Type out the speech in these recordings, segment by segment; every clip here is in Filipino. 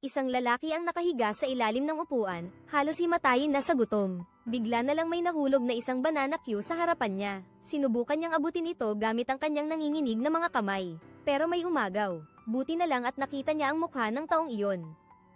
Isang lalaki ang nakahiga sa ilalim ng upuan, halos himatayin na sa gutom. Bigla na lang may nahulog na isang banana cue sa harapan niya. Sinubukan niyang abutin ito gamit ang kanyang nanginginig na mga kamay. Pero may umagaw. Buti na lang at nakita niya ang mukha ng taong iyon.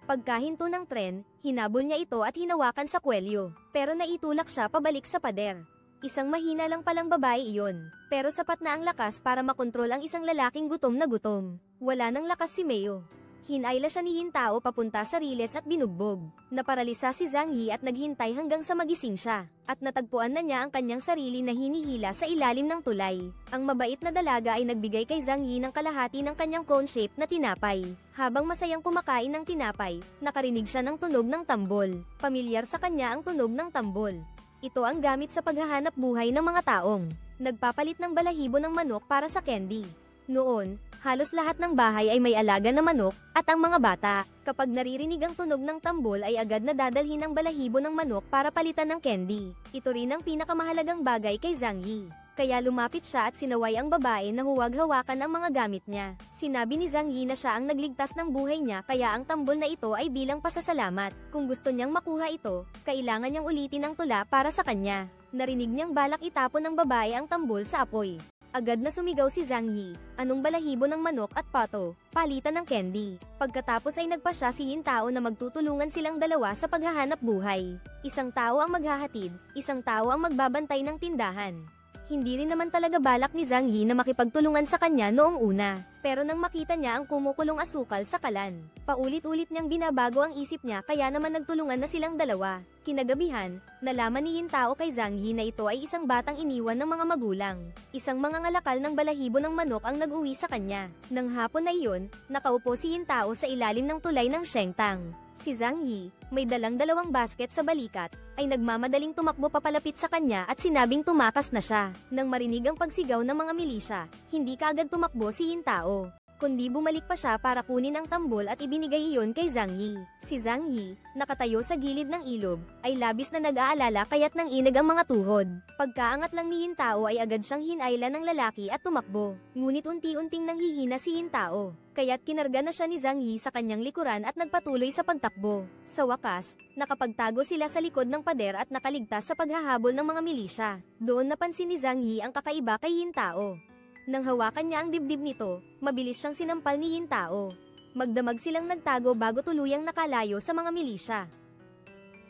Pagkahinto ng tren, hinabol niya ito at hinawakan sa kwelyo. Pero naitulak siya pabalik sa pader. Isang mahina lang palang babae iyon. Pero sapat na ang lakas para makontrol ang isang lalaking gutom na gutom. Wala nang lakas si Mayo. Hinayla siya ni Yintao papunta sa riles at binugbog. Naparalisa si Zhang Yi at naghintay hanggang sa magising siya. At natagpuan na niya ang kanyang sarili na hinihila sa ilalim ng tulay. Ang mabait na dalaga ay nagbigay kay Zhang Yi ng kalahati ng kanyang cone-shaped na tinapay. Habang masayang kumakain ng tinapay, nakarinig siya ng tunog ng tambol. Pamilyar sa kanya ang tunog ng tambol. Ito ang gamit sa paghahanap buhay ng mga taong nagpapalit ng balahibo ng manok para sa candy. Noon, halos lahat ng bahay ay may alaga na manok, at ang mga bata, kapag naririnig ang tunog ng tambol ay agad na dadalhin ang balahibo ng manok para palitan ng candy. Ito rin ang pinakamahalagang bagay kay Zhang Yi. Kaya lumapit siya at sinaway ang babae na huwag hawakan ang mga gamit niya. Sinabi ni Zhang Yi na siya ang nagligtas ng buhay niya kaya ang tambol na ito ay bilang pasasalamat. Kung gusto niyang makuha ito, kailangan niyang ulitin ang tula para sa kanya. Narinig niyang balak itapon ng babae ang tambol sa apoy. Agad na sumigaw si Zhang Yi, anong balahibo ng manok at pato, palitan ng candy. Pagkatapos ay nagpasya si Yintao na magtutulungan silang dalawa sa paghahanap buhay. Isang tao ang maghahatid, isang tao ang magbabantay ng tindahan. Hindi rin naman talaga balak ni Zhang Yi na makipagtulungan sa kanya noong una. Pero nang makita niya ang kumukulong asukal sa kalan, paulit-ulit niyang binabago ang isip niya kaya naman nagtulungan na silang dalawa. Kinagabihan, nalaman ni Yintao kay Zhang Yi na ito ay isang batang iniwan ng mga magulang. Isang mangangalakal ng balahibo ng manok ang nag-uwi sa kanya. Nang hapon na iyon, nakaupo si Yintao sa ilalim ng tulay ng Shengtang. Si Zhang Yi, may dalang dalawang basket sa balikat, ay nagmamadaling tumakbo papalapit sa kanya at sinabing tumakas na siya. Nang marinig ang pagsigaw ng mga milisya, hindi kaagad tumakbo si Yintao, kundi bumalik pa siya para kunin ang tambol at ibinigay iyon kay Zhang Yi. Si Zhang Yi, nakatayo sa gilid ng ilog, ay labis na nag-aalala kaya't nanginag ang mga tuhod. Pagkaangat lang ni Yintao ay agad siyang hinayla ng lalaki at tumakbo. Ngunit unti-unting nanghihina si Yintao, kaya't kinarga na siya ni Zhang Yi sa kanyang likuran at nagpatuloy sa pagtakbo. Sa wakas, nakapagtago sila sa likod ng pader at nakaligtas sa paghahabol ng mga milisya. Doon napansin ni Zhang Yi ang kakaiba kay Yintao. Nang hawakan niya ang dibdib nito, mabilis siyang sinampal ni Yintao. Magdamag silang nagtago bago tuluyang nakalayo sa mga milisya.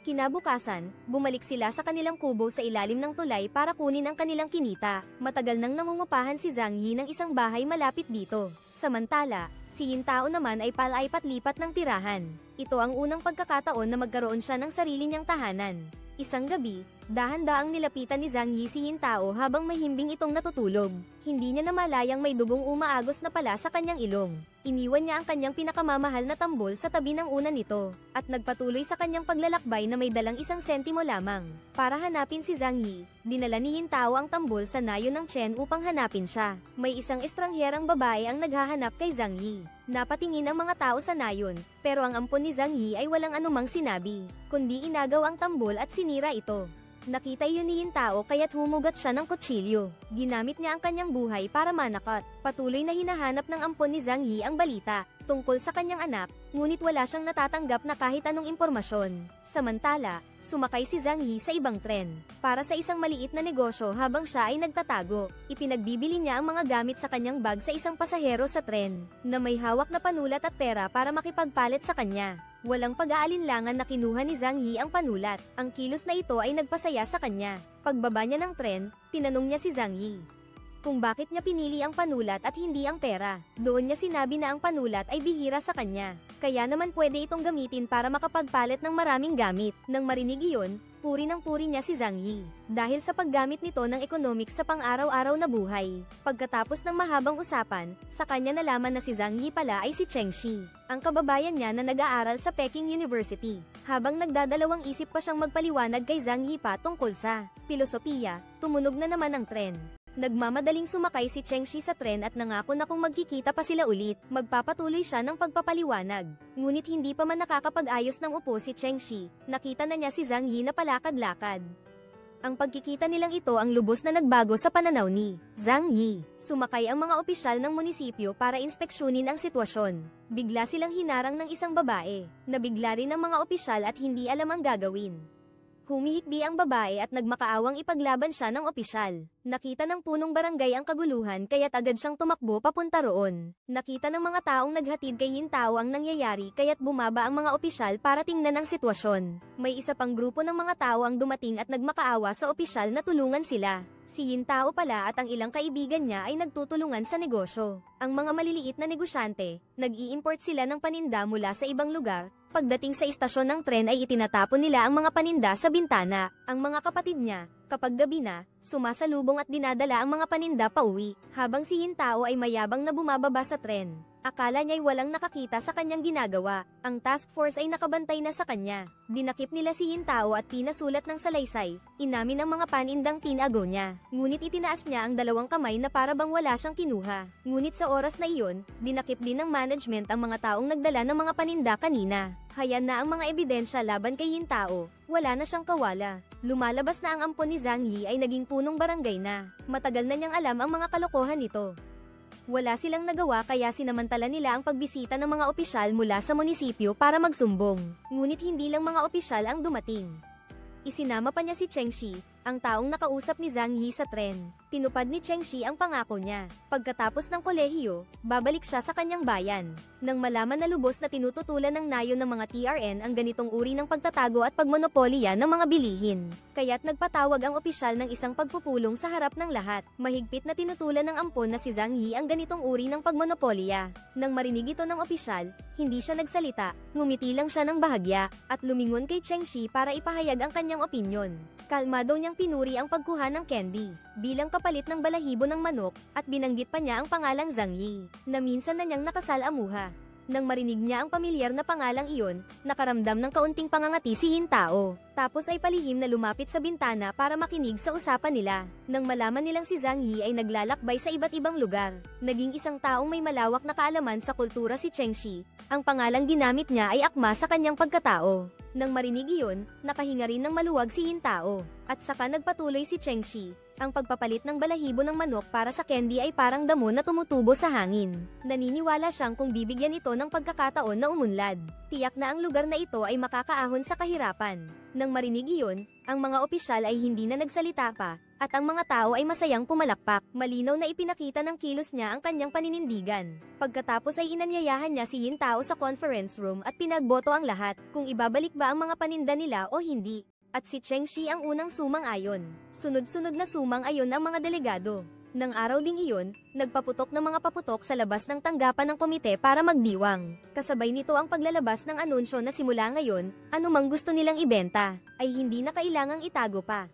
Kinabukasan, bumalik sila sa kanilang kubo sa ilalim ng tulay para kunin ang kanilang kinita. Matagal nang nangungupahan si Zhang Yi ng isang bahay malapit dito. Samantala, si Yintao naman ay palaipat-lipat ng tirahan. Ito ang unang pagkakataon na magkaroon siya ng sarili niyang tahanan. Isang gabi, dahan-daang nilapitan ni Zhang Yi si Yintao habang mahimbing itong natutulog. Hindi niya namalayang may dugong umaagos na pala sa kanyang ilong. Iniwan niya ang kanyang pinakamamahal na tambol sa tabi ng una nito, at nagpatuloy sa kanyang paglalakbay na may dalang 1 sentimo lamang. Para hanapin si Zhang Yi, dinala ni Yintao ang tambol sa nayo ng Chen upang hanapin siya. May isang estrangherang babae ang naghahanap kay Zhang Yi. Napatingin ang mga tao sa nayon, pero ang ampon ni Zhang Yi ay walang anumang sinabi, kundi inagaw ang tambol at sinira ito. Nakita iyon ni Yintao kaya't humugot siya ng kutsilyo. Ginamit niya ang kanyang buhay para manakot. Patuloy na hinahanap ng ampon ni Zhang Yi ang balita tungkol sa kanyang anak, ngunit wala siyang natatanggap na kahit anong impormasyon. Samantala, sumakay si Zhang Yi sa ibang tren para sa isang maliit na negosyo habang siya ay nagtatago. Ipinagbibili niya ang mga gamit sa kanyang bag sa isang pasahero sa tren na may hawak na panulat at pera para makipagpalit sa kanya. Walang pag-aalinlangan na kinuha ni Zhang Yi ang panulat. Ang kilos na ito ay nagpasaya sa kanya. Pagbaba niya ng tren, tinanong niya si Zhang Yi kung bakit niya pinili ang panulat at hindi ang pera. Doon niya sinabi na ang panulat ay bihira sa kanya, kaya naman pwede itong gamitin para makapagpalit ng maraming gamit. Nang marinig iyon, puri ng puri niya si Zhang Yi dahil sa paggamit nito ng economics sa pang-araw-araw na buhay. Pagkatapos ng mahabang usapan, sa kanya nalaman na si Zhang Yi pala ay si Cheng Shi, ang kababayan niya na nag-aaral sa Peking University. Habang nagdadalawang isip pa siyang magpaliwanag kay Zhang Yi pa tungkol sa filosofiya, tumunog na naman ang tren. Nagmamadaling sumakay si Cheng Shi sa tren at nangako na kung magkikita pa sila ulit, magpapatuloy siya ng pagpapaliwanag. Ngunit hindi pa man nakakapag-ayos ng upo si Cheng Shi, nakita na niya si Zhang Yi na palakad-lakad. Ang pagkikita nilang ito ang lubos na nagbago sa pananaw ni Zhang Yi. Sumakay ang mga opisyal ng munisipyo para inspeksyonin ang sitwasyon. Bigla silang hinarang ng isang babae. Nabigla rin ang mga opisyal at hindi alam ang gagawin. Humihikbi ang babae at nagmakaawang ipaglaban siya ng opisyal. Nakita ng punong barangay ang kaguluhan kaya't agad siyang tumakbo papunta roon. Nakita ng mga taong naghatid kay Yin Tao ang nangyayari kaya't bumaba ang mga opisyal para tingnan ang sitwasyon. May isa pang grupo ng mga tao ang dumating at nagmakaawa sa opisyal na tulungan sila. Si Yin Tao pala at ang ilang kaibigan niya ay nagtutulungan sa negosyo. Ang mga maliliit na negosyante, nag-i-import sila ng paninda mula sa ibang lugar. Pagdating sa istasyon ng tren ay itinatapon nila ang mga paninda sa bintana. Ang mga kapatid niya, kapag gabi na, sumasalubong at dinadala ang mga paninda pauwi, habang si Yin Tao ay mayabang na bumababa sa tren. Akala niya'y walang nakakita sa kanyang ginagawa. Ang task force ay nakabantay na sa kanya. Dinakip nila si Yin Tao at pinasulat ng salaysay. Inamin ang mga panindang tinago niya. Ngunit itinaas niya ang dalawang kamay na para bang wala siyang kinuha. Ngunit sa oras na iyon, dinakip din ng management ang mga taong nagdala ng mga paninda kanina. Hayan na ang mga ebidensya laban kay Yin Tao. Wala na siyang kawala. Lumalabas na ang ampon ni Zhang Yi ay naging punong barangay na. Matagal na niyang alam ang mga kalokohan nito. Wala silang nagawa kaya sinamantala nila ang pagbisita ng mga opisyal mula sa munisipyo para magsumbong. Ngunit hindi lang mga opisyal ang dumating. Isinama pa niya si Cheng Shi, ang taong nakausap ni Zhang Yi sa tren. Tinupad ni Cheng Shi ang pangako niya. Pagkatapos ng kolehiyo, babalik siya sa kanyang bayan. Nang malaman na lubos na tinututulan ng nayon ng mga TRN ang ganitong uri ng pagtatago at pagmonopolya ng mga bilihin. Kaya't nagpatawag ang opisyal ng isang pagpupulong sa harap ng lahat. Mahigpit na tinutulan ng ampon na si Zhang Yi ang ganitong uri ng pagmonopolya. Nang marinig ito ng opisyal, hindi siya nagsalita, ngumiti lang siya ng bahagya, at lumingon kay Cheng Shi para ipahayag ang kanyang opinyon. Kalmado niyang pinuri ang pagkuha ng candy, bilang kapalit ng balahibo ng manok, at binanggit pa niya ang pangalang Zhang Yi, na minsan na niyang nakasalamuha. Nang marinig niya ang pamilyar na pangalang iyon, nakaramdam ng kaunting pangangati si Yin Tao. Tapos ay palihim na lumapit sa bintana para makinig sa usapan nila. Nang malaman nilang si Zhang Yi ay naglalakbay sa iba't ibang lugar. Naging isang taong may malawak na kaalaman sa kultura si Cheng Shi. Ang pangalang ginamit niya ay akma sa kanyang pagkatao. Nang marinig iyon, nakahinga rin ng maluwag si Yin Tao. At saka nagpatuloy si Cheng Shi. Ang pagpapalit ng balahibo ng manok para sa candy ay parang damo na tumutubo sa hangin. Naniniwala siyang kung bibigyan ito ng pagkakataon na umunlad, tiyak na ang lugar na ito ay makakaahon sa kahirapan. Nang marinig iyon, ang mga opisyal ay hindi na nagsalita pa, at ang mga tao ay masayang pumalakpak. Malinaw na ipinakita ng kilos niya ang kanyang paninindigan. Pagkatapos ay inanyayahan niya si Yin Tao sa conference room at pinagboto ang lahat, kung ibabalik ba ang mga paninda nila o hindi. At si Cheng Shi ang unang sumang-ayon. Sunod-sunod na sumang-ayon ang mga delegado. Nang araw ding iyon, nagpaputok ng mga paputok sa labas ng tanggapan ng komite para magdiwang. Kasabay nito ang paglalabas ng anunsyo na simula ngayon, anumang gusto nilang ibenta, ay hindi na kailangang itago pa.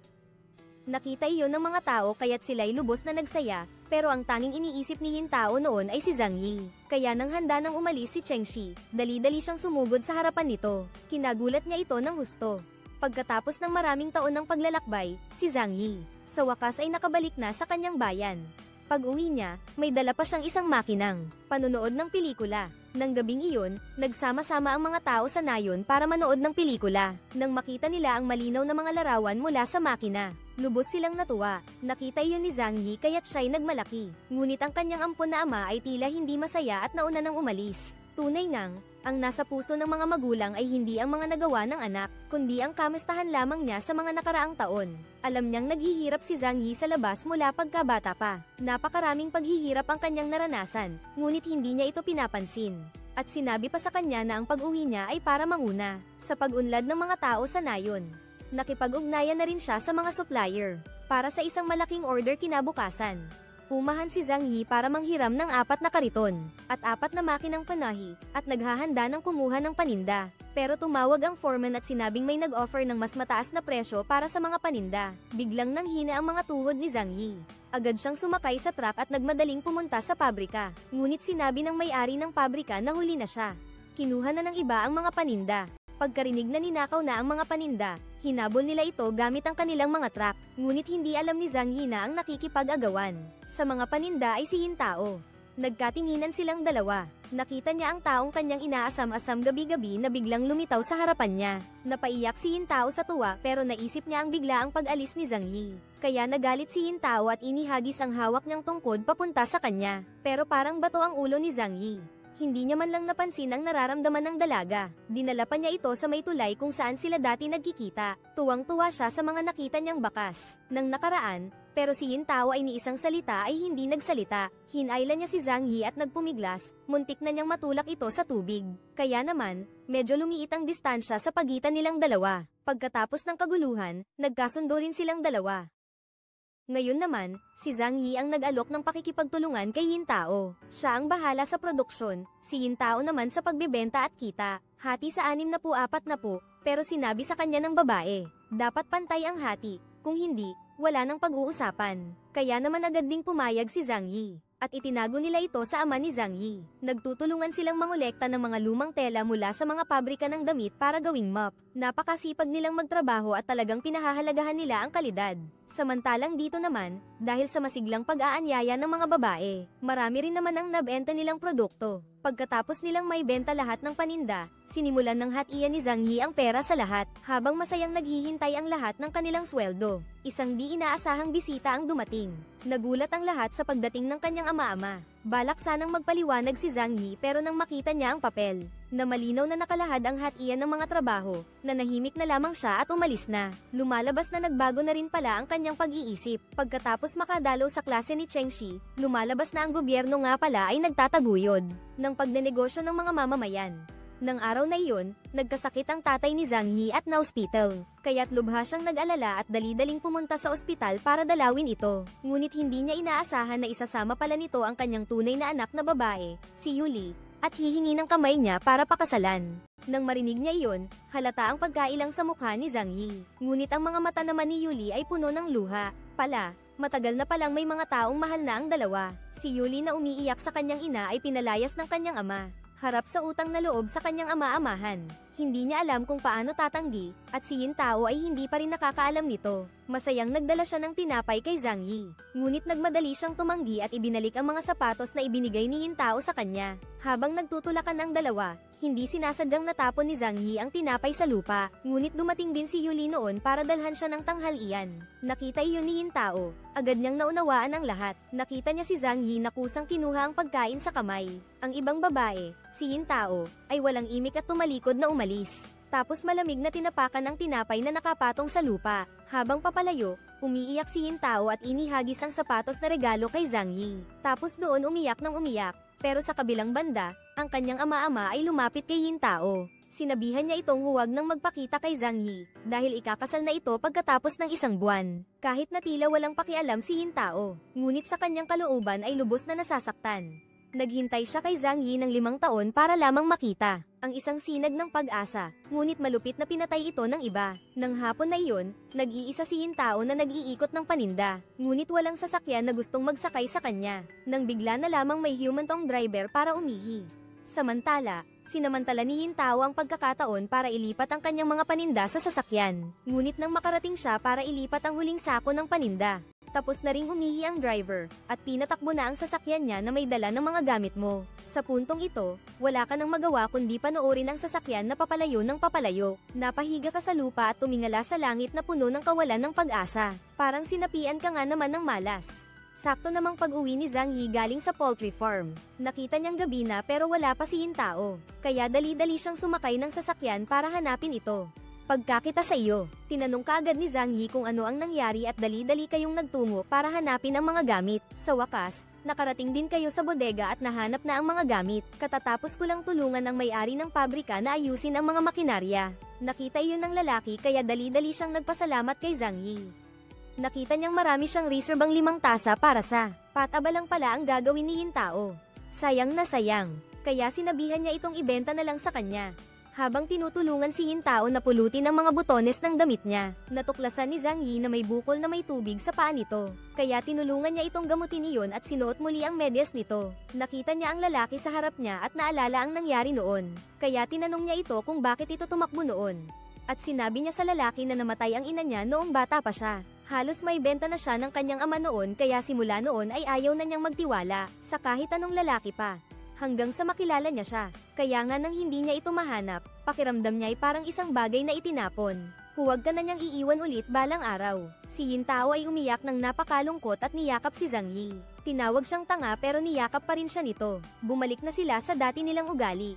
Nakita iyon ng mga tao kaya't sila'y lubos na nagsaya, pero ang tanging iniisip ni Yin Tao noon ay si Zhang Yi. Kaya nang handa nang umalis si Cheng Shi, dali-dali siyang sumugod sa harapan nito. Kinagulat niya ito ng husto. Pagkatapos ng maraming taon ng paglalakbay, si Zhang Yi, sa wakas ay nakabalik na sa kanyang bayan. Pag-uwi niya, may dala pa siyang isang makinang panunood ng pelikula. Nang gabing iyon, nagsama-sama ang mga tao sa nayon para manood ng pelikula. Nang makita nila ang malinaw na mga larawan mula sa makina, lubos silang natuwa. Nakita iyon ni Zhang Yi kaya't siya'y nagmalaki. Ngunit ang kanyang ampon na ama ay tila hindi masaya at nauna nang umalis. Tunay ngang, ang nasa puso ng mga magulang ay hindi ang mga nagawa ng anak, kundi ang kamustahan lamang niya sa mga nakaraang taon. Alam niyang naghihirap si Zhang Yi sa labas mula pagkabata pa. Napakaraming paghihirap ang kanyang naranasan, ngunit hindi niya ito pinapansin. At sinabi pa sa kanya na ang pag-uwi niya ay para manguna sa pag-unlad ng mga tao sa nayon. Nakipag-ugnayan na rin siya sa mga supplier para sa isang malaking order kinabukasan. Umahan si Zhang Yi para manghiram ng 4 na kariton, at 4 na makinang panahi, at naghahanda ng kumuha ng paninda. Pero tumawag ang foreman at sinabing may nag-offer ng mas mataas na presyo para sa mga paninda. Biglang nanghina ang mga tuhod ni Zhang Yi. Agad siyang sumakay sa truck at nagmadaling pumunta sa pabrika. Ngunit sinabi ng may-ari ng pabrika na huli na siya. Kinuha na ng iba ang mga paninda. Pagkarinig na ninakaw na ang mga paninda, hinabol nila ito gamit ang kanilang mga truck. Ngunit hindi alam ni Zhang Yi na ang nakikipag-agawan sa mga paninda ay si Yin Tao. Nagkatinginan silang dalawa. Nakita niya ang taong kanyang inaasam-asam gabi-gabi na biglang lumitaw sa harapan niya. Napaiyak si Yintao sa tuwa pero naisip niya ang biglaang pag-alis ni Zhang Yi. Kaya nagalit si Yintao at inihagis ang hawak niyang tungkod papunta sa kanya. Pero parang bato ang ulo ni Zhang Yi. Hindi niya man lang napansin ang nararamdaman ng dalaga. Dinala pa niya ito sa may tulay kung saan sila dati nagkikita. Tuwang-tuwa siya sa mga nakita niyang bakas. Nang nakaraan, pero si Yintao ay ni isang salita ay hindi nagsalita. Hinayla niya si Zhang Yi at nagpumiglas, muntik na niyang matulak ito sa tubig. Kaya naman, medyo lumiit ang distansya sa pagitan nilang dalawa. Pagkatapos ng kaguluhan, nagkasundo rin silang dalawa. Ngayon naman, si Zhang Yi ang nag-alok ng pakikipagtulungan kay Yintao. Siya ang bahala sa produksyon, si Yintao naman sa pagbebenta at kita. Hati sa 64, pero sinabi sa kanya ng babae, dapat pantay ang hati, kung hindi, wala nang pag-uusapan. Kaya naman agad ding pumayag si Zhang Yi. At itinago nila ito sa ama ni Zhang Yi. Nagtutulungan silang mangolekta ng mga lumang tela mula sa mga pabrika ng damit para gawing mop. Napakasipag nilang magtrabaho at talagang pinahahalagahan nila ang kalidad. Samantalang dito naman, dahil sa masiglang pag-aanyaya ng mga babae, marami rin naman ang nabenta nilang produkto. Pagkatapos nilang may benta lahat ng paninda, sinimulan ng hatian ni Zhang Yi ang pera sa lahat, habang masayang naghihintay ang lahat ng kanilang sweldo. Isang di inaasahang bisita ang dumating. Nagulat ang lahat sa pagdating ng kanyang ama-ama. Balak sanang magpaliwanag si Zhang Yi pero nang makita niya ang papel, na malinaw na nakalahad ang hatian ng mga trabaho, nanahimik na lamang siya at umalis na. Lumalabas na nagbago na rin pala ang kanyang pag-iisip. Pagkatapos makadalo sa klase ni Cheng Shi, lumalabas na ang gobyerno nga pala ay nagtataguyod ng pagnenegosyo ng mga mamamayan. Nang araw na iyon, nagkasakit ang tatay ni Zhang Yi at na-ospital, kaya't lubha siyang nag-alala at dali-daling pumunta sa ospital para dalawin ito. Ngunit hindi niya inaasahan na isasama pala nito ang kanyang tunay na anak na babae, si Yuli, at hihingi ng kamay niya para pakasalan. Nang marinig niya iyon, halata ang pagkailang sa mukha ni Zhang Yi. Ngunit ang mga mata naman ni Yuli ay puno ng luha. Matagal na palang may mga taong mahal na ang dalawa. Si Yuli na umiiyak sa kanyang ina ay pinalayas ng kanyang ama. Harap sa utang na loob sa kanyang ama-amahan. Hindi niya alam kung paano tatanggi, at si Yintao ay hindi pa rin nakakaalam nito. Masayang nagdala siya ng tinapay kay Zhang Yi. Ngunit nagmadali siyang tumanggi at ibinalik ang mga sapatos na ibinigay ni Yintao sa kanya. Habang nagtutulakan ang dalawa, hindi sinasadyang natapon ni Zhang Yi ang tinapay sa lupa, ngunit dumating din si Yuli noon para dalhan siya ng tanghalian. Nakita iyon ni Yintao. Agad niyang naunawaan ang lahat. Nakita niya si Zhang Yi na kusang kinuha ang pagkain sa kamay. Ang ibang babae, si Yintao, ay walang imik at tumalikod na umalis. Tapos malamig na tinapakan ang tinapay na nakapatong sa lupa. Habang papalayo, umiiyak si Yintao at inihagis ang sapatos na regalo kay Zhang Yi. Tapos doon umiyak ng umiyak. Pero sa kabilang banda, ang kanyang ama-ama ay lumapit kay Yintao. Sinabihan niya itong huwag nang magpakita kay Zhang Yi, dahil ikakasal na ito pagkatapos ng 1 buwan. Kahit na tila walang pakialam si Yintao, ngunit sa kanyang kalooban ay lubos na nasasaktan. Naghintay siya kay Zhang Yi ng 5 taon para lamang makita ang isang sinag ng pag-asa, ngunit malupit na pinatay ito ng iba. Nang hapon na iyon, nag-iisa si Yintao na nag-iikot ng paninda, ngunit walang sasakyan na gustong magsakay sa kanya, nang bigla na lamang may humantong driver para umihi. Sinamantala ni Yintao ang pagkakataon para ilipat ang kanyang mga paninda sa sasakyan, ngunit nang makarating siya para ilipat ang huling sako ng paninda, tapos na ring umihi ang driver, at pinatakbo na ang sasakyan niya na may dala ng mga gamit mo. Sa puntong ito, wala ka nang magawa kundi panoorin ang sasakyan na papalayo ng papalayo. Napahiga ka sa lupa at tumingala sa langit na puno ng kawalan ng pag-asa. Parang sinapian ka nga naman ng malas. Sakto namang pag-uwi ni Zhang Yi galing sa poultry farm. Nakita niyang gabi na pero wala pa si Yintao. Kaya dali-dali siyang sumakay ng sasakyan para hanapin ito. Pagkakita sa iyo, tinanong kaagad ni Zhang Yi kung ano ang nangyari at dali-dali kayong nagtungo para hanapin ang mga gamit. Sa wakas, nakarating din kayo sa bodega at nahanap na ang mga gamit. Katatapos ko lang tulungan ng may-ari ng pabrika na ayusin ang mga makinarya. Nakita iyon ng lalaki kaya dali-dali siyang nagpasalamat kay Zhang Yi. Nakita niyang marami siyang reserbang 5 tasa para sa pataba lang pala ang gagawin ni Yintao. Sayang na sayang, kaya sinabihan niya itong ibenta na lang sa kanya. Habang tinutulungan si Yintao na pulutin ang mga butones ng damit niya, natuklasan ni Zhang Yi na may bukol na may tubig sa paa nito. Kaya tinulungan niya itong gamutin iyon at sinuot muli ang medyas nito. Nakita niya ang lalaki sa harap niya at naalala ang nangyari noon. Kaya tinanong niya ito kung bakit ito tumakbo noon. At sinabi niya sa lalaki na namatay ang ina niya noong bata pa siya. Halos may benta na siya ng kanyang ama noon kaya simula noon ay ayaw na niyang magtiwala sa kahit anong lalaki pa. Hanggang sa makilala niya siya. Kaya nga nang hindi niya ito mahanap, pakiramdam niya ay parang isang bagay na itinapon. Huwag ka na niyang iiwan ulit balang araw. Si Yin Tao ay umiyak ng napakalungkot at niyakap si Zhang Yi. Tinawag siyang tanga pero niyakap pa rin siya nito. Bumalik na sila sa dati nilang ugali.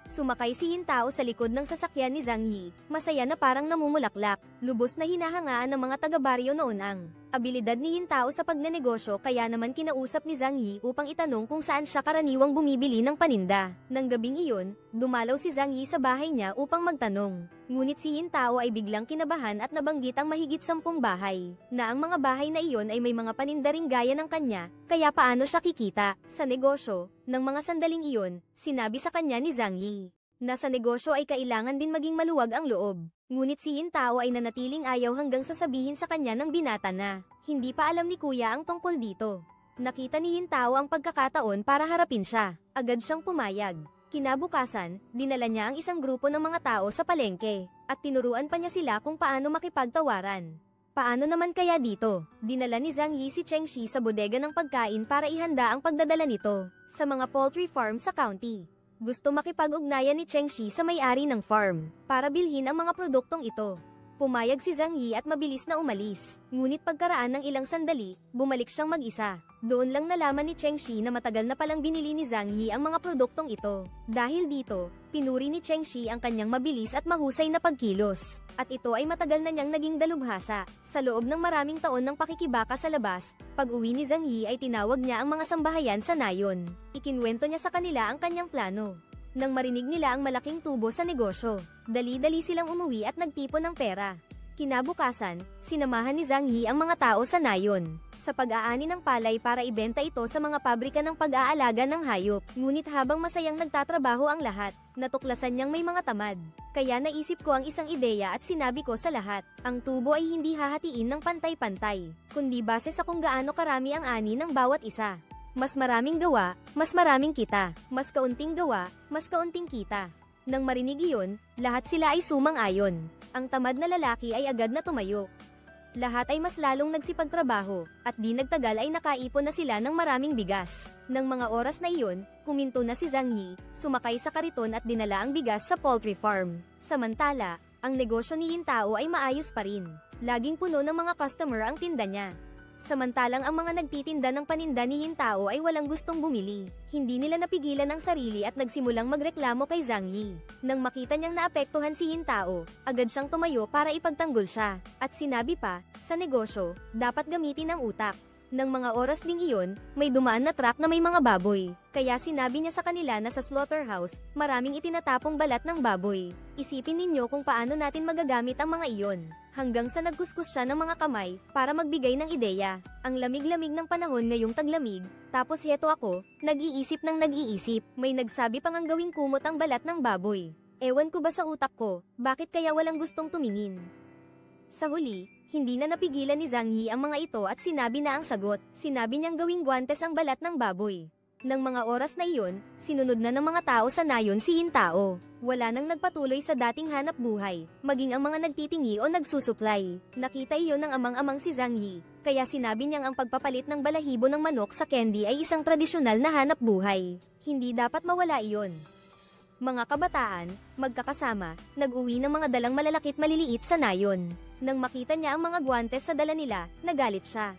Sumakay si Yin Tao sa likod ng sasakyan ni Zhang Yi, masaya na parang namumulaklak. Lubos na hinahangaan ng mga taga-baryo noon ang abilidad ni Yin Tao sa pagnenegosyo kaya naman kinausap ni Zhang Yi upang itanong kung saan siya karaniwang bumibili ng paninda. Nang gabing iyon, dumalaw si Zhang Yi sa bahay niya upang magtanong. Ngunit si Yin Tao ay biglang kinabahan at nabanggit ang mahigit 10 bahay, na ang mga bahay na iyon ay may mga paninda ring gaya ng kanya, kaya paano siya kikita sa negosyo. Nang mga sandaling iyon, sinabi sa kanya ni Zhang Yi na sa negosyo ay kailangan din maging maluwag ang loob. Ngunit si Yin Tao ay nanatiling ayaw hanggang sasabihin sa kanya ng binata na hindi pa alam ni kuya ang tungkol dito. Nakita ni Yin Tao ang pagkakataon para harapin siya. Agad siyang pumayag. Kinabukasan, dinala niya ang isang grupo ng mga tao sa palengke, at tinuruan pa niya sila kung paano makipagtawaran. Paano naman kaya dito? Dinala ni Zhang Yi si Cheng Shi sa bodega ng pagkain para ihanda ang pagdadala nito sa mga poultry farm sa county. Gusto makipag-ugnayan ni Cheng Shi sa may-ari ng farm para bilhin ang mga produktong ito. Pumayag si Zhang Yi at mabilis na umalis. Ngunit pagkaraan ng ilang sandali, bumalik siyang mag-isa. Doon lang nalaman ni Cheng Shi na matagal na palang binili ni Zhang Yi ang mga produktong ito. Dahil dito, pinuri ni Cheng Shi ang kanyang mabilis at mahusay na pagkilos. At ito ay matagal na niyang naging dalubhasa. Sa loob ng maraming taon ng pakikibaka sa labas, pag-uwi ni Zhang Yi ay tinawag niya ang mga sambahayan sa nayon. Ikinwento niya sa kanila ang kanyang plano. Nang marinig nila ang malaking tubo sa negosyo, dali-dali silang umuwi at nagtipon ng pera. Kinabukasan, sinamahan ni Zhang Yi ang mga tao sa nayon sa pag-aani ng palay para ibenta ito sa mga pabrika ng pag-aalaga ng hayop. Ngunit habang masayang nagtatrabaho ang lahat, natuklasan niyang may mga tamad. Kaya naisip ko ang isang ideya at sinabi ko sa lahat, ang tubo ay hindi hahatiin ng pantay-pantay, kundi base sa kung gaano karami ang ani ng bawat isa. Mas maraming gawa, mas maraming kita. Mas kaunting gawa, mas kaunting kita. Nang marinig iyon, lahat sila ay sumang-ayon. Ang tamad na lalaki ay agad na tumayo. Lahat ay mas lalong nagsipagtrabaho, at di nagtagal ay nakaipon na sila ng maraming bigas. Nang mga oras na iyon, huminto na si Zhang Yi, sumakay sa kariton at dinala ang bigas sa poultry farm. Samantala, ang negosyo ni Yin Tao ay maayos pa rin. Laging puno ng mga customer ang tinda niya. Samantalang ang mga nagtitinda ng paninda ni Yin Tao ay walang gustong bumili. Hindi nila napigilan ang sarili at nagsimulang magreklamo kay Zhang Yi. Nang makita niyang naapektuhan si Yin Tao, agad siyang tumayo para ipagtanggol siya. At sinabi pa, sa negosyo, dapat gamitin ang utak. Nang mga oras ding iyon, may dumaan na truck na may mga baboy. Kaya sinabi niya sa kanila na sa slaughterhouse, maraming itinatapong balat ng baboy. Isipin ninyo kung paano natin magagamit ang mga iyon. Hanggang sa nagkuskus siya ng mga kamay para magbigay ng ideya. Ang lamig-lamig ng panahon ngayong taglamig, tapos heto ako, nag-iisip ng nag-iisip. May nagsabi pang ang gawing kumot ang balat ng baboy. Ewan ko ba sa utak ko, bakit kaya walang gustong tumingin? Sa huli, hindi na napigilan ni Zhang Yi ang mga ito at sinabi na ang sagot. Sinabi niyang gawing guwantes ang balat ng baboy. Nang mga oras na iyon, sinunod na ng mga tao sa nayon si Yin Tao. Wala nang nagpatuloy sa dating hanap buhay, maging ang mga nagtitingi o nagsusuplay. Nakita iyon ng amang-amang si Zhang Yi, kaya sinabi niyang ang pagpapalit ng balahibo ng manok sa candy ay isang tradisyonal na hanap buhay. Hindi dapat mawala iyon. Mga kabataan, magkakasama, nag-uwi ng mga dalang malalakit maliliit sa nayon. Nang makita niya ang mga guwantes sa dala nila, nagalit siya.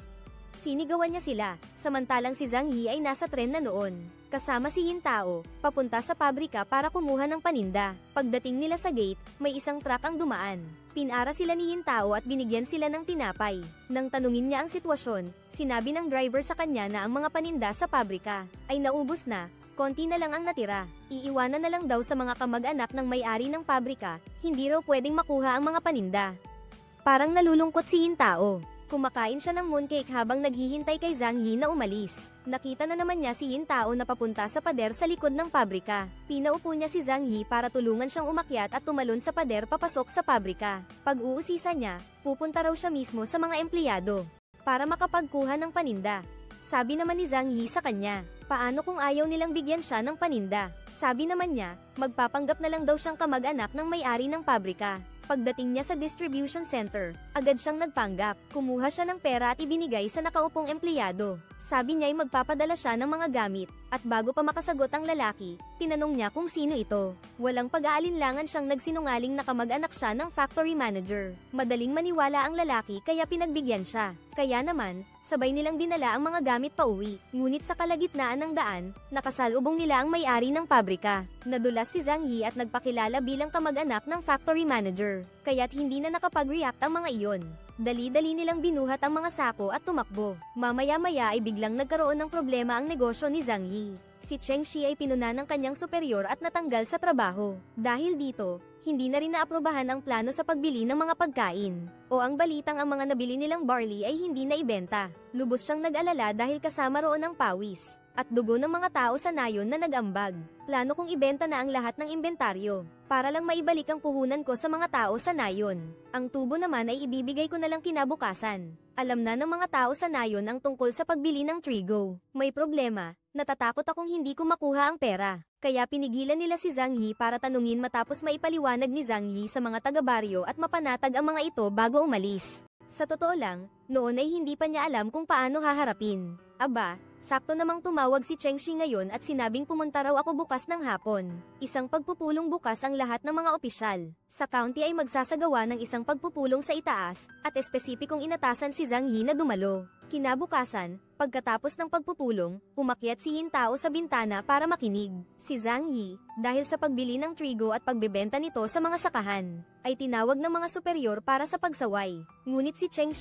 Sinigawan niya sila, samantalang si Zhang Yi ay nasa tren na noon. Kasama si Yin Tao, papunta sa pabrika para kumuha ng paninda. Pagdating nila sa gate, may isang truck ang dumaan. Pinara sila ni Yin Tao at binigyan sila ng tinapay. Nang tanungin niya ang sitwasyon, sinabi ng driver sa kanya na ang mga paninda sa pabrika ay naubos na, konti na lang ang natira. Iiwanan na lang daw sa mga kamag-anak ng may-ari ng pabrika, hindi raw pwedeng makuha ang mga paninda. Parang nalulungkot si Yin Tao. Kumakain siya ng mooncake habang naghihintay kay Zhang Yi na umalis. Nakita na naman niya si Yin Tao na papunta sa pader sa likod ng pabrika. Pinaupo niya si Zhang Yi para tulungan siyang umakyat at tumalon sa pader papasok sa pabrika. Pag-uusisa niya, pupunta raw siya mismo sa mga empleyado para makapagkuha ng paninda. Sabi naman ni Zhang Yi sa kanya, paano kung ayaw nilang bigyan siya ng paninda? Sabi naman niya, magpapanggap na lang daw siyang kamag-anak ng may-ari ng pabrika. Pagdating niya sa distribution center, agad siyang nagpanggap. Kumuha siya ng pera at ibinigay sa nakaupong empleyado. Sabi niya'y magpapadala siya ng mga gamit, at bago pa makasagot ang lalaki, tinanong niya kung sino ito. Walang pag-aalinlangan siyang nagsinungaling na kamag-anak siya ng factory manager. Madaling maniwala ang lalaki kaya pinagbigyan siya. Kaya naman, sabay nilang dinala ang mga gamit pauwi. Ngunit sa kalagitnaan ng daan, nakasalubong nila ang may-ari ng pabrika. Nadulas si Zhang Yi at nagpakilala bilang kamag-anak ng factory manager. Kaya't hindi na nakapag-react ang mga iyon. Dali-dali nilang binuhat ang mga sako at tumakbo. Mamaya-maya ay biglang nagkaroon ng problema ang negosyo ni Zhang Yi. Si Cheng Shi ay pinuna ng kanyang superior at natanggal sa trabaho. Dahil dito, hindi na rin naaprubahan ang plano sa pagbili ng mga pagkain. O ang balitang ang mga nabili nilang barley ay hindi na ibenta. Lubos siyang nag-alala dahil kasama roon ang pawis at dugo ng mga tao sa nayon na nag-ambag. Plano kong ibenta na ang lahat ng inventaryo, para lang maibalik ang puhunan ko sa mga tao sa nayon. Ang tubo naman ay ibibigay ko na lang kinabukasan. Alam na ng mga tao sa nayon ang tungkol sa pagbili ng trigo. May problema, natatakot akong hindi ko makuha ang pera. Kaya pinigilan nila si Zhang Yi para tanungin matapos maipaliwanag ni Zhang Yi sa mga taga-baryo at mapanatag ang mga ito bago umalis. Sa totoo lang, noon ay hindi pa niya alam kung paano haharapin. Aba, sakto namang tumawag si Cheng Shi ngayon at sinabing pumunta raw ako bukas ng hapon. Isang pagpupulong bukas ang lahat ng mga opisyal. Sa county ay magsasagawa ng isang pagpupulong sa itaas, at espesipikong inatasan si Zhang Yi na dumalo. Kinabukasan, pagkatapos ng pagpupulong, umakyat si Yin Tao sa bintana para makinig. Si Zhang Yi, dahil sa pagbili ng trigo at pagbebenta nito sa mga sakahan, ay tinawag ng mga superior para sa pagsaway. Ngunit si Cheng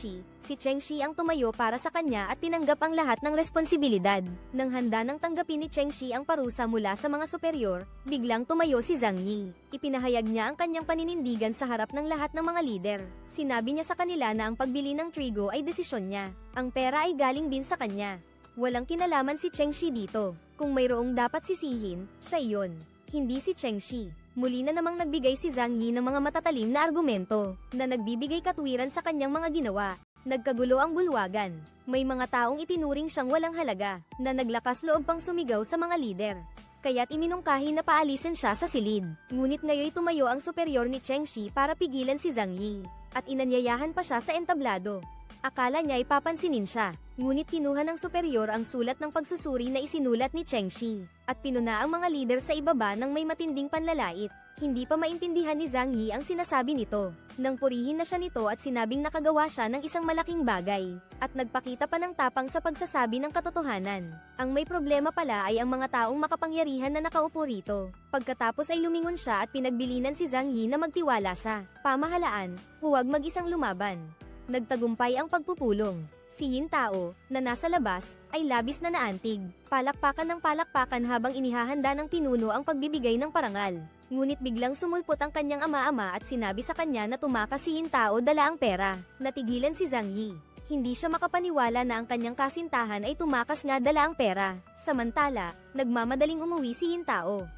Shi ang tumayo para sa kanya at tinanggap ang lahat ng responsibilidad. Nang handa nang tanggapin ni Cheng Shi ang parusa mula sa mga superior, biglang tumayo si Zhang Yi. Ipinahayag niya ang kanyang paninindigan sa harap ng lahat ng mga lider. Sinabi niya sa kanila na ang pagbili ng trigo ay desisyon niya. Ang pera ay galing din sa kanya. Walang kinalaman si Cheng Shi dito. Kung mayroong dapat sisihin, siya iyon. Hindi si Cheng Shi. Muli na namang nagbigay si Zhang Yi ng mga matatalim na argumento, na nagbibigay katwiran sa kanyang mga ginawa. Nagkagulo ang bulwagan. May mga taong itinuring siyang walang halaga, na naglakas loob pang sumigaw sa mga lider. Kaya't iminungkahi na paalisin siya sa silid. Ngunit ngayoy tumayo ang superior ni Cheng Shi para pigilan si Zhang Yi, at inanyayahan pa siya sa entablado. Akala niya ay papansinin siya, ngunit kinuha ng superior ang sulat ng pagsusuri na isinulat ni Cheng Shi, at pinuna ang mga lider sa ibaba ng may matinding panlalait. Hindi pa maintindihan ni Zhang Yi ang sinasabi nito. Nang purihin na siya nito at sinabing nakagawa siya ng isang malaking bagay, at nagpakita pa ng tapang sa pagsasabi ng katotohanan. Ang may problema pala ay ang mga taong makapangyarihan na nakaupo rito. Pagkatapos ay lumingon siya at pinagbilinan si Zhang Yi na magtiwala sa pamahalaan, huwag mag-isang lumaban. Nagtagumpay ang pagpupulong. Si Yin Tao, na nasa labas, ay labis na naantig. Palakpakan ng palakpakan habang inihahanda ng pinuno ang pagbibigay ng parangal. Ngunit biglang sumulpot ang kanyang ama-ama at sinabi sa kanya na tumakas si Yin Tao dala ang pera. Natigilan si Zhang Yi. Hindi siya makapaniwala na ang kanyang kasintahan ay tumakas nga dala ang pera. Samantala, nagmamadaling umuwi si Yin Tao.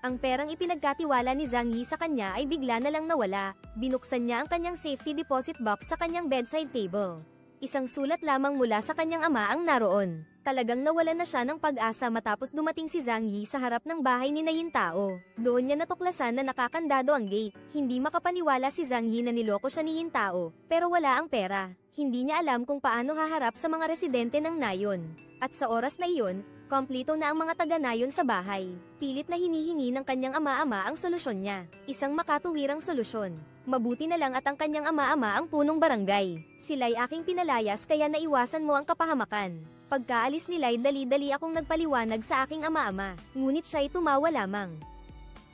Ang perang ipinagkatiwala ni Zhang Yi sa kanya ay bigla na lang nawala. Binuksan niya ang kanyang safety deposit box sa kanyang bedside table. Isang sulat lamang mula sa kanyang ama ang naroon. Talagang nawalan na siya ng pag-asa matapos dumating si Zhang Yi sa harap ng bahay ni Yin Tao. Doon niya natuklasan na nakakandado ang gate. Hindi makapaniwala si Zhang Yi na niloko siya ni Yin Tao, pero wala ang pera. Hindi niya alam kung paano haharap sa mga residente ng nayon. At sa oras na iyon, kompleto na ang mga taga-nayon sa bahay. Pilit na hinihingi ng kanyang ama-ama ang solusyon niya. Isang makatuwirang solusyon. Mabuti na lang at ang kanyang ama-ama ang punong barangay. Sila'y aking pinalayas kaya naiwasan mo ang kapahamakan. Pagkaalis nila'y dali-dali akong nagpaliwanag sa aking ama-ama. Ngunit siya'y tumawa lamang.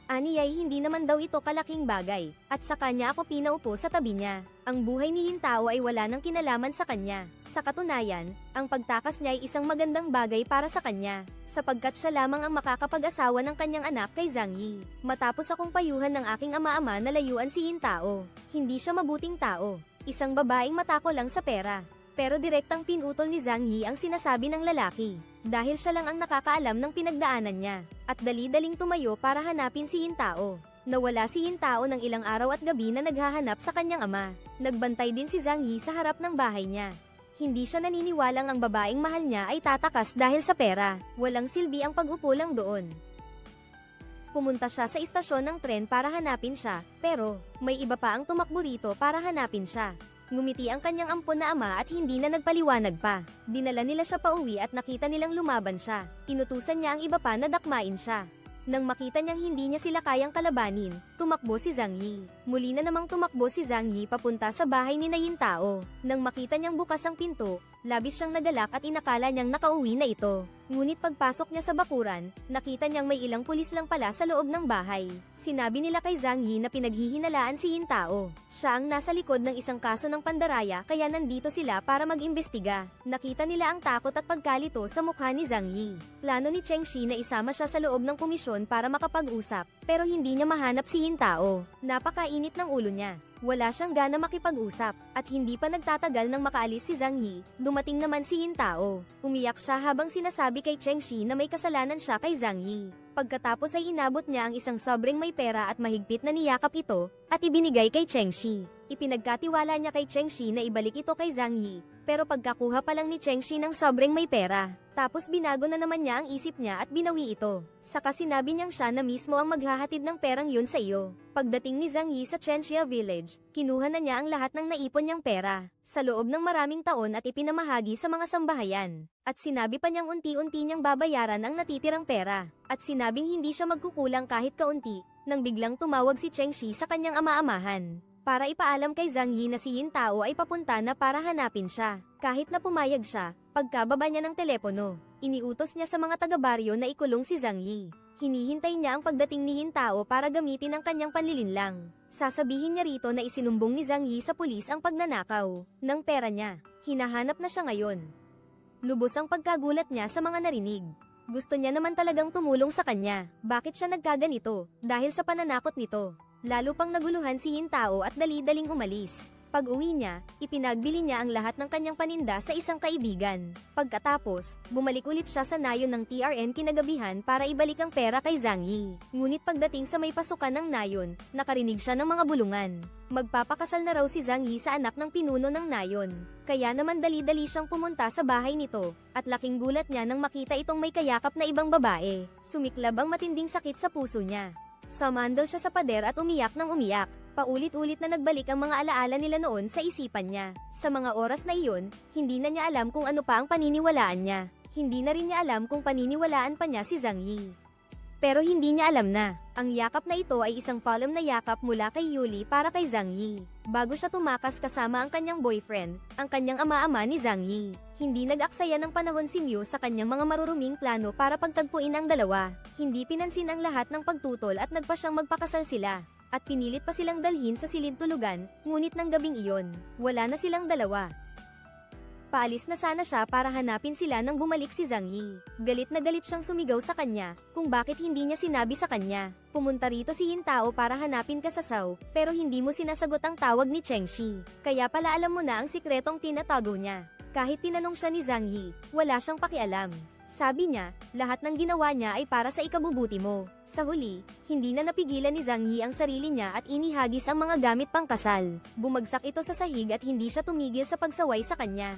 Aniyay hindi naman daw ito kalaking bagay, at sa kanya ako pinaupo sa tabi niya. Ang buhay ni Yin Tao ay wala nang kinalaman sa kanya. Sa katunayan, ang pagtakas niya ay isang magandang bagay para sa kanya, sapagkat siya lamang ang makakapag-asawa ng kanyang anak kay Zhang Yi. Matapos akong payuhan ng aking ama-ama na layuan si Yin Tao, hindi siya mabuting tao. Isang babaeng matako lang sa pera. Pero direktang pinutol ni Zhang Yi ang sinasabi ng lalaki, dahil siya lang ang nakakaalam ng pinagdaanan niya, at dali-daling tumayo para hanapin si Yin Tao. Nawala si Yin Tao ng ilang araw at gabi na naghahanap sa kanyang ama. Nagbantay din si Zhang Yi sa harap ng bahay niya. Hindi siya naniniwalang ang babaeng mahal niya ay tatakas dahil sa pera. Walang silbi ang pag-upo lang doon. Pumunta siya sa istasyon ng tren para hanapin siya, pero may iba pa ang tumakbo rito para hanapin siya. Ngumiti ang kanyang ampon na ama at hindi na nagpaliwanag pa. Dinala nila siya pauwi at nakita nilang lumaban siya. Inutusan niya ang iba pa na dakmain siya. Nang makita niyang hindi niya sila kayang kalabanin, tumakbo si Zhang Yi. Muli na namang tumakbo si Zhang Yi papunta sa bahay ni Yin Tao. Nang makita niyang bukas ang pinto, labis siyang nagalak at inakala niyang nakauwi na ito. Ngunit pagpasok niya sa bakuran, nakita niyang may ilang pulis lang pala sa loob ng bahay. Sinabi nila kay Zhang Yi na pinaghihinalaan si Yin Tao. Siya ang nasa likod ng isang kaso ng pandaraya kaya nandito sila para mag-imbestiga. Nakita nila ang takot at pagkalito sa mukha ni Zhang Yi. Plano ni Cheng Shi na isama siya sa loob ng komisyon para makapag-usap, pero hindi niya mahanap si Yin Tao. Napakainit ng ulo niya. Wala siyang gana makipag-usap, at hindi pa nagtatagal nang makaalis si Zhang Yi, dumating naman si Yin Tao. Umiyak siya habang sinasabi kay Cheng Shi na may kasalanan siya kay Zhang Yi. Pagkatapos ay inabot niya ang isang sobrang may pera at mahigpit na niyakap ito, at ibinigay kay Cheng Shi. Ipinagkatiwala niya kay Cheng Shi na ibalik ito kay Zhang Yi, pero pagkakuha pa lang ni Cheng Shi ng sobrang may pera, tapos binago na naman niya ang isip niya at binawi ito. Saka sinabi niyang siya na mismo ang maghahatid ng perang yun sa iyo. Pagdating ni Zhang Yi sa Chenxia Village, kinuha na niya ang lahat ng naipon niyang pera, sa loob ng maraming taon at ipinamahagi sa mga sambahayan. At sinabi pa niyang unti-unti niyang babayaran ang natitirang pera. At sinabing hindi siya magkukulang kahit kaunti, nang biglang tumawag si Cheng Shi sa kanyang ama-amahan. Para ipaalam kay Zhang Yi na si Yin Tao ay papunta na para hanapin siya. Kahit na pumayag siya, pagkababa niya ng telepono, iniutos niya sa mga taga-baryo na ikulong si Zhang Yi. Hinihintay niya ang pagdating ni Yin Tao para gamitin ang kanyang panlilinlang. Sasabihin niya rito na isinumbong ni Zhang Yi sa pulis ang pagnanakaw ng pera niya. Hinahanap na siya ngayon. Lubos ang pagkagulat niya sa mga narinig. Gusto niya naman talagang tumulong sa kanya. Bakit siya nagkaganito? Dahil sa pananakot nito. Lalo pang naguluhan si Yin Tao at dali-daling umalis. Pag-uwi niya, ipinagbili niya ang lahat ng kanyang paninda sa isang kaibigan. Pagkatapos, bumalik ulit siya sa nayon ng TRN kinagabihan para ibalik ang pera kay Zhang Yi. Ngunit pagdating sa may pasukan ng nayon, nakarinig siya ng mga bulungan. Magpapakasal na raw si Zhang Yi sa anak ng pinuno ng nayon. Kaya naman dali-dali siyang pumunta sa bahay nito, at laking gulat niya nang makita itong may kayakap na ibang babae. Sumiklab ang matinding sakit sa puso niya. Sumandal siya sa pader at umiyak ng umiyak. Paulit-ulit na nagbalik ang mga alaala nila noon sa isipan niya. Sa mga oras na iyon, hindi na niya alam kung ano pa ang paniniwalaan niya. Hindi na rin niya alam kung paniniwalaan pa niya si Zhang Yi. Pero hindi niya alam na, ang yakap na ito ay isang palom na yakap mula kay Yuli para kay Zhang Yi. Bago siya tumakas kasama ang kanyang boyfriend, ang kanyang ama-ama ni Zhang Yi. Hindi nag-aksaya ng panahon si Mew sa kanyang mga maruruming plano para pagtagpuin ang dalawa. Hindi pinansin ang lahat ng pagtutol at nagpa siyang magpakasal sila. At pinilit pa silang dalhin sa silid tulugan, ngunit ng gabing iyon, wala na silang dalawa. Paalis na sana siya para hanapin sila nang bumalik si Zhang Yi. Galit na galit siyang sumigaw sa kanya, kung bakit hindi niya sinabi sa kanya. Pumunta rito si Yin Tao para hanapin ka sa Sao, pero hindi mo sinasagot ang tawag ni Cheng Shi. Kaya pala alam mo na ang sikretong tinatago niya. Kahit tinanong siya ni Zhang Yi, wala siyang pakialam. Sabi niya, lahat ng ginawa niya ay para sa ikabubuti mo. Sa huli, hindi na napigilan ni Zhang Yi ang sarili niya at inihagis ang mga gamit pangkasal. Bumagsak ito sa sahig at hindi siya tumigil sa pagsaway sa kanya.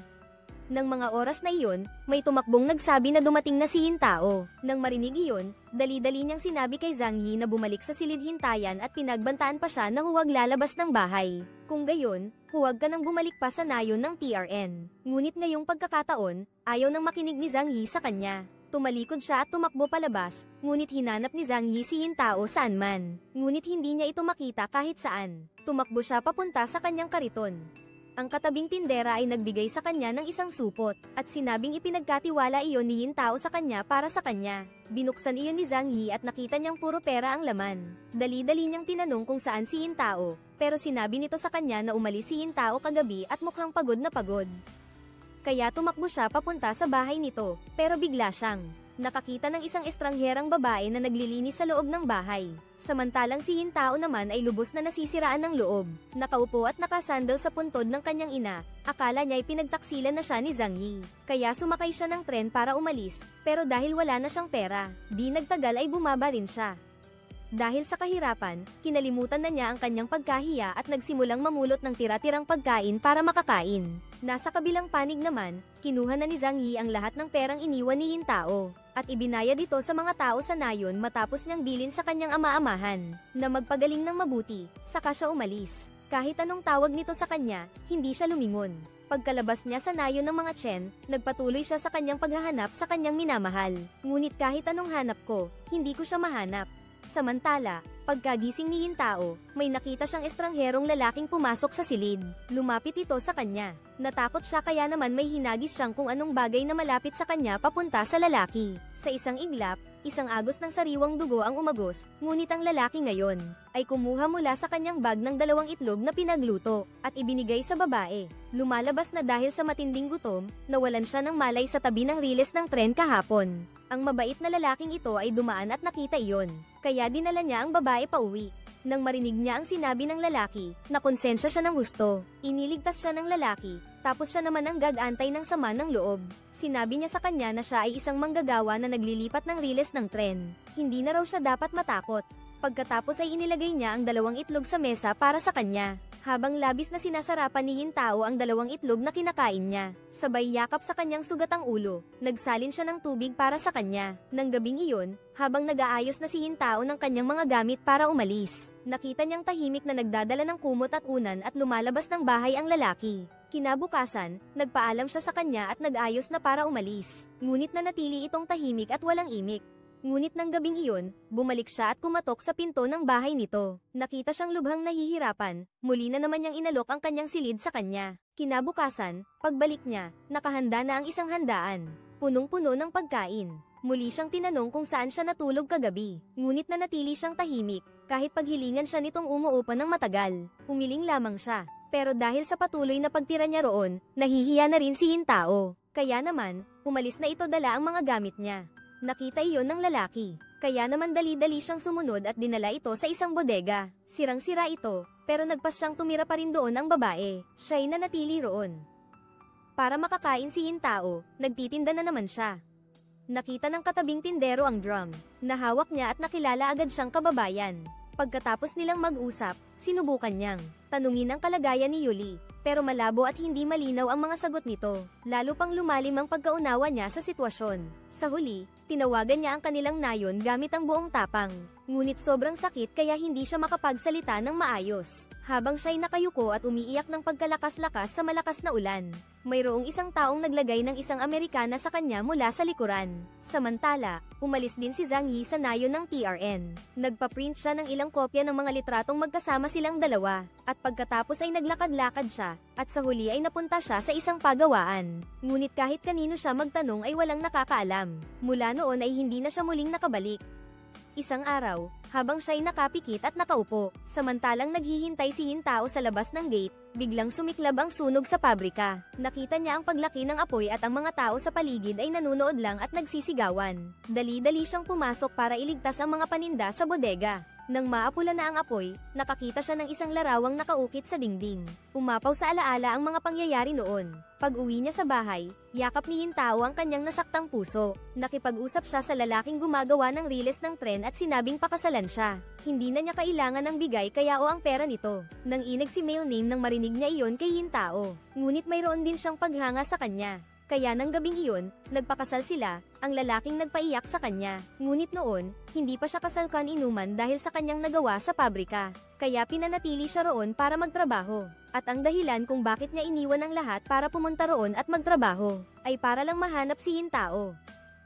Nang mga oras na iyon, may tumakbong nagsabi na dumating na si Yin Tao. Nang marinig iyon, dali-dali niyang sinabi kay Zhang Yi na bumalik sa silid hintayan at pinagbantaan pa siya na huwag lalabas ng bahay. Kung gayon, huwag ka nang bumalik pa sa nayon ng TRN. Ngunit ngayong pagkakataon, ayaw nang makinig ni Zhang Yi sa kanya. Tumalikod siya at tumakbo palabas, ngunit hinanap ni Zhang Yi si Yin Tao saan man. Ngunit hindi niya ito makita kahit saan. Tumakbo siya papunta sa kanyang kariton. Ang katabing tindera ay nagbigay sa kanya ng isang supot, at sinabing ipinagkatiwala iyon ni Yin Tao sa kanya para sa kanya. Binuksan iyon ni Zhang Yi at nakita niyang puro pera ang laman. Dali-dali niyang tinanong kung saan si Yin Tao, pero sinabi nito sa kanya na umalis si Yin Tao kagabi at mukhang pagod na pagod. Kaya tumakbo siya papunta sa bahay nito, pero bigla siyang nakakita ng isang estrangherang babae na naglilinis sa loob ng bahay. Samantalang si Yin Tao naman ay lubos na nasisiraan ng loob. Nakaupo at nakasandal sa puntod ng kanyang ina, akala niya ay pinagtaksilan na siya ni Zhang Yi. Kaya sumakay siya ng tren para umalis, pero dahil wala na siyang pera, di nagtagal ay bumaba rin siya. Dahil sa kahirapan, kinalimutan na niya ang kanyang pagkahiya at nagsimulang mamulot ng tira-tirang pagkain para makakain. Nasa kabilang panig naman, kinuha na ni Zhang Yi ang lahat ng perang iniwan ni Yin Tao, at ibinayad ito sa mga tao sa nayon matapos niyang bilin sa kanyang ama-amahan, na magpagaling ng mabuti, saka siya umalis. Kahit anong tawag nito sa kanya, hindi siya lumingon. Pagkalabas niya sa nayon ng mga Chen, nagpatuloy siya sa kanyang paghahanap sa kanyang minamahal. Ngunit kahit anong hanap ko, hindi ko siya mahanap. Samantala, pagkagising ni Yin Tao, may nakita siyang estrangherong lalaking pumasok sa silid. Lumapit ito sa kanya. Natakot siya kaya naman may hinagis siyang kung anong bagay na malapit sa kanya papunta sa lalaki. Sa isang iglap, isang agos ng sariwang dugo ang umagos, ngunit ang lalaki ngayon ay kumuha mula sa kanyang bag ng 2 itlog na pinagluto at ibinigay sa babae. Lumalabas na dahil sa matinding gutom, nawalan siya ng malay sa tabi ng riles ng tren kahapon. Ang mabait na lalaking ito ay dumaan at nakita iyon, kaya dinala niya ang babae pauwi. Nang marinig niya ang sinabi ng lalaki, nakonsensya siya ng husto. Iniligtas siya ng lalaki, tapos siya naman ang gag-antay ng sama ng loob. Sinabi niya sa kanya na siya ay isang manggagawa na naglilipat ng riles ng tren. Hindi na raw siya dapat matakot. Pagkatapos ay inilagay niya ang 2 itlog sa mesa para sa kanya. Habang labis na sinasarapan ni Yin Tao ang 2 itlog na kinakain niya, sabay yakap sa kanyang sugatang ulo, nagsalin siya ng tubig para sa kanya. Nang gabing iyon, habang nag-aayos na si Yin Tao ng kanyang mga gamit para umalis, nakita niyang tahimik na nagdadala ng kumot at unan at lumalabas ng bahay ang lalaki. Kinabukasan, nagpaalam siya sa kanya at nag-ayos na para umalis. Ngunit nanatili itong tahimik at walang imik. Ngunit ng gabing iyon, bumalik siya at kumatok sa pinto ng bahay nito. Nakita siyang lubhang nahihirapan, muli na naman niyang inalok ang kanyang silid sa kanya. Kinabukasan, pagbalik niya, nakahanda na ang isang handaan, punong-puno ng pagkain. Muli siyang tinanong kung saan siya natulog kagabi, ngunit nanatili siyang tahimik, kahit paghilingan siya nitong umuupa ng matagal. Umiling lamang siya, pero dahil sa patuloy na pagtira niya roon, nahihiya na rin si Yin Tao. Kaya naman, umalis na ito dala ang mga gamit niya. Nakita iyon ng lalaki, kaya naman dali-dali siyang sumunod at dinala ito sa isang bodega. Sirang-sira ito, pero nagpas siyang tumira pa rin doon ang babae. Siya'y nanatili roon. Para makakain si Yin Tao, nagtitinda na naman siya. Nakita ng katabing tindero ang drum, nahawak niya at nakilala agad siyang kababayan. Pagkatapos nilang mag-usap, sinubukan niyang tanungin ang kalagayan ni Yuli, pero malabo at hindi malinaw ang mga sagot nito. Lalo pang lumalim ang pagkaunawa niya sa sitwasyon. Sa huli, tinawagan niya ang kanilang nayon gamit ang buong tapang. Ngunit sobrang sakit kaya hindi siya makapagsalita ng maayos. Habang siya'y nakayuko at umiiyak ng pagkalakas-lakas sa malakas na ulan, mayroong isang taong naglagay ng isang Amerikana sa kanya mula sa likuran. Samantala, umalis din si Zhang Yi sa nayon ng TRN. Nagpa-print siya ng ilang kopya ng mga litratong magkasama silang dalawa, at pagkatapos ay naglakad-lakad siya, at sa huli ay napunta siya sa isang pagawaan. Ngunit kahit kanino siya magtanong ay walang nakakaalam. Mula noon ay hindi na siya muling nakabalik. Isang araw, habang siya'y nakapikit at nakaupo, samantalang naghihintay si Yin Tao sa labas ng gate, biglang sumiklab ang sunog sa pabrika. Nakita niya ang paglaki ng apoy at ang mga tao sa paligid ay nanunood lang at nagsisigawan. Dali-dali siyang pumasok para iligtas ang mga paninda sa bodega. Nang maapula na ang apoy, nakakita siya ng isang larawang nakaukit sa dingding. Umapaw sa alaala ang mga pangyayari noon. Pag-uwi niya sa bahay, yakap ni Yin Tao ang kanyang nasaktang puso. Nakipag-usap siya sa lalaking gumagawa ng riles ng tren at sinabing pakasalan siya. Hindi na niya kailangan ng bigay kaya o ang pera nito. Nang inag si Mail Name nang marinig niya iyon kay Yin Tao. Ngunit mayroon din siyang paghanga sa kanya. Kaya nang gabing iyon, nagpakasal sila, ang lalaking nagpaiyak sa kanya. Ngunit noon, hindi pa siya kasalkan inuman dahil sa kanyang nagawa sa pabrika. Kaya pinanatili siya roon para magtrabaho. At ang dahilan kung bakit niya iniwan ang lahat para pumunta roon at magtrabaho, ay para lang mahanap si Yin Tao.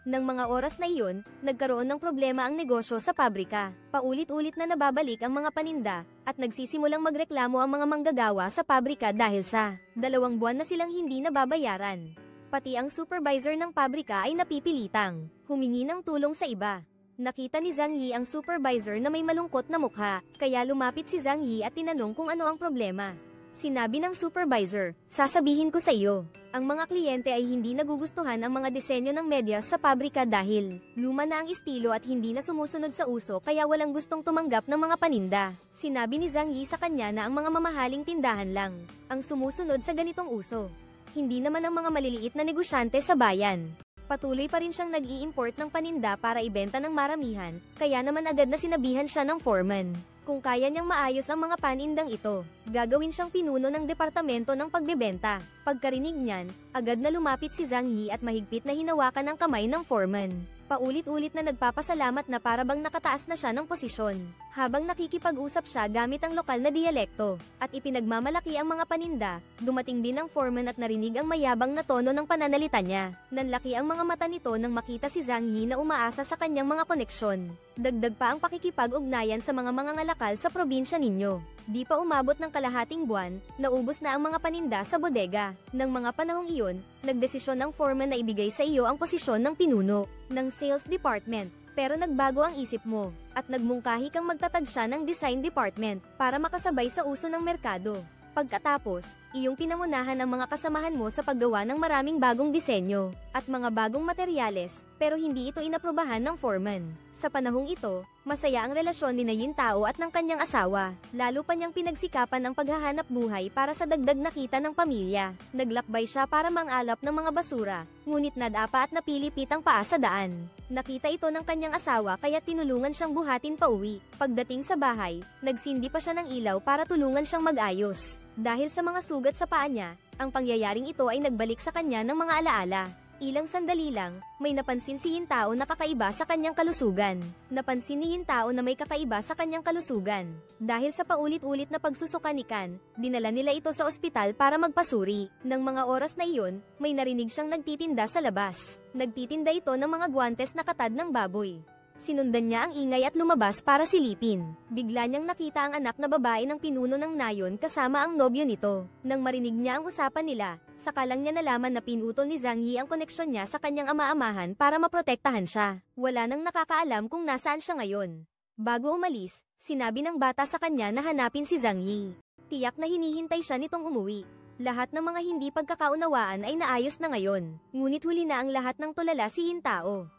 Nang mga oras na iyon, nagkaroon ng problema ang negosyo sa pabrika. Paulit-ulit na nababalik ang mga paninda, at nagsisimulang magreklamo ang mga manggagawa sa pabrika dahil sa 2 buwan na silang hindi nababayaran. Pati ang supervisor ng pabrika ay napipilitang humingi ng tulong sa iba. Nakita ni Zhang Yi ang supervisor na may malungkot na mukha, kaya lumapit si Zhang Yi at tinanong kung ano ang problema. Sinabi ng supervisor, sasabihin ko sa iyo, ang mga kliyente ay hindi nagugustuhan ang mga disenyo ng medyas sa pabrika dahil luma na ang estilo at hindi na sumusunod sa uso kaya walang gustong tumanggap ng mga paninda. Sinabi ni Zhang Yi sa kanya na ang mga mamahaling tindahan lang ang sumusunod sa ganitong uso. Hindi naman ang mga maliliit na negosyante sa bayan. Patuloy pa rin siyang nag-i-import ng paninda para ibenta ng maramihan, kaya naman agad na sinabihan siya ng foreman. Kung kaya niyang maayos ang mga panindang ito, gagawin siyang pinuno ng departamento ng pagbebenta. Pagkarinig niyan, agad na lumapit si Zhang Yi at mahigpit na hinawakan ang kamay ng foreman. Paulit-ulit na nagpapasalamat na parabang nakataas na siya ng posisyon, habang nakikipag-usap siya gamit ang lokal na diyalekto, at ipinagmamalaki ang mga paninda. Dumating din ang foreman at narinig ang mayabang na tono ng pananalita niya. Nanlaki ang mga mata nito nang makita si Zhang Yi na umaasa sa kanyang mga koneksyon. Dagdag pa ang pakikipag-ugnayan sa mga mangangalakal sa probinsya ninyo. Di pa umabot ng kalahating buwan, naubos na ang mga paninda sa bodega. Nang mga panahong iyon, nagdesisyon ang foreman na ibigay sa iyo ang posisyon ng pinuno ng sales department. Pero nagbago ang isip mo, at nagmungkahi kang magtatag siya ng design department para makasabay sa uso ng merkado. Pagkatapos, iyong pinamunahan ang mga kasamahan mo sa paggawa ng maraming bagong disenyo at mga bagong materyales, pero hindi ito inaprubahan ng foreman. Sa panahong ito, masaya ang relasyon ni Yin Tao at ng kanyang asawa. Lalo pa niyang pinagsikapan ang paghahanap buhay para sa dagdag na kita ng pamilya. Naglakbay siya para mangalap ng mga basura, ngunit nadapa at napilipit ang paa sa daan. Nakita ito ng kanyang asawa kaya tinulungan siyang buhatin pauwi. Pagdating sa bahay, nagsindi pa siya ng ilaw para tulungan siyang mag-ayos. Dahil sa mga sugat sa paa niya, ang pangyayaring ito ay nagbalik sa kanya ng mga alaala. Ilang sandali lang, may napansin si Yin Tao na kakaiba sa kanyang kalusugan. Napansin ni Yin Tao na may kakaiba sa kanyang kalusugan. Dahil sa paulit-ulit na pagsusuka ni Kan, dinala nila ito sa ospital para magpasuri. Nang mga oras na iyon, may narinig siyang nagtitinda sa labas. Nagtitinda ito ng mga guwantes na katad ng baboy. Sinundan niya ang ingay at lumabas para silipin. Bigla niyang nakita ang anak na babae ng pinuno ng nayon kasama ang nobyo nito. Nang marinig niya ang usapan nila, saka lang niya nalaman na pinutol ni Zhang Yi ang koneksyon niya sa kanyang ama-amahan para maprotektahan siya. Wala nang nakakaalam kung nasaan siya ngayon. Bago umalis, sinabi ng bata sa kanya na hanapin si Zhang Yi. Tiyak na hinihintay siya nitong umuwi. Lahat ng mga hindi pagkakaunawaan ay naayos na ngayon. Ngunit huli na ang lahat ng tulala si Yin Tao.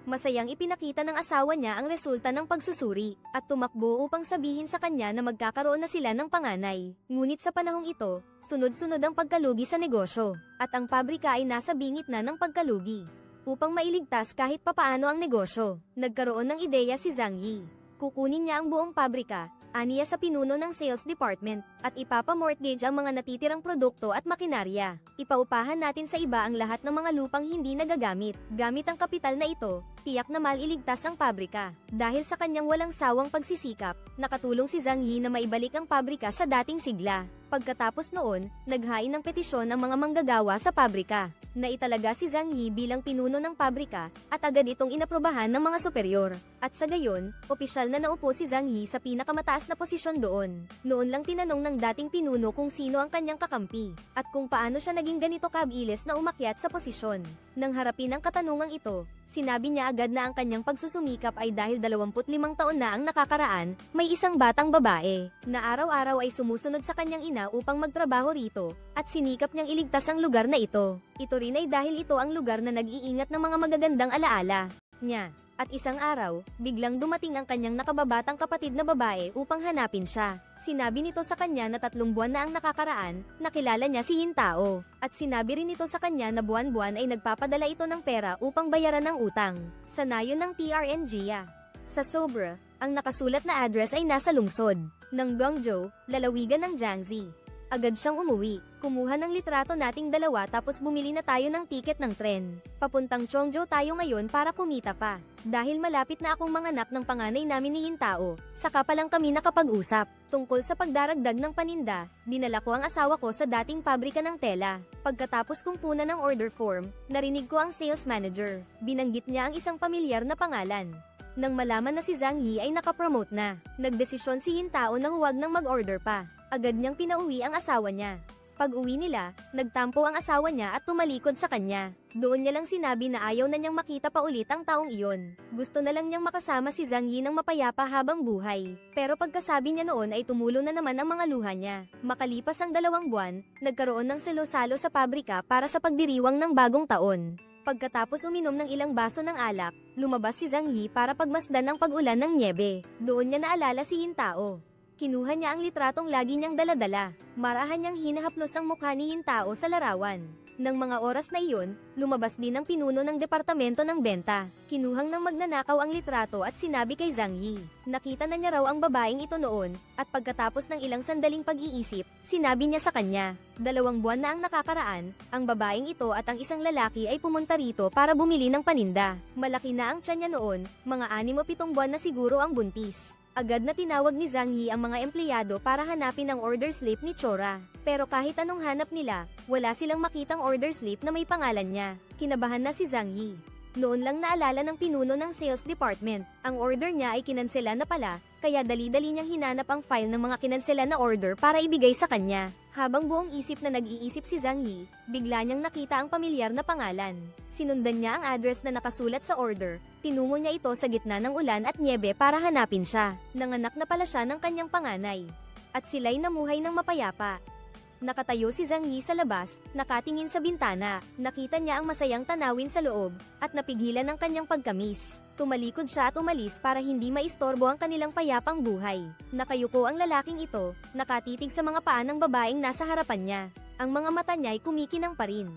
Masayang ipinakita ng asawa niya ang resulta ng pagsusuri, at tumakbo upang sabihin sa kanya na magkakaroon na sila ng panganay. Ngunit sa panahong ito, sunod-sunod ang pagkalugi sa negosyo, at ang pabrika ay nasa bingit na ng pagkalugi. Upang mailigtas kahit papaano ang negosyo, nagkaroon ng ideya si Zhang Yi. Kukunin niya ang buong pabrika, aniya sa pinuno ng sales department, at ipapamortgage ang mga natitirang produkto at makinarya. Ipaupahan natin sa iba ang lahat ng mga lupang hindi nagagamit. Gamit ang kapital na ito, tiyak na maliligtas ang pabrika. Dahil sa kanyang walang sawang pagsisikap, nakatulong si Zhang Yi na maibalik ang pabrika sa dating sigla. Pagkatapos noon, naghain ng petisyon ang mga manggagawa sa pabrika. Naitalaga si Zhang Yi bilang pinuno ng pabrika, at agad itong inaprobahan ng mga superior. At sa gayon, opisyal na naupo si Zhang Yi sa pinakamataas na posisyon doon. Noon lang tinanong ng dating pinuno kung sino ang kanyang kakampi, at kung paano siya naging ganito kabilis na umakyat sa posisyon. Nang harapin ang katanungang ito, sinabi niya agad na ang kanyang pagsusumikap ay dahil 25 taon na ang nakakaraan, may isang batang babae, na araw-araw ay sumusunod sa kanyang ina upang magtrabaho rito, at sinikap niyang iligtas ang lugar na ito. Ito rin ay dahil ito ang lugar na nag-iingat ng mga magagandang alaala niya. At isang araw, biglang dumating ang kanyang nakababatang kapatid na babae upang hanapin siya. Sinabi nito sa kanya na 3 buwan na ang nakakaraan, nakilala niya si Yin Tao. At sinabi rin nito sa kanya na buwan-buwan ay nagpapadala ito ng pera upang bayaran ng utang. Sa nayon ng TRNGA. Sa Sobra, ang nakasulat na address ay nasa lungsod ng Guangzhou, lalawigan ng Jiangxi. Agad siyang umuwi, kumuha ng litrato nating dalawa tapos bumili na tayo ng tiket ng tren. Papuntang Chongzhou tayo ngayon para kumita pa. Dahil malapit na akong manganak ng panganay namin ni Yin Tao, saka pa lang kami nakapag-usap. Tungkol sa pagdaragdag ng paninda, dinala ko ang asawa ko sa dating pabrika ng tela. Pagkatapos kong punan ng order form, narinig ko ang sales manager. Binanggit niya ang isang pamilyar na pangalan. Nang malaman na si Zhang Yi ay nakapromote na, nagdesisyon si Yin Tao na huwag nang mag-order pa. Agad niyang pinauwi ang asawa niya. Pag-uwi nila, nagtampo ang asawa niya at tumalikod sa kanya. Doon niya lang sinabi na ayaw na niyang makita pa ulit ang taong iyon. Gusto na lang niyang makasama si Zhang Yi ng mapayapa habang buhay. Pero pagkasabi niya noon ay tumulo na naman ang mga luha niya. Makalipas ang 2 buwan, nagkaroon ng salo-salo sa pabrika para sa pagdiriwang ng bagong taon. Pagkatapos uminom ng ilang baso ng alak, lumabas si Zhang Yi para pagmasdan ng pag-ulan ng nyebe. Doon niya naalala si Yin Tao. Kinuha niya ang litratong lagi niyang daladala. Marahan niyang hinahaplos ang mukha ni Yin Tao sa larawan. Nang mga oras na iyon, lumabas din ang pinuno ng departamento ng benta. Kinuhang ng magnanakaw ang litrato at sinabi kay Zhang Yi. Nakita na niya raw ang babaeng ito noon, at pagkatapos ng ilang sandaling pag-iisip, sinabi niya sa kanya. 2 buwan na ang nakakaraan, ang babaeng ito at ang isang lalaki ay pumunta rito para bumili ng paninda. Malaki na ang tiyan niya noon, mga 6 o 7 buwan na siguro ang buntis. Agad na tinawag ni Zhang Yi ang mga empleyado para hanapin ang order slip ni Chora. Pero kahit anong hanap nila, wala silang makitang order slip na may pangalan niya. Kinabahan na si Zhang Yi. Noon lang naalala ng pinuno ng sales department, ang order niya ay kinansela na pala, kaya dali-dali niyang hinanap ang file ng mga kinansela na order para ibigay sa kanya. Habang buong isip na nag-iisip si Zhang Yi, bigla niyang nakita ang pamilyar na pangalan. Sinundan niya ang address na nakasulat sa order, tinungo niya ito sa gitna ng ulan at nyebe para hanapin siya. Nanganak na pala siya ng kanyang panganay. At sila'y namuhay ng mapayapa. Nakatayo si Zhang Yi sa labas, nakatingin sa bintana, nakita niya ang masayang tanawin sa loob, at napigilan ang kanyang pagkamis. Tumalikod siya at umalis para hindi maistorbo ang kanilang payapang buhay. Nakayuko ang lalaking ito, nakatitig sa mga paa ng babaeng nasa harapan niya. Ang mga mata niya ay kumikinang pa rin.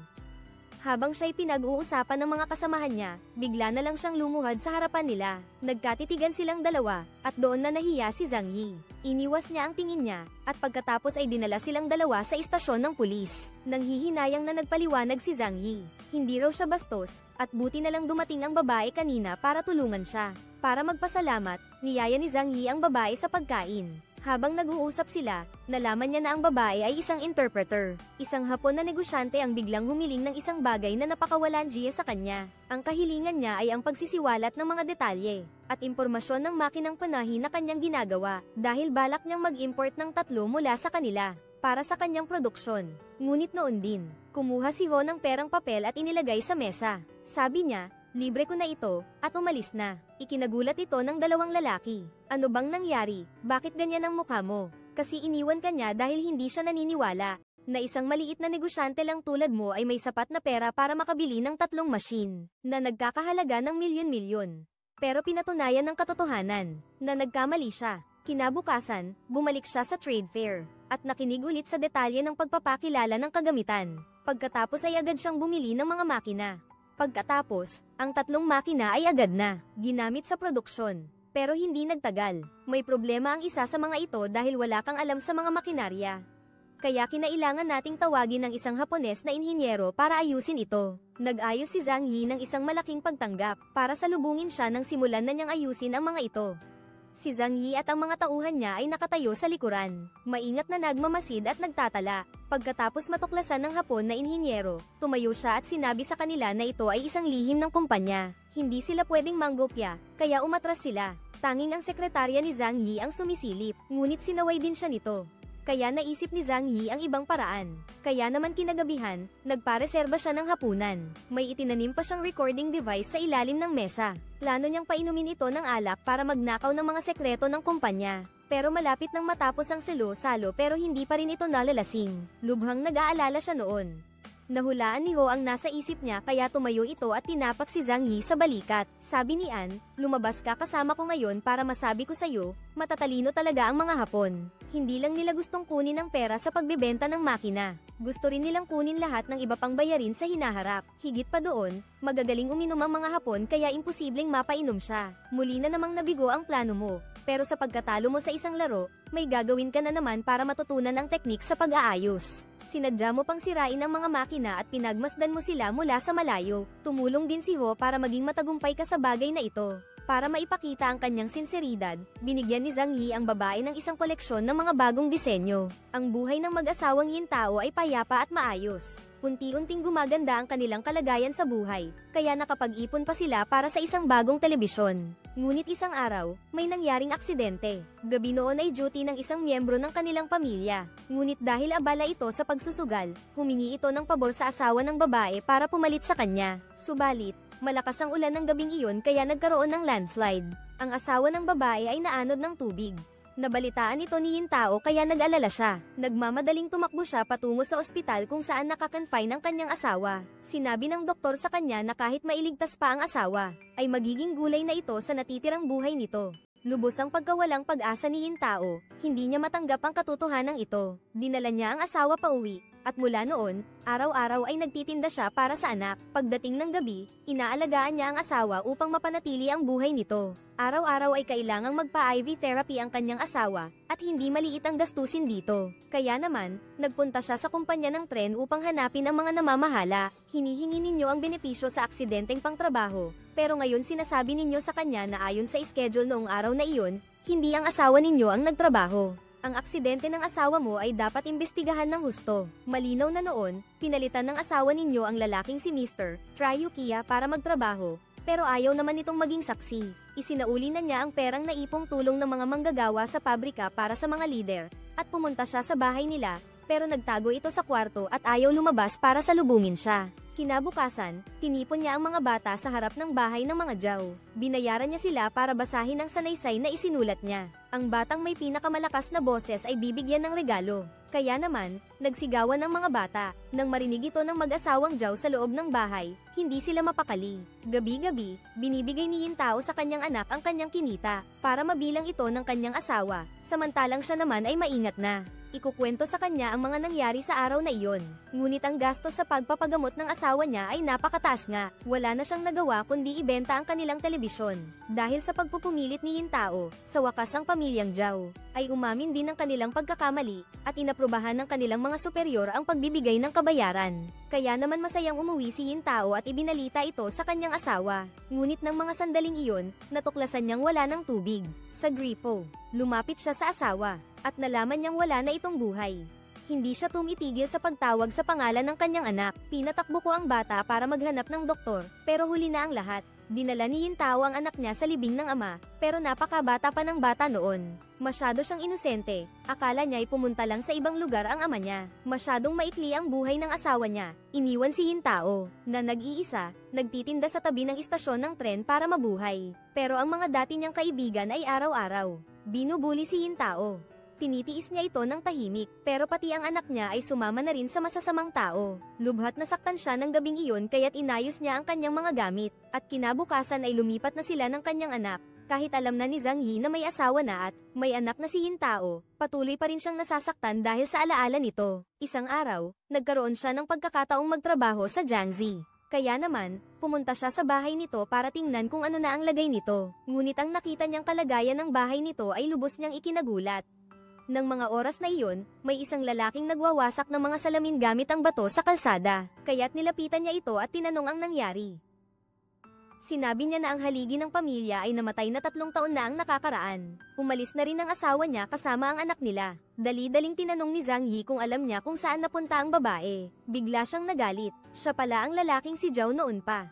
Habang siya'y pinag-uusapan ng mga kasamahan niya, bigla na lang siyang lumuhad sa harapan nila. Nagkatitigan silang dalawa, at doon na nahiya si Zhang Yi. Iniwas niya ang tingin niya, at pagkatapos ay dinala silang dalawa sa istasyon ng pulis. Nanghihinayang na nagpaliwanag si Zhang Yi. Hindi raw siya bastos, at buti na lang dumating ang babae kanina para tulungan siya. Para magpasalamat, niyaya ni Zhang Yi ang babae sa pagkain. Habang nag-uusap sila, nalaman niya na ang babae ay isang interpreter. Isang Hapon na negosyante ang biglang humiling ng isang bagay na napakawalanjiya sa kanya. Ang kahilingan niya ay ang pagsisiwalat ng mga detalye at impormasyon ng makinang panahi na kanyang ginagawa dahil balak niyang mag-import ng 3 mula sa kanila para sa kanyang produksyon. Ngunit noon din, kumuha si Ho ng perang papel at inilagay sa mesa. Sabi niya, "Libre ko na ito," at umalis na. Ikinagulat ito ng 2 lalaki. "Ano bang nangyari? Bakit ganyan ang mukha mo?" Kasi iniwan ka niya dahil hindi siya naniniwala na isang maliit na negosyante lang tulad mo ay may sapat na pera para makabili ng 3 machine na nagkakahalaga ng milyon-milyon. Pero pinatunayan ng katotohanan na nagkamali siya. Kinabukasan, bumalik siya sa trade fair at nakinig ulit sa detalye ng pagpapakilala ng kagamitan. Pagkatapos ay agad siyang bumili ng mga makina. Pagkatapos, ang 3 makina ay agad na ginamit sa produksyon. Pero hindi nagtagal. May problema ang isa sa mga ito dahil wala kang alam sa mga makinarya. Kaya kinailangan nating tawagin ng isang Hapones na inhinyero para ayusin ito. Nag-ayos si Zhang Yi ng isang malaking pagtanggap para salubungin siya nang simulan na niyang ayusin ang mga ito. Si Zhang Yi at ang mga tauhan niya ay nakatayo sa likuran. Maingat na nagmamasid at nagtatala. Pagkatapos matuklasan ng Hapon na inhinyero, tumayo siya at sinabi sa kanila na ito ay isang lihim ng kumpanya. Hindi sila pwedeng manggopya, kaya umatras sila. Tanging ang sekretarya ni Zhang Yi ang sumisilip, ngunit sinaway din siya nito. Kaya naisip ni Zhang Yi ang ibang paraan. Kaya naman kinagabihan, nagpareserba siya ng hapunan. May itinanim pa siyang recording device sa ilalim ng mesa. Plano niyang painumin ito ng alak para magnakaw ng mga sekreto ng kumpanya. Pero malapit nang matapos ang salo-salo pero hindi pa rin ito nalalasing. Lubhang nag-aalala siya noon. Nahulaan ni Ho ang nasa isip niya kaya tumayo ito at tinapak si Zhang Yi sa balikat. Sabi ni An, "Lumabas ka kasama ko ngayon para masabi ko sa'yo, matatalino talaga ang mga Hapon. Hindi lang nila gustong kunin ang pera sa pagbebenta ng makina. Gusto rin nilang kunin lahat ng iba pang bayarin sa hinaharap. Higit pa doon, magagaling uminom ang mga Hapon kaya imposibleng mapainom siya. Muli na namang nabigo ang plano mo. Pero sa pagkatalo mo sa isang laro, may gagawin ka na naman para matutunan ang teknik sa pag-aayos. Sinadya mo pang sirain ang mga makina at pinagmasdan mo sila mula sa malayo. Tumulong din si Ho para maging matagumpay ka sa bagay na ito." Para maipakita ang kanyang sinseridad, binigyan ni Zhang Yi ang babae ng isang koleksyon ng mga bagong disenyo. Ang buhay ng mag-asawang Yintao ay payapa at maayos. Unti-unting gumaganda ang kanilang kalagayan sa buhay, kaya nakapag-ipon pa sila para sa isang bagong telebisyon. Ngunit isang araw, may nangyaring aksidente. Gabi noon ay duty ng isang miyembro ng kanilang pamilya. Ngunit dahil abala ito sa pagsusugal, humingi ito ng pabor sa asawa ng babae para pumalit sa kanya. Subalit, malakas ang ulan ng gabing iyon kaya nagkaroon ng landslide. Ang asawa ng babae ay naanod ng tubig. Nabalitaan ito ni Yintao kaya nag-alala siya. Nagmamadaling tumakbo siya patungo sa ospital kung saan nakakonfine ang kanyang asawa. Sinabi ng doktor sa kanya na kahit mailigtas pa ang asawa, ay magiging gulay na ito sa natitirang buhay nito. Lubos ang pagkawalang pag-asa ni Yintao, hindi niya matanggap ang katotohanan ito. Dinala niya ang asawa pauwi, at mula noon, araw-araw ay nagtitinda siya para sa anak. Pagdating ng gabi, inaalagaan niya ang asawa upang mapanatili ang buhay nito. Araw-araw ay kailangang magpa-IV therapy ang kanyang asawa, at hindi maliit ang gastusin dito. Kaya naman, nagpunta siya sa kumpanya ng tren upang hanapin ang mga namamahala. Hinihingi ninyo ang benepisyo sa aksidenteng pangtrabaho, pero ngayon sinasabi ninyo sa kanya na ayon sa schedule noong araw na iyon, hindi ang asawa ninyo ang nagtrabaho. Ang aksidente ng asawa mo ay dapat imbestigahan ng husto. Malinaw na noon, pinalitan ng asawa ninyo ang lalaking si Mr. Tryukia para magtrabaho, pero ayaw naman itong maging saksi. Isinauli na niya ang perang naipong tulong ng mga manggagawa sa pabrika para sa mga lider, at pumunta siya sa bahay nila, pero nagtago ito sa kwarto at ayaw lumabas para salubungin siya. Kinabukasan, tinipon niya ang mga bata sa harap ng bahay ng mga Jaw. Binayaran niya sila para basahin ang sanaysay na isinulat niya. Ang batang may pinakamalakas na boses ay bibigyan ng regalo. Kaya naman, nagsigawan ng mga bata. Nang marinig ito ng mag-asawang Jaw sa loob ng bahay, hindi sila mapakali. Gabi-gabi, binibigay ni Yintao sa kanyang anak ang kanyang kinita, para mabilang ito ng kanyang asawa, samantalang siya naman ay maingat na. Ikukwento sa kanya ang mga nangyari sa araw na iyon. Ngunit ang gastos sa pagpapagamot ng asawa niya ay napakataas nga. Wala na siyang nagawa kundi ibenta ang kanilang telebisyon. Dahil sa pagpupumilit ni Yintao, sa wakas ang pamilyang Jaw ay umamin din ng kanilang pagkakamali, at inaprubahan ng kanilang mga superior ang pagbibigay ng kabayaran. Kaya naman masayang umuwi si Yintao at ibinalita ito sa kanyang asawa. Ngunit ng mga sandaling iyon, natuklasan niyang wala ng tubig sa gripo. Lumapit siya sa asawa, at nalaman niyang wala na itong buhay. Hindi siya tumitigil sa pagtawag sa pangalan ng kanyang anak. Pinatakbo ko ang bata para maghanap ng doktor, pero huli na ang lahat. Dinala ni Yintao ang anak niya sa libing ng ama, pero napakabata pa ng bata noon. Masyado siyang inosente, akala niya ay pumunta lang sa ibang lugar ang ama niya. Masyadong maikli ang buhay ng asawa niya. Iniwan si Yintao, na nag-iisa, nagtitinda sa tabi ng istasyon ng tren para mabuhay. Pero ang mga dati niyang kaibigan ay araw-araw binubuli si Yintao. Tinitiis niya ito ng tahimik, pero pati ang anak niya ay sumama na rin sa masasamang tao. Lubhat nasaktan siya ng gabing iyon kaya't inayos niya ang kanyang mga gamit, at kinabukasan ay lumipat na sila ng kanyang anak. Kahit alam na ni Zhang Yi na may asawa na at may anak na si Yintao, patuloy pa rin siyang nasasaktan dahil sa alaala nito. Isang araw, nagkaroon siya ng pagkakataong magtrabaho sa Jiangxi. Kaya naman, pumunta siya sa bahay nito para tingnan kung ano na ang lagay nito. Ngunit ang nakita niyang kalagayan ng bahay nito ay lubos niyang ikinagulat. Nang mga oras na iyon, may isang lalaking nagwawasak ng mga salamin gamit ang bato sa kalsada, kaya't nilapitan niya ito at tinanong ang nangyari. Sinabi niya na ang haligi ng pamilya ay namatay na 3 taon na ang nakakaraan. Umalis na rin ang asawa niya kasama ang anak nila. Dali-daling tinanong ni Zhang Yi kung alam niya kung saan napunta ang babae. Bigla siyang nagalit. Siya pala ang lalaking si Zhao noon pa.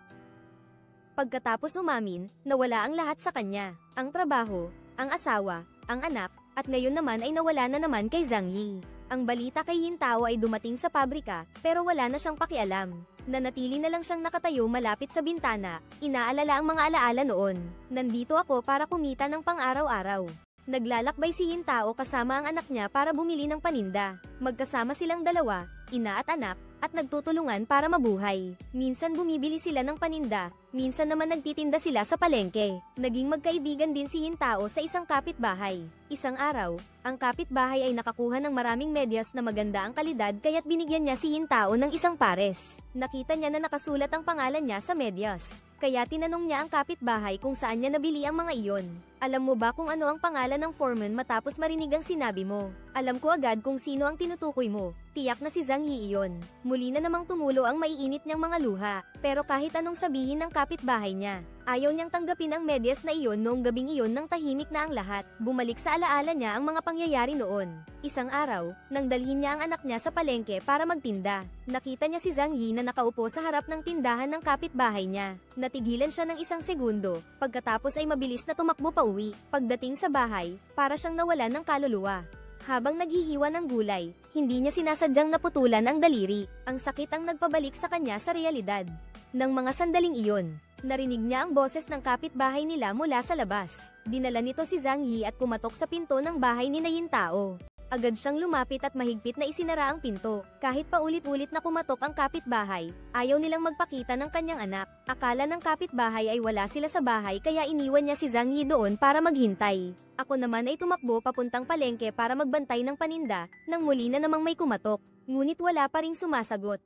Pagkatapos umamin, nawala ang lahat sa kanya. Ang trabaho, ang asawa, ang anak, at ngayon naman ay nawala na naman kay Zhang Yi. Ang balita kay Yintao ay dumating sa pabrika, pero wala na siyang pakialam. Nanatili na lang siyang nakatayo malapit sa bintana, inaalala ang mga alaala noon. Nandito ako para kumita ng pang-araw-araw. Naglalakbay si Yintao kasama ang anak niya para bumili ng paninda. Magkasama silang dalawa, ina at anak, at nagtutulungan para mabuhay. Minsan bumibili sila ng paninda, minsan naman nagtitinda sila sa palengke. Naging magkaibigan din si Yintao sa isang kapitbahay. Isang araw, ang kapitbahay ay nakakuha ng maraming medyas na maganda ang kalidad kaya't binigyan niya si Yintao ng isang pares. Nakita niya na nakasulat ang pangalan niya sa medyas. Kaya tinanong niya ang kapitbahay kung saan niya nabili ang mga iyon. Alam mo ba kung ano ang pangalan ng foreman matapos marinig ang sinabi mo? Alam ko agad kung sino ang tinutukoy mo. Tiyak na si Zhang Yi iyon. Muli na namang tumulo ang maiinit niyang mga luha. Pero kahit anong sabihin ng kapitbahay niya, ayaw niyang tanggapin ang medyas na iyon noong gabing iyon nang tahimik na ang lahat. Bumalik sa alaala niya ang mga pangyayari noon. Isang araw, nang dalhin niya ang anak niya sa palengke para magtinda, nakita niya si Zhang Yi na nakaupo sa harap ng tindahan ng kapitbahay niya. Natigilan siya ng isang segundo, pagkatapos ay mabilis na tumakbo pa uwi. Pagdating sa bahay, para siyang nawalan ng kaluluwa. Habang naghihiwa ng gulay, hindi niya sinasadyang naputulan ang daliri. Ang sakit ang nagpabalik sa kanya sa realidad. Nang mga sandaling iyon, narinig niya ang boses ng kapitbahay nila mula sa labas. Dinala nito si Zhang Yi at kumatok sa pinto ng bahay ni Yintao. Agad siyang lumapit at mahigpit na isinara ang pinto. Kahit paulit-ulit na kumatok ang kapitbahay, ayaw nilang magpakita ng kanyang anak. Akala ng kapitbahay ay wala sila sa bahay kaya iniwan niya si Zhang Yi doon para maghintay. Ako naman ay tumakbo papuntang palengke para magbantay ng paninda, nang muli na namang may kumatok. Ngunit wala pa ring sumasagot.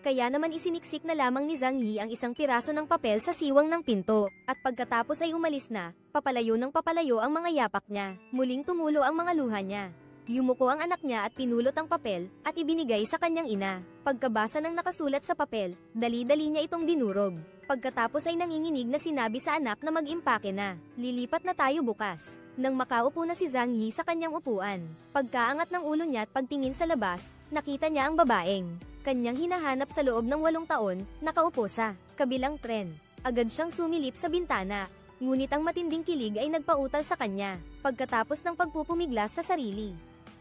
Kaya naman isiniksik na lamang ni Zhang Yi ang isang piraso ng papel sa siwang ng pinto, at pagkatapos ay umalis na, papalayo ng papalayo ang mga yapak niya. Muling tumulo ang mga luha niya. Yumuko ang anak niya at pinulot ang papel, at ibinigay sa kanyang ina. Pagkabasa ng nakasulat sa papel, dali-dali niya itong dinurog. Pagkatapos ay nanginginig na sinabi sa anak na mag-impake na. Lilipat na tayo bukas. Nang makaupo na si Zhang Yi sa kanyang upuan, pagkaangat ng ulo niya at pagtingin sa labas, nakita niya ang babaeng kanyang hinahanap sa loob ng 8 taon, nakaupo sa kabilang tren. Agad siyang sumilip sa bintana. Ngunit ang matinding kilig ay nagpautal sa kanya, pagkatapos ng pagpupumiglas sa sarili.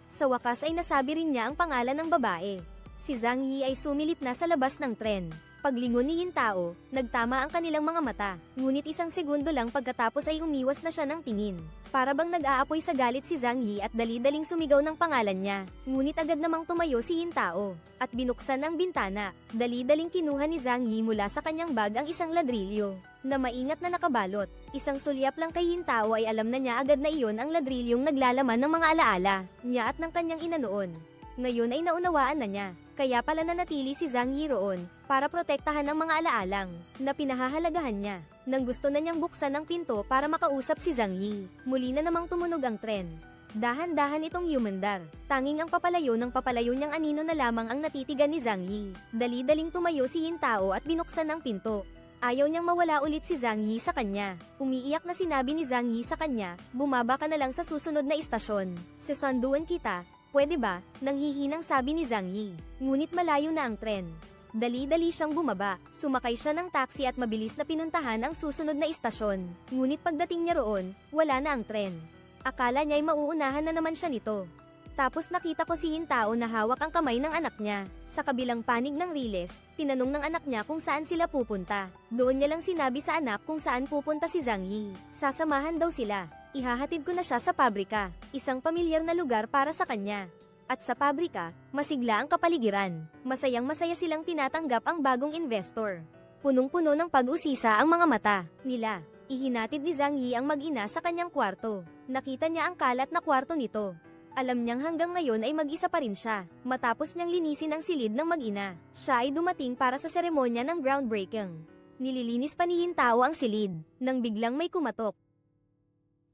Sa wakas ay nasabi rin niya ang pangalan ng babae. Si Zhang Yi ay sumilip na sa labas ng tren. Paglingon ni Yintao, nagtama ang kanilang mga mata. Ngunit isang segundo lang pagkatapos ay umiwas na siya ng tingin. Para bang nag-aapoy sa galit si Zhang Yi at dali-daling sumigaw ng pangalan niya. Ngunit agad namang tumayo si Yintao at binuksan ang bintana. Dali-daling kinuha ni Zhang Yi mula sa kanyang bag ang isang ladrilyo na maingat na nakabalot. Isang sulyap lang kay Yintao ay alam na niya agad na iyon ang ladrilyong naglalaman ng mga alaala niya at ng kanyang ina noon. Ngayon ay naunawaan na niya, kaya pala nanatili si Zhang Yi roon para protektahan ang mga alaalang na pinahahalagahan niya. Nang gusto na niyang buksan ang pinto para makausap si Zhang Yi, muli na namang tumunog ang tren. Dahan-dahan itong yumandar. Tanging ang papalayo ng papalayo niyang anino na lamang ang natitigan ni Zhang Yi. Dali-daling tumayo si Yintao at binuksan ang pinto. Ayaw niyang mawala ulit si Zhang Yi sa kanya. Umiiyak na sinabi ni Zhang Yi sa kanya, bumaba ka na lang sa susunod na istasyon. Sesunduan kita, pwede ba? Nanghihinang sabi ni Zhang Yi. Ngunit malayo na ang tren. Dali-dali siyang bumaba, sumakay siya ng taxi at mabilis na pinuntahan ang susunod na istasyon. Ngunit pagdating niya roon, wala na ang tren. Akala niya ay mauunahan na naman siya nito. Tapos nakita ko si Yintao na hawak ang kamay ng anak niya. Sa kabilang panig ng riles, tinanong ng anak niya kung saan sila pupunta. Doon niya lang sinabi sa anak kung saan pupunta si Zhang Yi. Sasamahan daw sila. Ihahatid ko na siya sa pabrika, isang pamilyar na lugar para sa kanya. At sa pabrika, masigla ang kapaligiran. Masayang-masaya silang tinatanggap ang bagong investor. Punong-puno ng pag-usisa ang mga mata nila. Ihinatid ni Zhang Yi ang mag-ina sa kanyang kwarto. Nakita niya ang kalat na kwarto nito. Alam niyang hanggang ngayon ay mag-isa pa rin siya. Matapos niyang linisin ang silid ng mag-ina, siya ay dumating para sa seremonya ng groundbreaking. Nililinis pa ni Yintao ang silid, nang biglang may kumatok.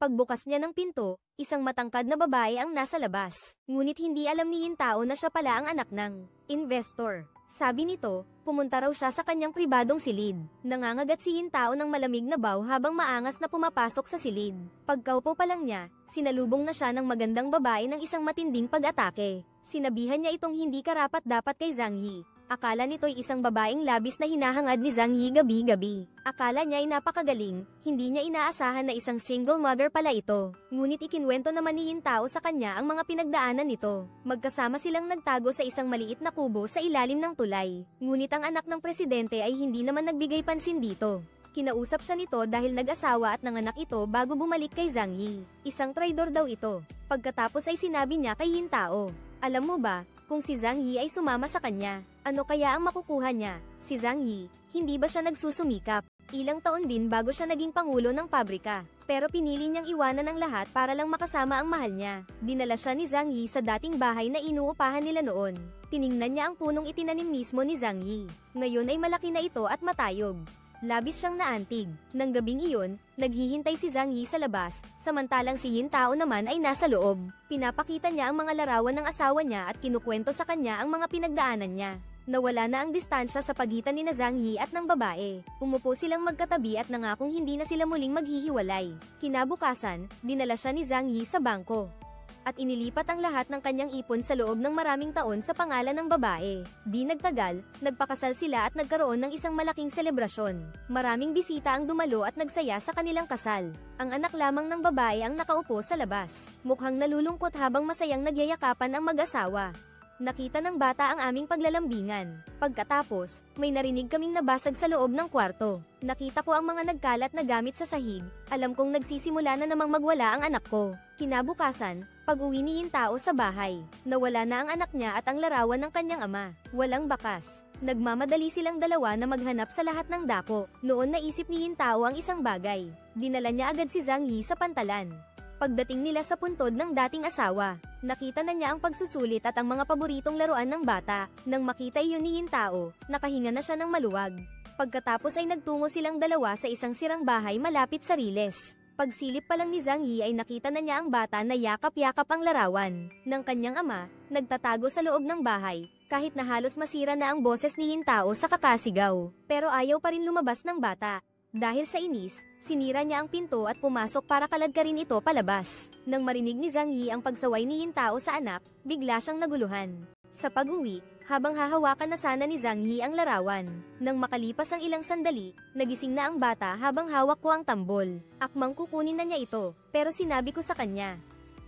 Pagbukas niya ng pinto, isang matangkad na babae ang nasa labas. Ngunit hindi alam ni Yintao na siya pala ang anak ng investor. Sabi nito, pumunta raw siya sa kanyang pribadong silid. Nangangagat si Yintao ng malamig na baw habang maangas na pumapasok sa silid. Pagkaupo pa lang niya, sinalubong na siya ng magandang babae ng isang matinding pag-atake. Sinabihan niya itong hindi karapat-dapat kay Zhang Yi. Akala nito'y isang babaeng labis na hinahangad ni Zhang Yi gabi-gabi. Akala niya ay napakagaling, hindi niya inaasahan na isang single mother pala ito. Ngunit ikinwento naman ni Yintao sa kanya ang mga pinagdaanan nito. Magkasama silang nagtago sa isang maliit na kubo sa ilalim ng tulay. Ngunit ang anak ng presidente ay hindi naman nagbigay pansin dito. Kinausap siya nito dahil nag-asawa at nanganak ito bago bumalik kay Zhang Yi. Isang traidor daw ito. Pagkatapos ay sinabi niya kay Yintao, alam mo ba, kung si Zhang Yi ay sumama sa kanya, ano kaya ang makukuha niya? Si Zhang Yi, hindi ba siya nagsusumikap? Ilang taon din bago siya naging pangulo ng pabrika. Pero pinili niyang iwanan ang lahat para lang makasama ang mahal niya. Dinala siya ni Zhang Yi sa dating bahay na inuupahan nila noon. Tiningnan niya ang punong itinanim mismo ni Zhang Yi. Ngayon ay malaki na ito at matayog. Labis siyang naantig. Nang gabing iyon, naghihintay si Zhang Yi sa labas, samantalang si Yintao naman ay nasa loob. Pinapakita niya ang mga larawan ng asawa niya at kinukwento sa kanya ang mga pinagdaanan niya. Nawala na ang distansya sa pagitan ni Zhang Yi at ng babae. Umupo silang magkatabi at nangakong hindi na sila muling maghihiwalay. Kinabukasan, dinala siya ni Zhang Yi sa bangko. At inilipat ang lahat ng kanyang ipon sa loob ng maraming taon sa pangalan ng babae. Di nagtagal, nagpakasal sila at nagkaroon ng isang malaking selebrasyon. Maraming bisita ang dumalo at nagsaya sa kanilang kasal. Ang anak lamang ng babae ang nakaupo sa labas. Mukhang nalulungkot habang masayang nagyayakapan ang mag-asawa. Nakita ng bata ang aming paglalambingan. Pagkatapos, may narinig kaming nabasag sa loob ng kwarto. Nakita ko ang mga nagkalat na gamit sa sahig. Alam kong nagsisimula na namang magwala ang anak ko. Kinabukasan, pag-uwi ni Yintao sa bahay, nawala na ang anak niya at ang larawan ng kanyang ama. Walang bakas. Nagmamadali silang dalawa na maghanap sa lahat ng dako. Noon naisip ni Yintao ang isang bagay. Dinala niya agad si Zhang Yi sa pantalan. Pagdating nila sa puntod ng dating asawa, nakita na niya ang pagsusulit at ang mga paboritong laruan ng bata. Nang makita iyon ni Yintao, nakahinga na siya ng maluwag. Pagkatapos ay nagtungo silang dalawa sa isang sirang bahay malapit sa Riles. Pagsilip pa lang ni Zhang Yi ay nakita na niya ang bata na yakap-yakap ang larawan ng kanyang ama, nagtatago sa loob ng bahay, kahit na halos masira na ang boses ni Yintao sa kakasigaw. Pero ayaw pa rin lumabas ng bata. Dahil sa inis, sinira niya ang pinto at pumasok para kaladkarin ito palabas. Nang marinig ni Zhang Yi ang pagsaway ni Yintao sa anak, bigla siyang naguluhan. Sa pag-uwi, habang hahawakan na sana ni Zhang Yi ang larawan, nang makalipas ang ilang sandali, nagising na ang bata habang hawak ko ang tambol. Akmang kukunin na niya ito, pero sinabi ko sa kanya,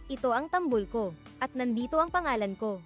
"Ito ang tambol ko, at nandito ang pangalan ko."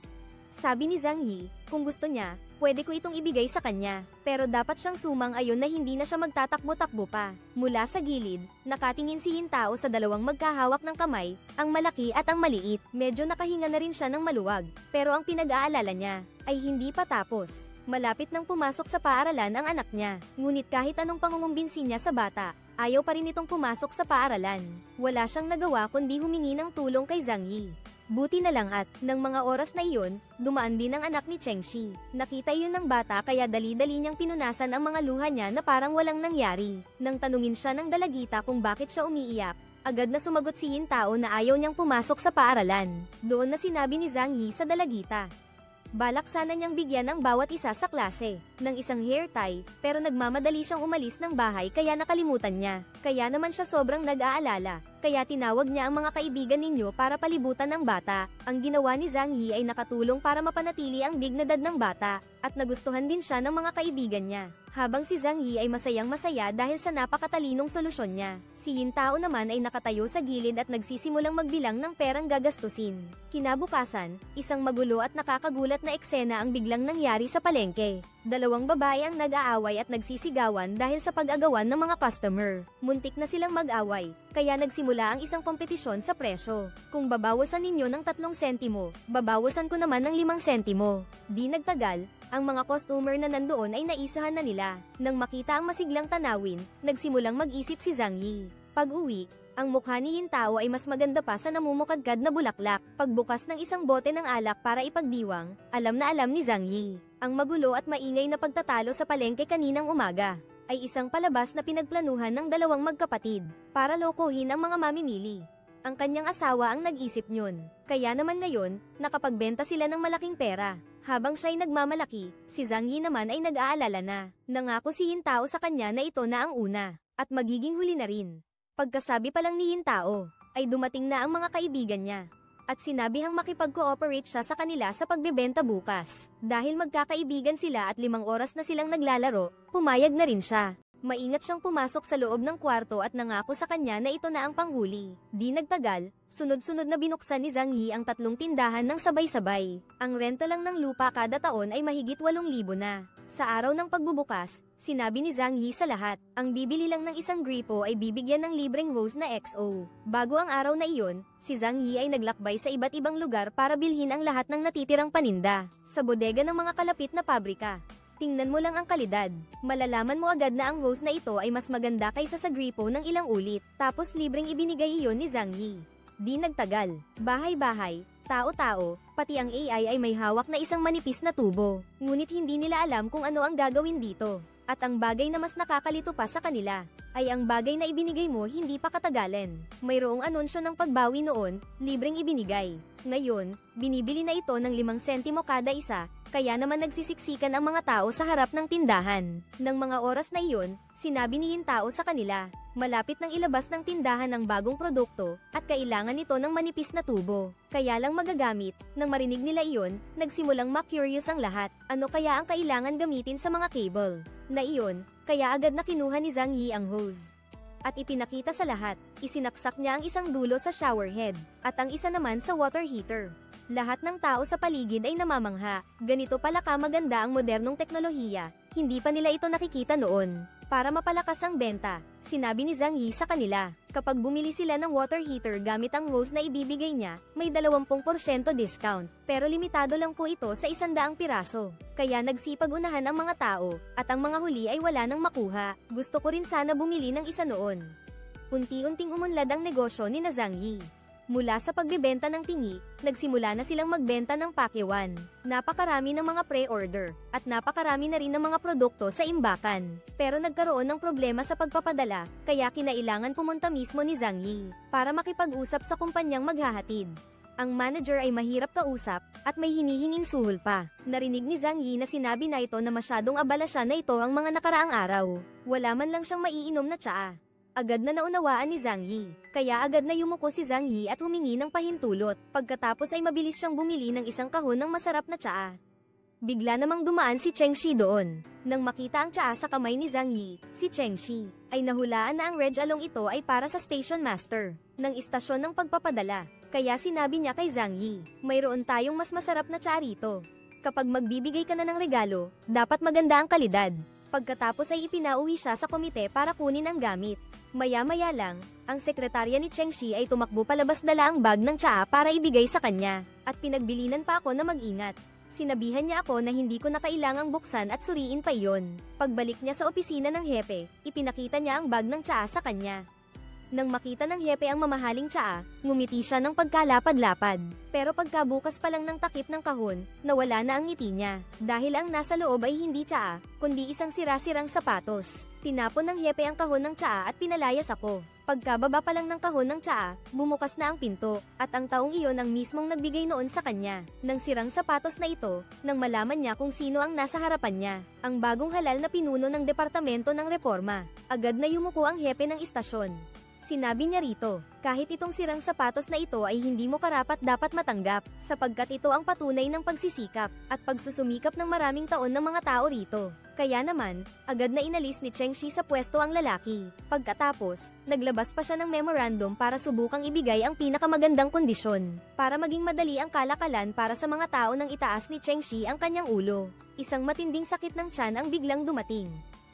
Sabi ni Zhang Yi, kung gusto niya, pwede ko itong ibigay sa kanya, pero dapat siyang sumang-ayon na hindi na siya magtatakbo-takbo pa. Mula sa gilid, nakatingin si Yintao sa dalawang magkahawak ng kamay, ang malaki at ang maliit. Medyo nakahinga na rin siya ng maluwag, pero ang pinag-aalala niya ay hindi pa tapos. Malapit nang pumasok sa paaralan ang anak niya, ngunit kahit anong pangungumbinsi niya sa bata, ayaw pa rin itong pumasok sa paaralan. Wala siyang nagawa kundi humingi ng tulong kay Zhang Yi. Buti na lang at, ng mga oras na iyon, dumaan din ang anak ni Chengxi. Nakita iyon ng bata kaya dali-dali niyang pinunasan ang mga luha niya na parang walang nangyari. Nang tanungin siya ng dalagita kung bakit siya umiiyak, agad na sumagot si Yintao na ayaw niyang pumasok sa paaralan. Doon na sinabi ni Zhang Yi sa dalagita. Balak sana niyang bigyan ng bawat isa sa klase ng isang hair tie, pero nagmamadali siyang umalis ng bahay kaya nakalimutan niya. Kaya naman siya sobrang nag-aalala, kaya tinawag niya ang mga kaibigan ninyo para palibutan ng bata. Ang ginawa ni Zhang Yi ay nakatulong para mapanatili ang dignidad ng bata, at nagustuhan din siya ng mga kaibigan niya. Habang si Zhang Yi ay masayang-masaya dahil sa napakatalinong solusyon niya, si Yintao naman ay nakatayo sa gilid at nagsisimulang magbilang ng perang gagastusin. Kinabukasan, isang magulo at nakakagulat na eksena ang biglang nangyari sa palengke. Dalawang babae ang nag-aaway at nagsisigawan dahil sa pag-agawan ng mga customer. Muntik na silang mag-away, kaya nagsimula ang isang kompetisyon sa presyo. Kung babawasan ninyo ng 3 sentimo, babawasan ko naman ng 5 sentimo. Di nagtagal, ang mga customer na nandoon ay naisahan na nila. Nang makita ang masiglang tanawin, nagsimulang mag-isip si Zhang Yi. Pag-uwi, ang mukha ni Yintao ay mas maganda pa sa namumukadkad na bulaklak. Pagbukas ng isang bote ng alak para ipagdiwang, alam na alam ni Zhang Yi. Ang magulo at maingay na pagtatalo sa palengke kaninang umaga ay isang palabas na pinagplanuhan ng dalawang magkapatid para lokohin ang mga mamimili. Ang kanyang asawa ang nag-isip niyon. Kaya naman ngayon, nakapagbenta sila ng malaking pera. Habang siya'y nagmamalaki, si Zhang Yi naman ay nag-aalala na. Nangako si Yintao sa kanya na ito na ang una, at magiging huli na rin. Pagkasabi pa lang ni Yintao, ay dumating na ang mga kaibigan niya. At sinabihang makipag-cooperate siya sa kanila sa pagbebenta bukas. Dahil magkakaibigan sila at 5 oras na silang naglalaro, pumayag na rin siya. Maingat siyang pumasok sa loob ng kwarto at nangako sa kanya na ito na ang panghuli. Di nagtagal, sunod-sunod na binuksan ni Zhang Yi ang 3 tindahan ng sabay-sabay. Ang renta lang ng lupa kada taon ay mahigit 8,000 na. Sa araw ng pagbubukas, sinabi ni Zhang Yi sa lahat, ang bibili lang ng isang gripo ay bibigyan ng libreng hose na XO. Bago ang araw na iyon, si Zhang Yi ay naglakbay sa iba't ibang lugar para bilhin ang lahat ng natitirang paninda sa bodega ng mga kalapit na pabrika. Tingnan mo lang ang kalidad. Malalaman mo agad na ang hose na ito ay mas maganda kaysa sa gripo ng ilang ulit. Tapos libreng ibinigay iyon ni Zhang Yi. Di nagtagal, bahay-bahay, tao-tao, pati ang AI ay may hawak na isang manipis na tubo. Ngunit hindi nila alam kung ano ang gagawin dito. At ang bagay na mas nakakalito pa sa kanila, ay ang bagay na ibinigay mo hindi pa katagalan. Mayroong anunsyo ng pagbawi noon, libreng ibinigay. Ngayon, binibili na ito ng 5 sentimo kada isa, kaya naman nagsisiksikan ang mga tao sa harap ng tindahan. Nang mga oras na iyon, sinabi ni Yintao sa kanila, malapit nang ilabas ng tindahan ng bagong produkto, at kailangan nito ng manipis na tubo. Kaya lang magagamit. Nang marinig nila iyon, nagsimulang ma-curious ang lahat. Ano kaya ang kailangan gamitin sa mga cable? Na iyon, kaya agad na kinuha ni Zhang Yi ang hose. At ipinakita sa lahat, isinaksak niya ang isang dulo sa shower head, at ang isa naman sa water heater. Lahat ng tao sa paligid ay namamangha. Ganito pala kamaganda ang modernong teknolohiya, hindi pa nila ito nakikita noon. Para mapalakas ang benta, sinabi ni Zhang Yi sa kanila, kapag bumili sila ng water heater gamit ang hose na ibibigay niya, may 20% discount, pero limitado lang po ito sa 100 piraso. Kaya nagsipag-unahan ang mga tao, at ang mga huli ay wala nang makuha. Gusto ko rin sana bumili ng isa noon. Unti-unting umunlad ang negosyo ni Zhang Yi. Mula sa pagbebenta ng tingi, nagsimula na silang magbenta ng pakewan. Napakarami ng mga pre-order, at napakarami na rin ng mga produkto sa imbakan. Pero nagkaroon ng problema sa pagpapadala, kaya kinailangan pumunta mismo ni Zhang Yi, para makipag-usap sa kumpanyang maghahatid. Ang manager ay mahirap kausap, at may hinihinging suhol pa. Narinig ni Zhang Yi na sinabi na ito na masyadong abala siya na ito ang mga nakaraang araw. Wala man lang siyang maiinom na tsaa. Agad na naunawaan ni Zhang Yi, kaya agad na yumuko si Zhang Yi at humingi ng pahintulot. Pagkatapos ay mabilis siyang bumili ng isang kahon ng masarap na tsaa. Bigla namang dumaan si Cheng Shi doon. Nang makita ang tsaa sa kamay ni Zhang Yi, si Cheng Shi ay nahulaan na ang Reg Along ito ay para sa station master ng istasyon ng pagpapadala. Kaya sinabi niya kay Zhang Yi, mayroon tayong mas masarap na tsaa rito. Kapag magbibigay ka na ng regalo, dapat maganda ang kalidad. Pagkatapos ay ipinauwi siya sa komite para kunin ang gamit. Maya-maya lang, ang sekretarya ni Cheng Shi ay tumakbo palabas dala ang bag ng tsaa para ibigay sa kanya, at pinagbilinan pa ako na mag-ingat. Sinabihan niya ako na hindi ko na kailangang buksan at suriin pa iyon. Pagbalik niya sa opisina ng hepe, ipinakita niya ang bag ng tsaa sa kanya. Nang makita ng hepe ang mamahaling tsaa, ngumiti siya ng pagkalapad-lapad. Pero pagkabukas pa lang ng takip ng kahon, nawala na ang ngiti niya. Dahil ang nasa loob ay hindi tsaa, kundi isang sira-sirang sapatos. Tinapon ng hepe ang kahon ng tsaa at pinalayas ako. Pagkababa pa lang ng kahon ng tsaa, bumukas na ang pinto, at ang taong iyon ang mismong nagbigay noon sa kanya, ng sirang sapatos na ito, nang malaman niya kung sino ang nasa harapan niya, ang bagong halal na pinuno ng Departamento ng Reforma. Agad na yumuko ang hepe ng istasyon. Sinabi niya rito, kahit itong sirang sapatos na ito ay hindi mo karapat-dapat matanggap, sapagkat ito ang patunay ng pagsisikap, at pagsusumikap ng maraming taon ng mga tao rito. Kaya naman, agad na inalis ni Cheng Shi sa pwesto ang lalaki. Pagkatapos, naglabas pa siya ng memorandum para subukang ibigay ang pinakamagandang kondisyon, para maging madali ang kalakalan para sa mga tao nang itaas ni Cheng Shi ang kanyang ulo. Isang matinding sakit ng tiyan ang biglang dumating.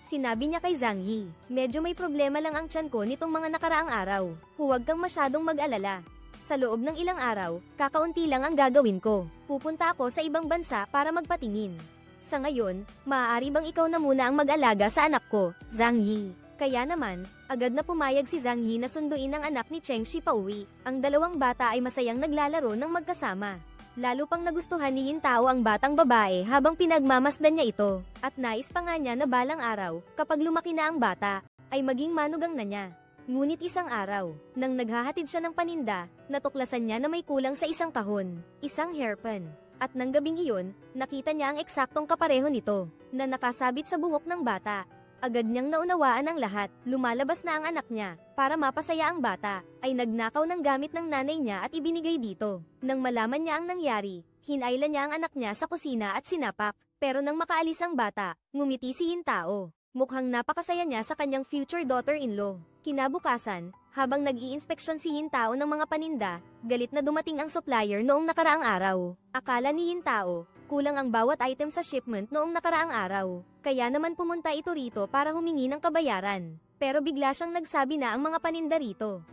Sinabi niya kay Zhang Yi, medyo may problema lang ang tiyan ko nitong mga nakaraang araw. Huwag kang masyadong mag-alala. Sa loob ng ilang araw, kakaunti lang ang gagawin ko. Pupunta ako sa ibang bansa para magpatingin. Sa ngayon, maaari bang ikaw na muna ang mag-alaga sa anak ko, Zhang Yi? Kaya naman, agad na pumayag si Zhang Yi na sunduin ang anak ni Cheng Shi pauwi. Ang dalawang bata ay masayang naglalaro ng magkasama. Lalo pang nagustuhan ni Yin Tao ang batang babae habang pinagmamasdan niya ito, at nais pa nga niya na balang araw, kapag lumaki na ang bata, ay maging manugang na niya. Ngunit isang araw, nang naghahatid siya ng paninda, natuklasan niya na may kulang sa isang kahon, isang hairpin. At nang gabing iyon, nakita niya ang eksaktong kapareho nito, na nakasabit sa buhok ng bata. Agad niyang naunawaan ang lahat, lumalabas na ang anak niya, para mapasaya ang bata, ay nagnakaw ng gamit ng nanay niya at ibinigay dito. Nang malaman niya ang nangyari, hinailan niya ang anak niya sa kusina at sinapak, pero nang makaalis ang bata, ngumiti si Yin Tao. Mukhang napakasaya niya sa kanyang future daughter-in-law. Kinabukasan, habang nag-iinspeksyon si Yin Tao ng mga paninda, galit na dumating ang supplier noong nakaraang araw. Akala ni Yin Tao, kulang ang bawat item sa shipment noong nakaraang araw. Kaya naman pumunta ito rito para humingi ng kabayaran. Pero bigla siyang nagsabi na ang mga paninda rito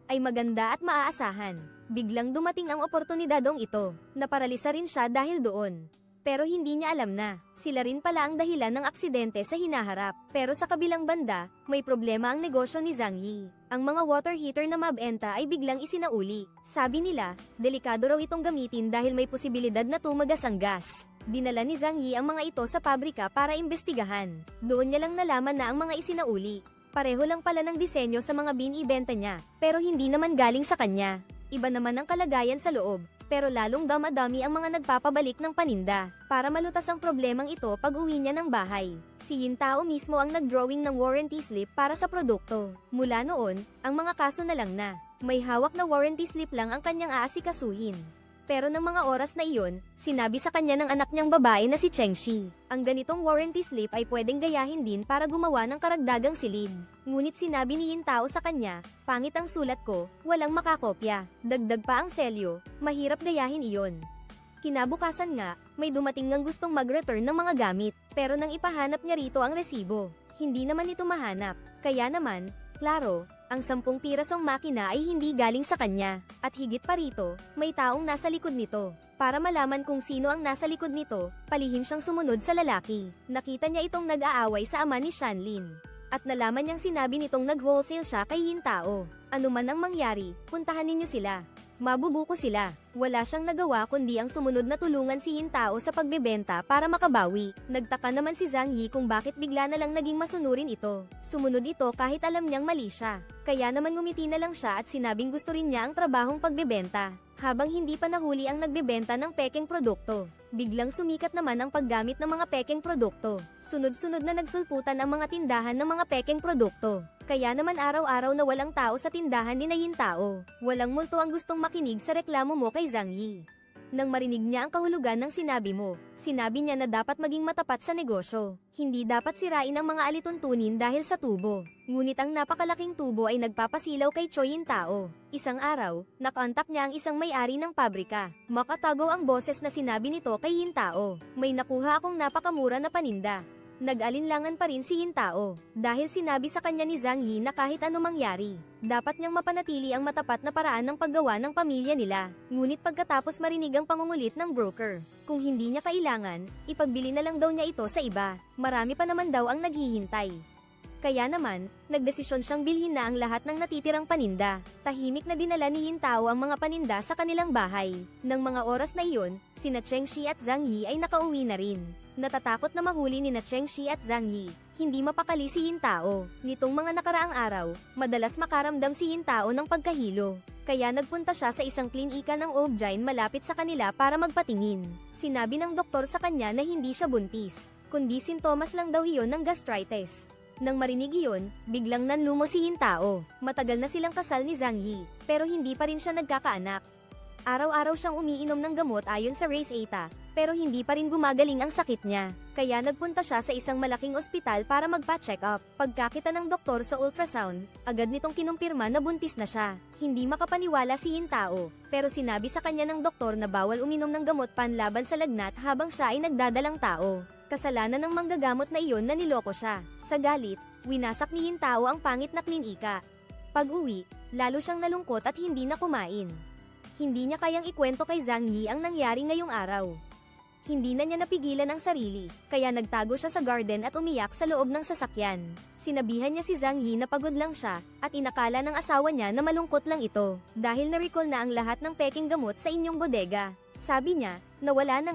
ay maganda at maaasahan. Biglang dumating ang oportunidadong ito. Naparalisa rin siya dahil doon. Pero hindi niya alam na, sila rin pala ang dahilan ng aksidente sa hinaharap. Pero sa kabilang banda, may problema ang negosyo ni Zhang Yi. Ang mga water heater na mabenta ay biglang isinauli. Sabi nila, delikado raw itong gamitin dahil may posibilidad na tumagas ang gas. Dinala ni Zhang Yi ang mga ito sa pabrika para imbestigahan. Doon niya lang nalaman na ang mga isinauli. Pareho lang pala ng disenyo sa mga binibenta niya, pero hindi naman galing sa kanya. Iba naman ang kalagayan sa loob, pero lalong damadami ang mga nagpapabalik ng paninda. Para malutas ang problemang ito pag uwi niya ng bahay, si Yin Tao mismo ang nag-drawing ng warranty slip para sa produkto. Mula noon, ang mga kaso na lang na, may hawak na warranty slip lang ang kanyang aasikasuhin. Pero ng mga oras na iyon, sinabi sa kanya ng anak niyang babae na si Chengxi, ang ganitong warranty slip ay pwedeng gayahin din para gumawa ng karagdagang silid. Ngunit sinabi ni Yin Tao sa kanya, pangit ang sulat ko, walang makakopya. Dagdag pa ang selyo, mahirap gayahin iyon. Kinabukasan nga, may dumating ngang gustong mag-return ng mga gamit, pero nang ipahanap niya rito ang resibo, hindi naman ito mahanap. Kaya naman, klaro, ang 10 pirasong makina ay hindi galing sa kanya, at higit pa rito, may taong nasa likod nito. Para malaman kung sino ang nasa likod nito, palihim siyang sumunod sa lalaki. Nakita niya itong nag-aaway sa ama ni Shanlin. At nalaman niyang sinabi nitong nag-wholesale siya kay Yin Tao. Ano man ang mangyari, puntahan ninyo sila. Mabubuko sila. Wala siyang nagawa kundi ang sumunod na tulungan si Yin Tao sa pagbebenta para makabawi. Nagtaka naman si Zhang Yi kung bakit bigla na lang naging masunurin ito. Sumunod ito kahit alam niyang mali siya. Kaya naman ngumiti na lang siya at sinabing gusto rin niya ang trabahong pagbebenta. Habang hindi pa nahuli ang nagbebenta ng pekeng produkto, biglang sumikat naman ang paggamit ng mga pekeng produkto. Sunod-sunod na nagsulputan ang mga tindahan ng mga pekeng produkto. Kaya naman araw-araw na walang tao sa tindahan ni Yin Tao. Walang multo ang gustong makinig sa reklamo mo kay Zhang Yi. Nang marinig niya ang kahulugan ng sinabi mo, sinabi niya na dapat maging matapat sa negosyo. Hindi dapat sirain ang mga alituntunin dahil sa tubo. Ngunit ang napakalaking tubo ay nagpapasilaw kay Choi Yin Tao. Isang araw, nakontak niya ang isang may-ari ng pabrika. Makatago ang boses na sinabi nito kay Yin Tao. May nakuha akong napakamura na paninda. Nag-alinlangan pa rin si Yin Tao, dahil sinabi sa kanya ni Zhang Yi na kahit ano mangyari, dapat niyang mapanatili ang matapat na paraan ng paggawa ng pamilya nila. Ngunit pagkatapos marinig ang pangungulit ng broker, kung hindi niya kailangan, ipagbili na lang daw niya ito sa iba. Marami pa naman daw ang naghihintay. Kaya naman, nagdesisyon siyang bilhin na ang lahat ng natitirang paninda. Tahimik na dinala ni Yin Tao ang mga paninda sa kanilang bahay. Nang mga oras na iyon, sina Chengxi at Zhang Yi ay nakauwi na rin. Natatakot na mahuli ni Chengxi at Zhang Yi, hindi mapakali si Yin Tao. Nitong mga nakaraang araw, madalas makaramdam si Yin Tao ng pagkahilo. Kaya nagpunta siya sa isang klinika ng Obgyn malapit sa kanila para magpatingin. Sinabi ng doktor sa kanya na hindi siya buntis, kundi sintomas lang daw iyon ng gastritis. Nang marinig iyon, biglang nanlumo si Yin Tao. Matagal na silang kasal ni Zhang Yi, pero hindi pa rin siya nagkakaanak. Araw-araw siyang umiinom ng gamot ayon sa Race Eta, pero hindi pa rin gumagaling ang sakit niya. Kaya nagpunta siya sa isang malaking ospital para magpa-check up. Pagkakita ng doktor sa ultrasound, agad nitong kinumpirma na buntis na siya. Hindi makapaniwala si Yin Tao, pero sinabi sa kanya ng doktor na bawal uminom ng gamot panlaban sa lagnat habang siya ay nagdadalang tao. Kasalanan ng manggagamot na iyon na niloko siya. Sa galit, winasak ni Yin Tao ang pangit na klinika. Pag-uwi, lalo siyang nalungkot at hindi na kumain. Hindi niya kayang ikwento kay Zhang Yi ang nangyari ngayong araw. Hindi na niya napigilan ang sarili, kaya nagtago siya sa garden at umiyak sa loob ng sasakyan. Sinabihan niya si Zhang Yi na pagod lang siya, at inakala ng asawa niya na malungkot lang ito, dahil na-recall na ang lahat ng peking gamot sa inyong bodega. Sabi niya, nawala na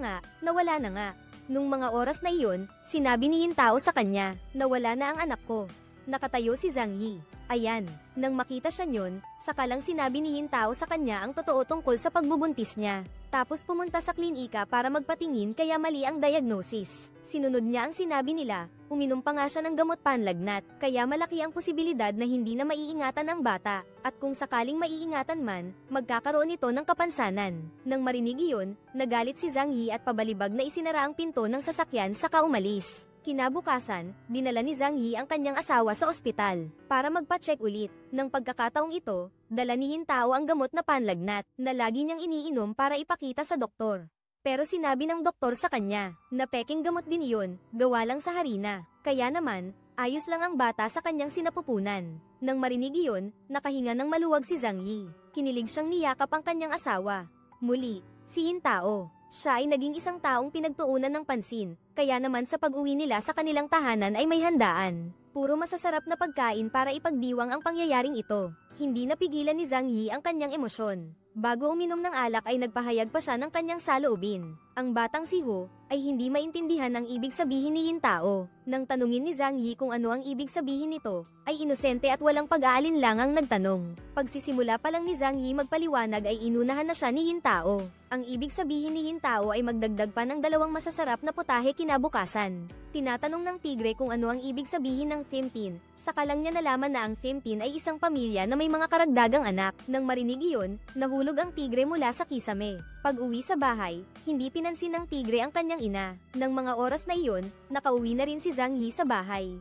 nga. Nung mga oras na iyon, sinabi ni Yin Tao sa kanya, nawala na ang anak ko. Nakatayo si Zhang Yi. Ayan, nang makita siya niyon, saka lang sinabi ni Yin Tao sa kanya ang totoo tungkol sa pagbubuntis niya. Tapos pumunta sa klinika para magpatingin kaya mali ang diagnosis. Sinunod niya ang sinabi nila, uminom pa nga siya ng gamot panlagnat, kaya malaki ang posibilidad na hindi na maiingatan ang bata, at kung sakaling maiingatan man, magkakaroon ito ng kapansanan. Nang marinig iyon, nagalit si Zhang Yi at pabalibag na isinara ang pinto ng sasakyan saka umalis. Kinabukasan, dinala ni Zhang Yi ang kanyang asawa sa ospital para magpa-check ulit. Nang pagkakataong ito, dala ni Yin Tao ang gamot na panlagnat na lagi niyang iniinom para ipakita sa doktor. Pero sinabi ng doktor sa kanya na peking gamot din iyon, gawa lang sa harina. Kaya naman, ayos lang ang bata sa kanyang sinapupunan. Nang marinig iyon, nakahinga ng maluwag si Zhang Yi. Kinilig siyang niyakap ang kanyang asawa. Muli, si Yin Tao. Siya ay naging isang taong pinagtuunan ng pansin, kaya naman sa pag-uwi nila sa kanilang tahanan ay may handaan. Puro masasarap na pagkain para ipagdiwang ang pangyayaring ito. Hindi napigilan ni Zhang Yi ang kanyang emosyon. Bago uminom ng alak ay nagpahayag pa siya ng kanyang saloobin. Ang batang si Ho ay hindi maintindihan ang ibig sabihin ni Yintao. Nang tanungin ni Zhang Yi kung ano ang ibig sabihin nito, ay inosente at walang pag-aalinlangang nagtanong. Pagsisimula pa lang ni Zhang Yi magpaliwanag ay inunahan na siya ni Yintao. Ang ibig sabihin ni Yintao ay magdagdag pa ng 2 masasarap na putahe kinabukasan. Tinatanong ng tigre kung ano ang ibig sabihin ng Thimtin. Saka lang niya nalaman na ang Thimtin ay isang pamilya na may mga karagdagang anak. Nang marinig iyon, nahulog ang tigre mula sa kisame. Pag-uwi sa bahay, hindi pinansin ng tigre ang kanyang ina. Nang mga oras na iyon, nakauwi na rin si Zhang Yi sa bahay.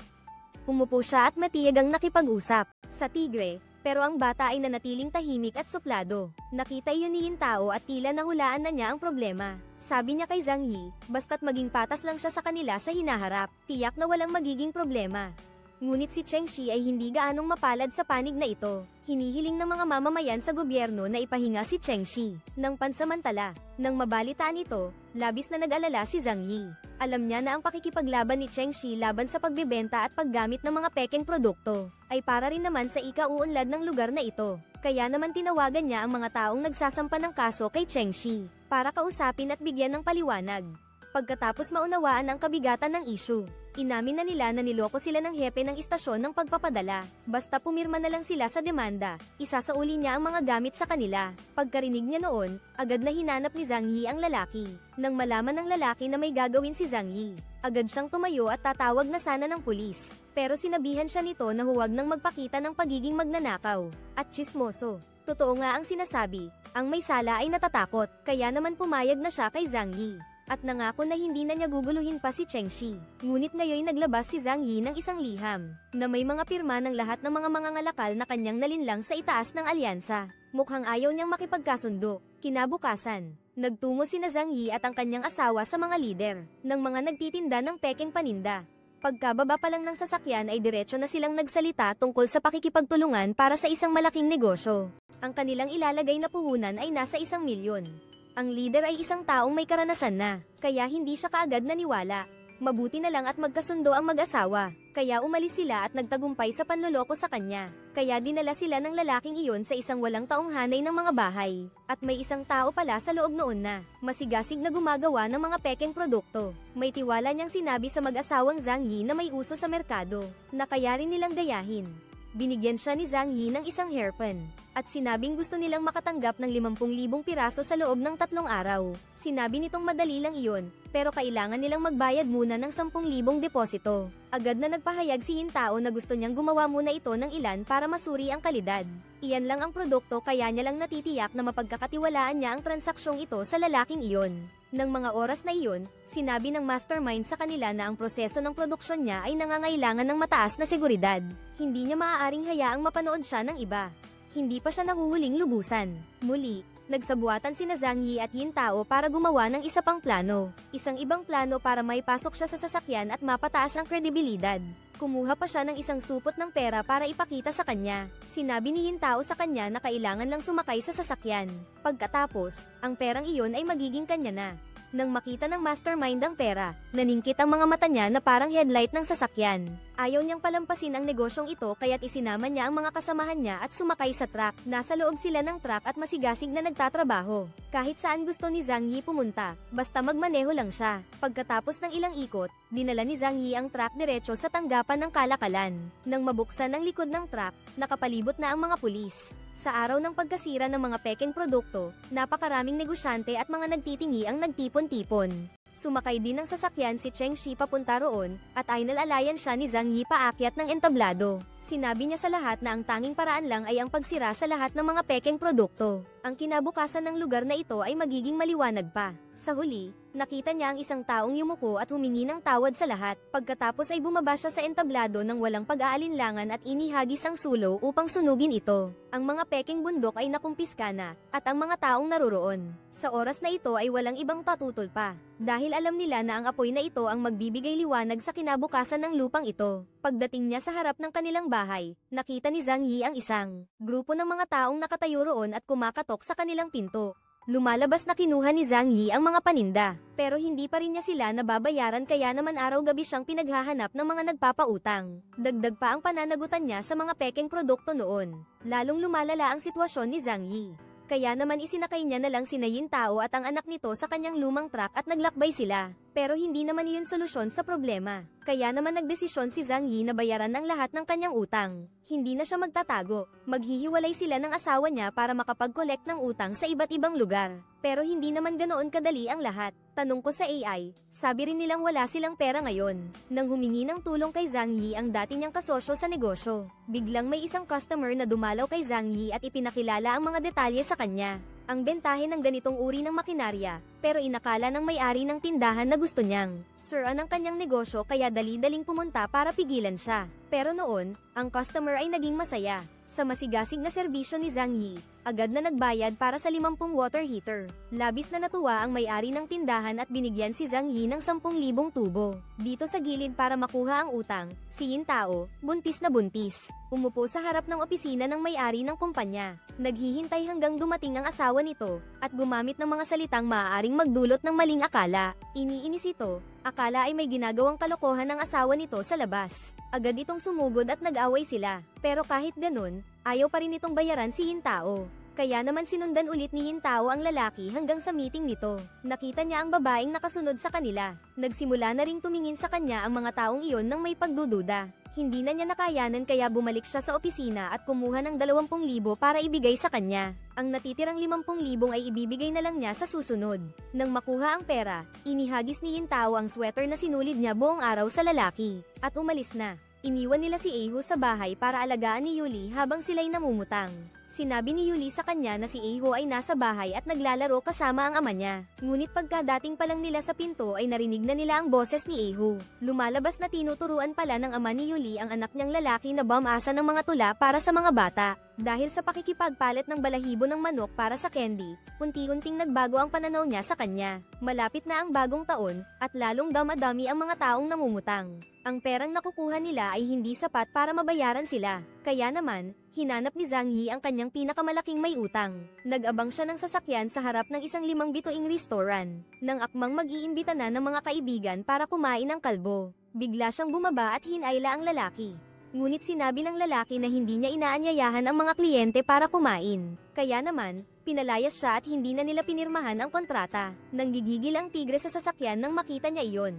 Umupo siya at matiyagang nakipag-usap sa tigre, pero ang bata ay nanatiling tahimik at suplado. Nakita iyon ni Yintao at tila nahulaan na niya ang problema. Sabi niya kay Zhang Yi, basta't maging patas lang siya sa kanila sa hinaharap, tiyak na walang magiging problema. Ngunit si Cheng Shi ay hindi gaanong mapalad sa panig na ito. Hinihiling ng mga mamamayan sa gobyerno na ipahinga si Cheng Shi. Nang pansamantala, nang mabalitaan ito, labis na nag-alala si Zhang Yi. Alam niya na ang pakikipaglaban ni Cheng Shi laban sa pagbebenta at paggamit ng mga pekeng produkto ay para rin naman sa ikauunlad ng lugar na ito. Kaya naman tinawagan niya ang mga taong nagsasampa ng kaso kay Cheng Shi para kausapin at bigyan ng paliwanag. Pagkatapos maunawaan ang kabigatan ng issue, inamin na nila na niloko sila ng hepe ng istasyon ng pagpapadala. Basta pumirma na lang sila sa demanda, isasauli niya ang mga gamit sa kanila. Pagkarinig niya noon, agad na hinanap ni Zhang Yi ang lalaki. Nang malaman ng lalaki na may gagawin si Zhang Yi, agad siyang tumayo at tatawag na sana ng pulis. Pero sinabihan siya nito na huwag nang magpakita ng pagiging magnanakaw at tsismoso. Totoo nga ang sinasabi, ang may sala ay natatakot, kaya naman pumayag na siya kay Zhang Yi. At nangako na hindi na niya guguluhin pa si Cheng Shi. Ngunit ngayon naglabas si Zhang Yi ng isang liham, na may mga pirma ng lahat ng mga mangangalakal na kanyang nalinlang sa itaas ng alyansa. Mukhang ayaw niyang makipagkasundo. Kinabukasan, nagtungo sina Zhang Yi at ang kanyang asawa sa mga lider ng mga nagtitinda ng pekeng paninda. Pagkababa pa lang ng sasakyan ay diretso na silang nagsalita tungkol sa pakikipagtulungan para sa isang malaking negosyo. Ang kanilang ilalagay na puhunan ay nasa 1 milyon. Ang leader ay isang taong may karanasan na, kaya hindi siya kaagad naniwala. Mabuti na lang at magkasundo ang mag-asawa, kaya umalis sila at nagtagumpay sa panloloko sa kanya. Kaya dinala sila ng lalaking iyon sa isang walang taong hanay ng mga bahay. At may isang tao pala sa loob noon na, masigasig na gumagawa ng mga pekeng produkto. May tiwala niyang sinabi sa mag-asawang Zhang Yi na may uso sa merkado, na kaya rin nilang gayahin. Binigyan siya ni Zhang Yi ng isang hairpin, at sinabing gusto nilang makatanggap ng 50,000 piraso sa loob ng 3 araw. Sinabi nitong madali lang iyon, pero kailangan nilang magbayad muna ng 10,000 deposito. Agad na nagpahayag si Yintao na gusto niyang gumawa muna ito ng ilan para masuri ang kalidad. Iyan lang ang produkto kaya niya lang natitiyak na mapagkakatiwalaan niya ang transaksyong ito sa lalaking iyon. Nang mga oras na iyon, sinabi ng mastermind sa kanila na ang proseso ng produksyon niya ay nangangailangan ng mataas na seguridad. Hindi niya maaaring hayaang mapanood siya ng iba. Hindi pa siya nahuhuling lubusan. Muli, nagsabuatan sina Zhang Yi at Yintao para gumawa ng isa pang plano. Isang ibang plano para maipasok siya sa sasakyan at mapataas ang kredibilidad. Kumuha pa siya ng isang supot ng pera para ipakita sa kanya. Sinabi ni Yintao sa kanya na kailangan lang sumakay sa sasakyan. Pagkatapos, ang perang iyon ay magiging kanya na. Nang makita ng mastermind ang pera, naningkit ang mga mata niya na parang headlight ng sasakyan. Ayaw niyang palampasin ang negosyong ito kaya't isinama niya ang mga kasamahan niya at sumakay sa truck. Nasa loob sila ng truck at masigasig na nagtatrabaho. Kahit saan gusto ni Zhang Yi pumunta, basta magmaneho lang siya. Pagkatapos ng ilang ikot, dinala ni Zhang Yi ang truck diretso sa tanggapan ng kalakalan. Nang mabuksan ang likod ng truck, nakapalibot na ang mga pulis. Sa araw ng pagkasira ng mga pekeng produkto, napakaraming negosyante at mga nagtitingi ang nagtipon-tipon. Sumakay din ng sasakyan si Cheng Shi papunta roon, at ainalalayan siya ni Zhang Yi paakyat ng entablado. Sinabi niya sa lahat na ang tanging paraan lang ay ang pagsira sa lahat ng mga pekeng produkto. Ang kinabukasan ng lugar na ito ay magiging maliwanag pa. Sa huli, nakita niya ang isang taong yumuko at humingi ng tawad sa lahat. Pagkatapos ay bumaba siya sa entablado ng walang pag-aalinlangan at inihagis ang sulo upang sunugin ito. Ang mga pekeng bundok ay nakumpiska na, at ang mga taong naroroon. Sa oras na ito ay walang ibang tatutol pa. Dahil alam nila na ang apoy na ito ang magbibigay liwanag sa kinabukasan ng lupang ito. Pagdating niya sa harap ng kanilang bahay, nakita ni Zhang Yi ang isang grupo ng mga taong nakatayo roon at kumakatok sa kanilang pinto. Lumalabas na kinuha ni Zhang Yi ang mga paninda, pero hindi pa rin niya sila nababayaran kaya naman araw-gabi siyang pinaghahanap ng mga nagpapautang. Dagdag pa ang pananagutan niya sa mga pekeng produkto noon. Lalong lumalala ang sitwasyon ni Zhang Yi. Kaya naman isinakay niya na lang sina Yintao at ang anak nito sa kanyang lumang truck at naglakbay sila. Pero hindi naman iyon solusyon sa problema. Kaya naman nagdesisyon si Zhang Yi na bayaran ang lahat ng kanyang utang. Hindi na siya magtatago. Maghihiwalay sila ng asawa niya para makapag-collect ng utang sa iba't ibang lugar. Pero hindi naman ganoon kadali ang lahat. Tanong ko sa AI, sabi rin nilang wala silang pera ngayon. Nang humingi ng tulong kay Zhang Yi ang dati niyang kasosyo sa negosyo, biglang may isang customer na dumalaw kay Zhang Yi at ipinakilala ang mga detalye sa kanya. Ang bentahe ng ganitong uri ng makinarya, pero inakala ng may-ari ng tindahan na gusto niyang suruan ang kanyang negosyo kaya dali-daling pumunta para pigilan siya. Pero noon, ang customer ay naging masaya. Sa masigasig na serbisyo ni Zhang Yi, agad na nagbayad para sa 50 water heater. Labis na natuwa ang may-ari ng tindahan at binigyan si Zhang Yi ng 10,000 tubo. Dito sa gilid para makuha ang utang, si Yintao, buntis na buntis, umupo sa harap ng opisina ng may-ari ng kumpanya. Naghihintay hanggang dumating ang asawa nito, at gumamit ng mga salitang maaaring magdulot ng maling akala. Iniinis ito, akala ay may ginagawang kalokohan ng asawa nito sa labas. Agad itong sumugod at nag-away sila. Pero kahit ganun, ayaw pa rin itong bayaran si Yintao. Kaya naman sinundan ulit ni Yintao ang lalaki hanggang sa meeting nito. Nakita niya ang babaeng nakasunod sa kanila. Nagsimula na ring tumingin sa kanya ang mga taong iyon ng may pagdududa. Hindi na niya nakayanan kaya bumalik siya sa opisina at kumuha ng 20,000 para ibigay sa kanya. Ang natitirang 50,000 ay ibibigay na lang niya sa susunod. Nang makuha ang pera, inihagis ni Yintao ang sweater na sinulid niya buong araw sa lalaki, at umalis na. Iniwan nila si Eho sa bahay para alagaan ni Yuli habang sila'y namumutang. Sinabi ni Yuli sa kanya na si Eho ay nasa bahay at naglalaro kasama ang ama niya. Ngunit pagkadating pa lang nila sa pinto ay narinig na nila ang boses ni Eho. Lumalabas na tinuturuan pala ng ama ni Yuli ang anak niyang lalaki na bumasa ng mga tula para sa mga bata. Dahil sa pakikipagpalit ng balahibo ng manok para sa candy, unti-unting nagbago ang pananaw niya sa kanya. Malapit na ang bagong taon, at lalong damadami ang mga taong namumutang. Ang perang nakukuha nila ay hindi sapat para mabayaran sila. Kaya naman, hinanap ni Zhang Yi ang kanyang pinakamalaking may utang. Nag-abang siya ng sasakyan sa harap ng isang 5 bituing restaurant. Nang akmang mag-iimbita na ng mga kaibigan para kumain ng kalbo, bigla siyang bumaba at hinayla ang lalaki. Ngunit sinabi ng lalaki na hindi niya inaanyayahan ang mga kliyente para kumain. Kaya naman, pinalayas siya at hindi na nila pinirmahan ang kontrata. Nanggigigil ang tigre sa sasakyan nang makita niya iyon.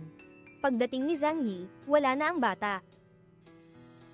Pagdating ni Zhang Yi, wala na ang bata.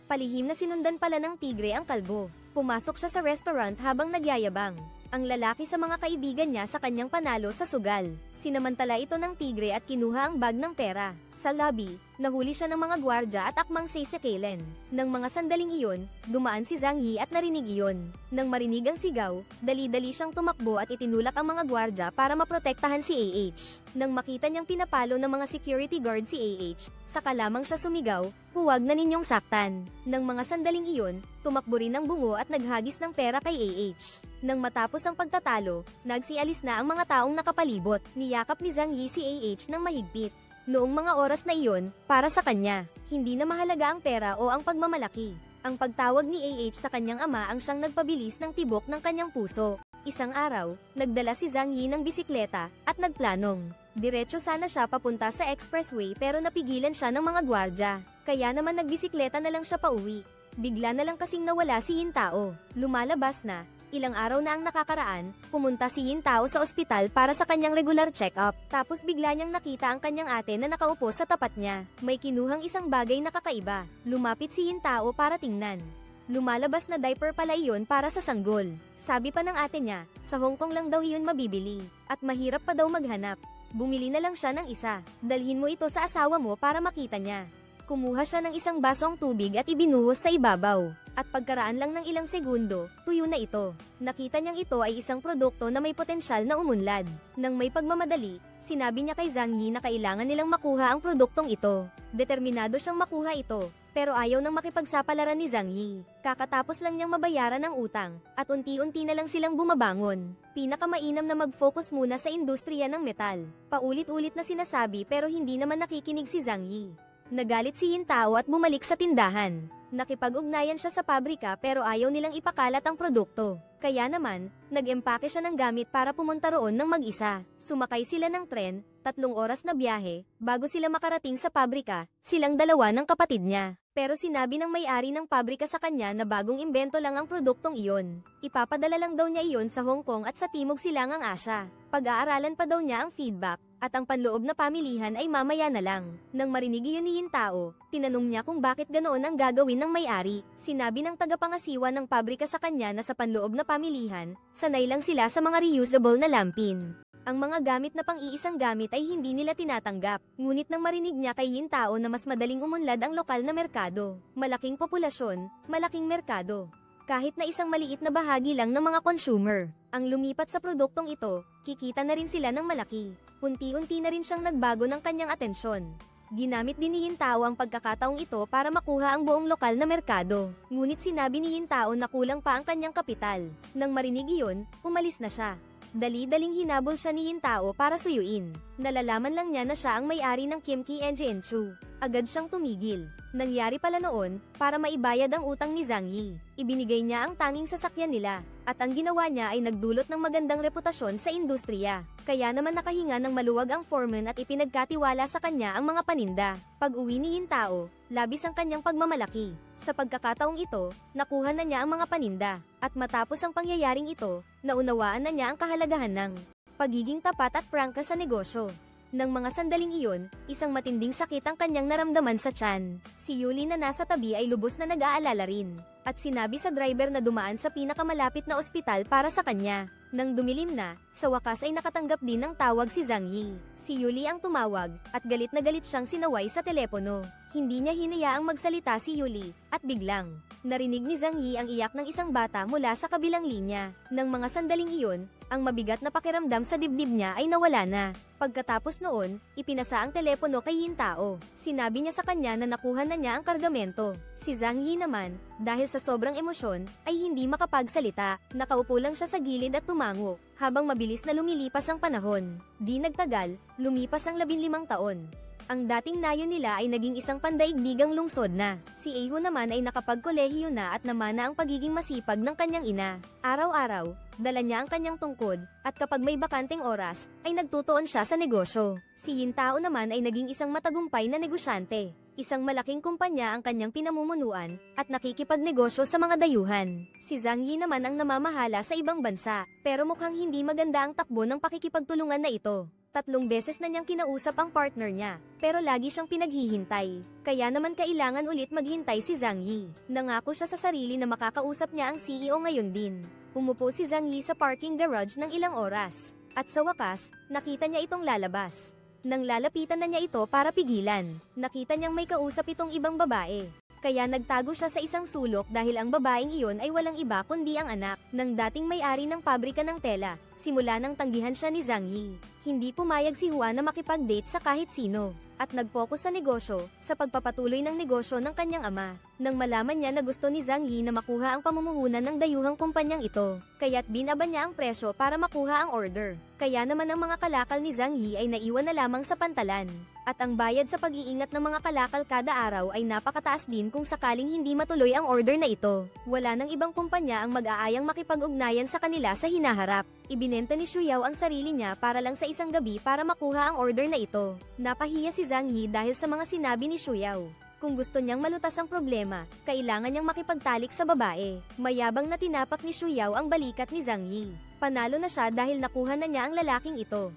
Palihim na sinundan pala ng tigre ang kalbo. Pumasok siya sa restaurant habang nagyayabang. Ang lalaki sa mga kaibigan niya sa kanyang panalo sa sugal. Sinamantala ito ng tigre at kinuha ang bag ng pera. Sa lobby, nahuli siya ng mga gwardya at akmang sisikelan. Nang mga sandaling iyon, dumaan si Zhang Yi at narinig iyon. Nang marinig ang sigaw, dali-dali siyang tumakbo at itinulak ang mga gwardya para maprotektahan si AH. Nang makita niyang pinapalo ng mga security guard si AH, saka lamang siya sumigaw, "Huwag na ninyong saktan." Nang mga sandaling iyon, tumakbo rin ang bungo at naghagis ng pera kay AH. Nang matapos ang pagtatalo, nagsialis na ang mga taong nakapalibot. Niyakap ni Zhang Yi si AH ng mahigpit. Noong mga oras na iyon, para sa kanya, hindi na mahalaga ang pera o ang pagmamalaki. Ang pagtawag ni AH sa kanyang ama ang siyang nagpabilis ng tibok ng kanyang puso. Isang araw, nagdala si Zhang Yi ng bisikleta at nagplanong. Diretso sana siya papunta sa expressway pero napigilan siya ng mga gwardya. Kaya naman nagbisikleta na lang siya pauwi. Bigla na lang kasing nawala si Yintao. Lumalabas na. Ilang araw na ang nakakaraan, pumunta si Yintao sa ospital para sa kanyang regular check-up. Tapos bigla niyang nakita ang kanyang ate na nakaupo sa tapat niya. May kinuhang isang bagay na kakaiba. Lumapit si Yintao para tingnan. Lumalabas na diaper pala iyon para sa sanggol. Sabi pa ng ate niya, sa Hong Kong lang daw iyon mabibili. At mahirap pa daw maghanap. Bumili na lang siya ng isa. Dalhin mo ito sa asawa mo para makita niya. Kumuha siya ng isang basong tubig at ibinuhos sa ibabaw. At pagkaraan lang ng ilang segundo, tuyo na ito. Nakita niyang ito ay isang produkto na may potensyal na umunlad. Nang may pagmamadali, sinabi niya kay Zhang Yi na kailangan nilang makuha ang produktong ito. Determinado siyang makuha ito, pero ayaw nang makipagsapalaran ni Zhang Yi. Kakatapos lang niyang mabayaran ang utang, at unti-unti na lang silang bumabangon. Pinakamainam na mag-focus muna sa industriya ng metal. Paulit-ulit na sinasabi pero hindi naman nakikinig si Zhang Yi. Nagalit si Yintao at bumalik sa tindahan. Nakipag-ugnayan siya sa pabrika pero ayaw nilang ipakalat ang produkto. Kaya naman, nag-empake siya ng gamit para pumunta roon ng mag-isa. Sumakay sila ng tren, 3 oras na biyahe, bago sila makarating sa pabrika, silang dalawa ng kapatid niya. Pero sinabi ng may-ari ng pabrika sa kanya na bagong imbento lang ang produktong iyon. Ipapadala lang daw niya iyon sa Hong Kong at sa Timog Silangang Asya. Pag-aaralan pa daw niya ang feedback, at ang panloob na pamilihan ay mamaya na lang. Nang marinig iyon ni Yintao, tinanong niya kung bakit ganoon ang gagawin ng may-ari. Sinabi ng tagapangasiwa ng pabrika sa kanya na sa panloob na pamilihan, sanay lang sila sa mga reusable na lampin. Ang mga gamit na pang-iisang gamit ay hindi nila tinatanggap. Ngunit nang marinig niya kay Yintao na mas madaling umunlad ang lokal na merkado, malaking populasyon, malaking merkado. Kahit na isang maliit na bahagi lang ng mga consumer ang lumipat sa produktong ito, kikita na rin sila ng malaki. Unti-unti na rin siyang nagbago ng kanyang atensyon. Ginamit din ni Yintao ang pagkakataong ito para makuha ang buong lokal na merkado. Ngunit sinabi ni Yintao na kulang pa ang kanyang kapital. Nang marinig iyon, umalis na siya. Dali-daling hinabol siya ni Yintao para suyuin. Nalalaman lang niya na siya ang may-ari ng Kimki Enjienchu. Agad siyang tumigil. Nangyari pala noon, para maibayad ang utang ni Zhang Yi. Ibinigay niya ang tanging sasakyan nila, at ang ginawa niya ay nagdulot ng magandang reputasyon sa industriya. Kaya naman nakahinga ng maluwag ang foreman at ipinagkatiwala sa kanya ang mga paninda. Pag-uwi ni Yintao, labis ang kanyang pagmamalaki. Sa pagkakataong ito, nakuha na niya ang mga paninda, at matapos ang pangyayaring ito, naunawaan na niya ang kahalagahan ng pagiging tapat at prangka sa negosyo. Nang mga sandaling iyon, isang matinding sakit ang kanyang naramdaman sa tiyan. Si Yuli na nasa tabi ay lubos na nag-aalala rin, at sinabi sa driver na dumaan sa pinakamalapit na ospital para sa kanya. Nang dumilim na, sa wakas ay nakatanggap din ng tawag si Zhang Yi. Si Yuli ang tumawag, at galit na galit siyang sinaway sa telepono. Hindi niya hinayaang magsalita si Yuli, at biglang narinig ni Zhang Yi ang iyak ng isang bata mula sa kabilang linya. Nang mga sandaling iyon, ang mabigat na pakiramdam sa dibdib niya ay nawala na. Pagkatapos noon, ipinasa ang telepono kay Yintao. Sinabi niya sa kanya na nakuha na niya ang kargamento. Si Zhang Yi naman, dahil sa sobrang emosyon, ay hindi makapagsalita. Nakaupo lang siya sa gilid at tumango, habang mabilis na lumilipas ang panahon. Di nagtagal, lumipas ang 15 taon. Ang dating nayon nila ay naging isang pandaigdigang lungsod na. Si Eho naman ay nakapagkolehiyo na at namana ang pagiging masipag ng kanyang ina. Araw-araw, dala niya ang kanyang tungkod, at kapag may bakanteng oras, ay nagtutuon siya sa negosyo. Si Yintao naman ay naging isang matagumpay na negosyante. Isang malaking kumpanya ang kanyang pinamumunuan, at nakikipagnegosyo sa mga dayuhan. Si Zhang Yi naman ang namamahala sa ibang bansa, pero mukhang hindi maganda ang takbo ng pakikipagtulungan na ito. 3 beses na niyang kinausap ang partner niya, pero lagi siyang pinaghihintay. Kaya naman kailangan ulit maghintay si Zhang Yi. Nangako siya sa sarili na makakausap niya ang CEO ngayon din. Umupo si Zhang Yi sa parking garage ng ilang oras. At sa wakas, nakita niya itong lalabas. Nang lalapitan na niya ito para pigilan, nakita niyang may kausap itong ibang babae. Kaya nagtago siya sa isang sulok dahil ang babaeng iyon ay walang iba kundi ang anak ng dating may-ari ng pabrika ng tela. Simula nang tanggihan siya ni Zhang Yi, hindi pumayag si Juan na makipag-date sa kahit sino, at nag-focus sa negosyo, sa pagpapatuloy ng negosyo ng kanyang ama. Nang malaman niya na gusto ni Zhang Yi na makuha ang pamumuhunan ng dayuhang kumpanyang ito, kaya't binaba niya ang presyo para makuha ang order. Kaya naman ang mga kalakal ni Zhang Yi ay naiwan na lamang sa pantalan. At ang bayad sa pag-iingat ng mga kalakal kada araw ay napakataas din kung sakaling hindi matuloy ang order na ito. Wala nang ibang kumpanya ang mag-aayang makipag-ugnayan sa kanila sa hinaharap. Ibinenta ni Shuyao ang sarili niya para lang sa isang gabi para makuha ang order na ito. Napahiya si Zhang Yi dahil sa mga sinabi ni Shuyao. Kung gusto niyang malutas ang problema, kailangan niyang makipagtalik sa babae. Mayabang na tinapak ni Shuyao ang balikat ni Zhang Yi. Panalo na siya dahil nakuha na niya ang lalaking ito.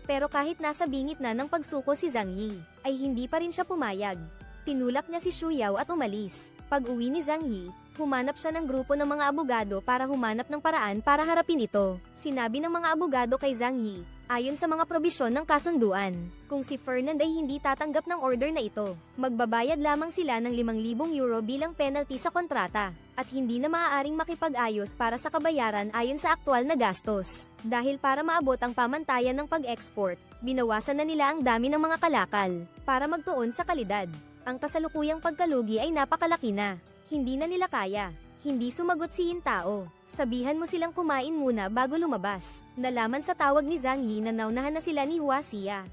Pero kahit nasa bingit na ng pagsuko si Zhang Yi, ay hindi pa rin siya pumayag. Tinulak niya si Shuyao at umalis. Pag-uwi ni Zhang Yi, humanap siya ng grupo ng mga abogado para humanap ng paraan para harapin ito. Sinabi ng mga abogado kay Zhang Yi, ayon sa mga probisyon ng kasunduan, kung si Fernand ay hindi tatanggap ng order na ito, magbabayad lamang sila ng 5,000 euro bilang penalty sa kontrata, at hindi na maaaring makipag-ayos para sa kabayaran ayon sa aktwal na gastos. Dahil para maabot ang pamantayan ng pag-export, binawasan na nila ang dami ng mga kalakal, para magtuon sa kalidad. Ang kasalukuyang pagkalugi ay napakalaki na. Hindi na nila kaya. Hindi sumagot si Yintao. Sabihan mo silang kumain muna bago lumabas. Nalaman sa tawag ni Zhang Yi na naunahan na sila ni Hua Xia.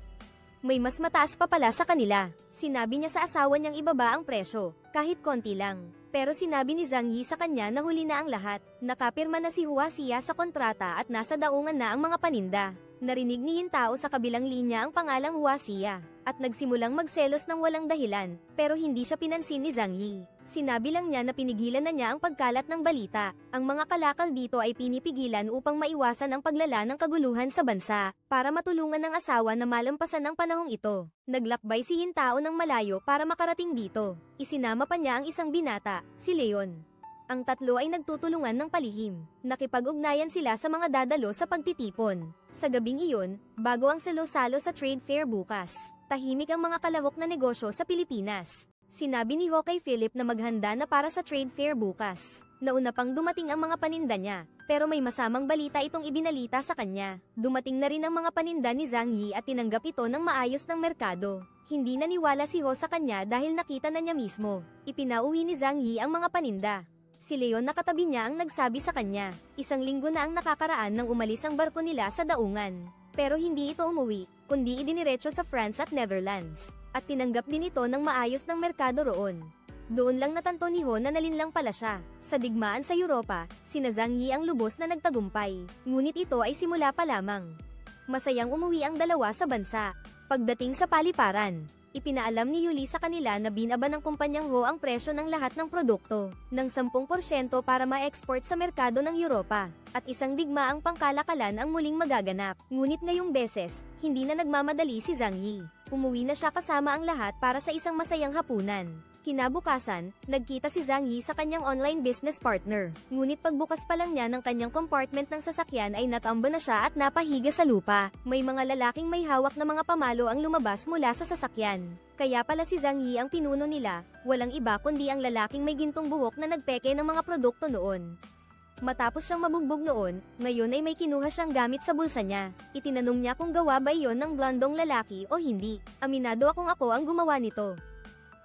May mas mataas pa pala sa kanila. Sinabi niya sa asawa niyang ibaba ang presyo, kahit konti lang. Pero sinabi ni Zhang Yi sa kanya na huli na ang lahat. Nakapirma na si Hua Xia sa kontrata at nasa daungan na ang mga paninda. Narinig ni Yintao sa kabilang linya ang pangalang Hua Xia, at nagsimulang magselos ng walang dahilan, pero hindi siya pinansin ni Zhang Yi. Sinabi lang niya na pinigilan na niya ang pagkalat ng balita. Ang mga kalakal dito ay pinipigilan upang maiwasan ang paglala ng kaguluhan sa bansa, para matulungan ng asawa na malampasan ang panahong ito. Naglakbay si Yintao ng malayo para makarating dito. Isinama pa niya ang isang binata, si Leon. Ang tatlo ay nagtutulungan ng palihim. Nakipag-ugnayan sila sa mga dadalo sa pagtitipon. Sa gabing iyon, bago ang salo-salo sa trade fair bukas, tahimik ang mga kalahok na negosyo sa Pilipinas. Sinabi ni Ho kay Philip na maghanda na para sa trade fair bukas. Nauna pang dumating ang mga paninda niya, pero may masamang balita itong ibinalita sa kanya. Dumating na rin ang mga paninda ni Zhang Yi at tinanggap ito ng maayos ng merkado. Hindi naniwala si Ho sa kanya dahil nakita na niya mismo. Ipinauwi ni Zhang Yi ang mga paninda. Si Leon na katabi niya ang nagsabi sa kanya, 1 linggo na ang nakakaraan nang umalis ang barko nila sa daungan. Pero hindi ito umuwi, kundi idiniretso sa France at Netherlands. At tinanggap din ito ng maayos ng merkado roon. Doon lang natanto ni Ho na nalinlang pala siya. Sa digmaan sa Europa, sina Zhang Yi ang lubos na nagtagumpay. Ngunit ito ay simula pa lamang. Masayang umuwi ang dalawa sa bansa. Pagdating sa paliparan, ipinaalam ni Yuli sa kanila na binaba ng kumpanyang Ho ang presyo ng lahat ng produkto, ng 10% para ma-export sa merkado ng Europa, at isang digmaang pangkalakalan ang muling magaganap. Ngunit ngayong beses, hindi na nagmamadali si Zhang Yi. Umuwi na siya kasama ang lahat para sa isang masayang hapunan. Kinabukasan, nagkita si Zhang Yi sa kanyang online business partner. Ngunit pagbukas pa lang niya ng kanyang compartment ng sasakyan ay natamba na siya at napahiga sa lupa. May mga lalaking may hawak na mga pamalo ang lumabas mula sa sasakyan. Kaya pala si Zhang Yi ang pinuno nila, walang iba kundi ang lalaking may gintong buhok na nagpeke ng mga produkto noon. Matapos siyang mabugbog noon, ngayon ay may kinuha siyang gamit sa bulsa niya. Itinanong niya kung gawa ba iyon ng blondong lalaki o hindi. Aminado akong ako ang gumawa nito.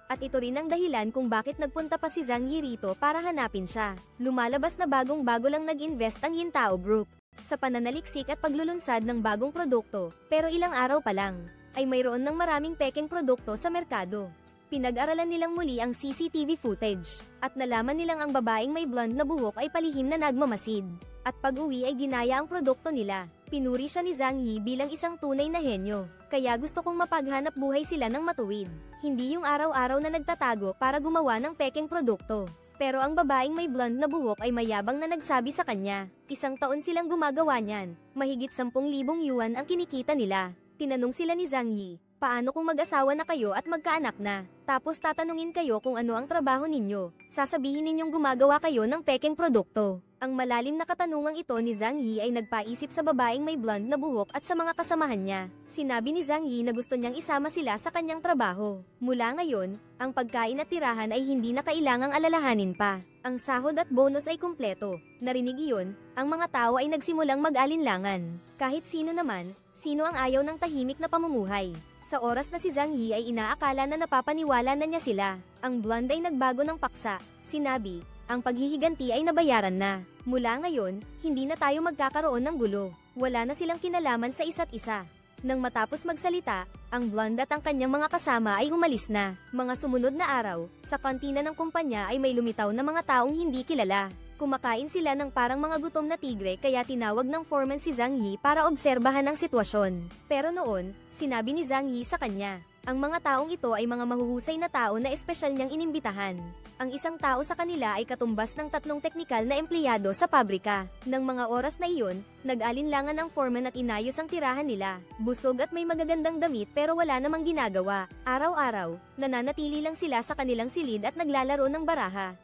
At ito rin ang dahilan kung bakit nagpunta pa si Zhang Yi rito para hanapin siya. Lumalabas na bagong-bago lang nag-invest ang Yintao Group sa pananaliksik at paglulunsad ng bagong produkto, pero ilang araw pa lang, ay mayroon ng maraming pekeng produkto sa merkado. Pinag-aralan nilang muli ang CCTV footage, at nalaman nilang ang babaeng may blonde na buhok ay palihim na nagmamasid. At pag-uwi ay ginaya ang produkto nila. Pinuri siya ni Zhang Yi bilang isang tunay na henyo. Kaya gusto kong mapaghanap buhay sila ng matuwid. Hindi yung araw-araw na nagtatago para gumawa ng pekeng produkto. Pero ang babaeng may blonde na buhok ay mayabang na nagsabi sa kanya. 1 taon silang gumagawa niyan. Mahigit 10,000 yuan ang kinikita nila. Tinanong sila ni Zhang Yi, paano kung mag-asawa na kayo at magkaanak na? Tapos tatanungin kayo kung ano ang trabaho ninyo. Sasabihin ninyong gumagawa kayo ng pekeng produkto. Ang malalim na katanungang ito ni Zhang Yi ay nagpaisip sa babaeng may blonde na buhok at sa mga kasamahan niya. Sinabi ni Zhang Yi na gusto niyang isama sila sa kanyang trabaho. Mula ngayon, ang pagkain at tirahan ay hindi na kailangang alalahanin pa. Ang sahod at bonus ay kumpleto. Narinig iyon, ang mga tao ay nagsimulang mag-alinlangan. Kahit sino naman, sino ang ayaw ng tahimik na pamumuhay? Sa oras na si Zhang Yi ay inaakala na napapaniwala na niya sila. Ang blonde ay nagbago ng paksa. Sinabi, ang paghihiganti ay nabayaran na. Mula ngayon, hindi na tayo magkakaroon ng gulo. Wala na silang kinalaman sa isa't isa. Nang matapos magsalita, ang blonde at ang kanyang mga kasama ay umalis na. Mga sumunod na araw, sa kantina ng kumpanya ay may lumitaw na mga taong hindi kilala. Kumakain sila ng parang mga gutom na tigre kaya tinawag ng foreman si Zhang Yi para obserbahan ang sitwasyon. Pero noon, sinabi ni Zhang Yi sa kanya, ang mga taong ito ay mga mahuhusay na tao na espesyal niyang inimbitahan. Ang isang tao sa kanila ay katumbas ng 3 teknikal na empleyado sa pabrika. Nang mga oras na iyon, nag-alinlangan ang foreman at inayos ang tirahan nila. Busog at may magagandang damit pero wala namang ginagawa. Araw-araw, nananatili lang sila sa kanilang silid at naglalaro ng baraha.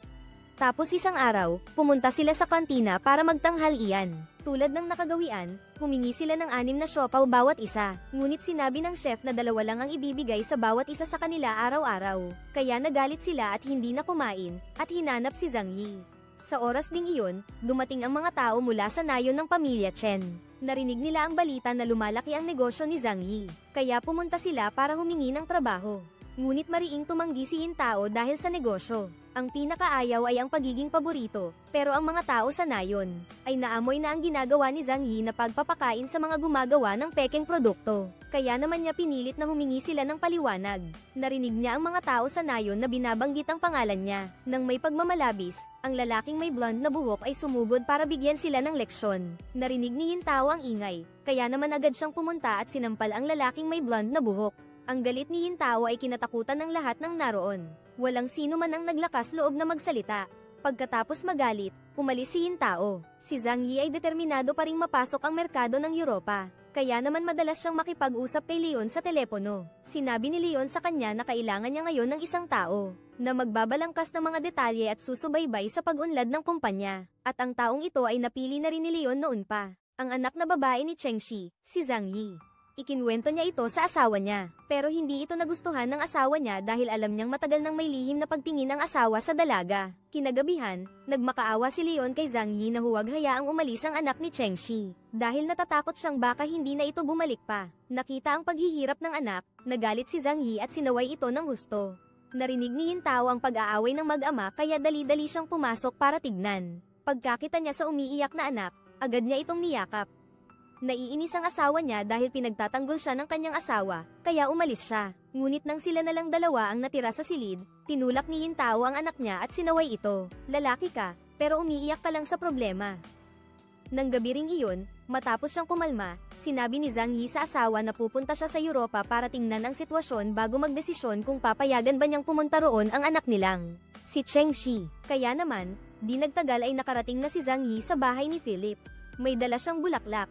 Tapos isang araw, pumunta sila sa kantina para magtanghalian. Tulad ng nakagawian, humingi sila ng 6 na siopaw bawat isa. Ngunit sinabi ng chef na 2 lang ang ibibigay sa bawat isa sa kanila araw-araw. Kaya nagalit sila at hindi na kumain, at hinanap si Zhang Yi. Sa oras ding iyon, dumating ang mga tao mula sa nayon ng pamilya Chen. Narinig nila ang balita na lumalaki ang negosyo ni Zhang Yi. Kaya pumunta sila para humingi ng trabaho. Ngunit mariing tumanggi si Yintao dahil sa negosyo. Ang pinakaayaw ay ang pagiging paborito, pero ang mga tao sa nayon ay naamoy na ang ginagawa ni Zhang Yi na pagpapakain sa mga gumagawa ng pekeng produkto. Kaya naman niya pinilit na humingi sila ng paliwanag. Narinig niya ang mga tao sa nayon na binabanggit ang pangalan niya. Nang may pagmamalabis, Ang lalaking may blonde na buhok ay sumugod para bigyan sila ng leksyon. Narinig ni Yintao ang ingay, kaya naman agad siyang pumunta at sinampal ang lalaking may blonde na buhok. Ang galit ni Yintao ay kinatakutan ng lahat ng naroon. Walang sino man ang naglakas loob na magsalita. Pagkatapos magalit, umalis si Yintao. Si Zhang Yi ay determinado pa ring mapasok ang merkado ng Europa. Kaya naman madalas siyang makipag-usap kay Leon sa telepono. Sinabi ni Leon sa kanya na kailangan niya ngayon ng isang tao na magbabalangkas ng mga detalye at susubaybay sa pag-unlad ng kumpanya. At ang taong ito ay napili na rin ni Leon noon pa. Ang anak na babae ni Cheng Shi, si Zhang Yi. Ikinwento niya ito sa asawa niya, pero hindi ito nagustuhan ng asawa niya dahil alam niyang matagal nang may lihim na pagtingin ng asawa sa dalaga. Kinagabihan, nagmakaawa si Leon kay Zhang Yi na huwag hayaang umalis ang anak ni Cheng Shi. Dahil natatakot siyang baka hindi na ito bumalik pa. Nakita ang paghihirap ng anak, nagalit si Zhang Yi at sinaway ito ng husto. Narinig ni Yintao ang pag-aaway ng mag-ama kaya dali-dali siyang pumasok para tignan. Pagkakita niya sa umiiyak na anak, agad niya itong niyakap. Naiinis ang asawa niya dahil pinagtatanggol siya ng kanyang asawa, kaya umalis siya. Ngunit nang sila na lang dalawa ang natira sa silid, tinulak ni Yintao ang anak niya at sinaway ito. Lalaki ka, pero umiiyak ka lang sa problema. Nang gabi ring iyon, matapos siyang kumalma, sinabi ni Zhang Yi sa asawa na pupunta siya sa Europa para tingnan ang sitwasyon bago magdesisyon kung papayagan ba niyang pumunta roon ang anak nilang, si Cheng Shi. Kaya naman, di nagtagal ay nakarating na si Zhang Yi sa bahay ni Philip. May dala siyang bulaklak.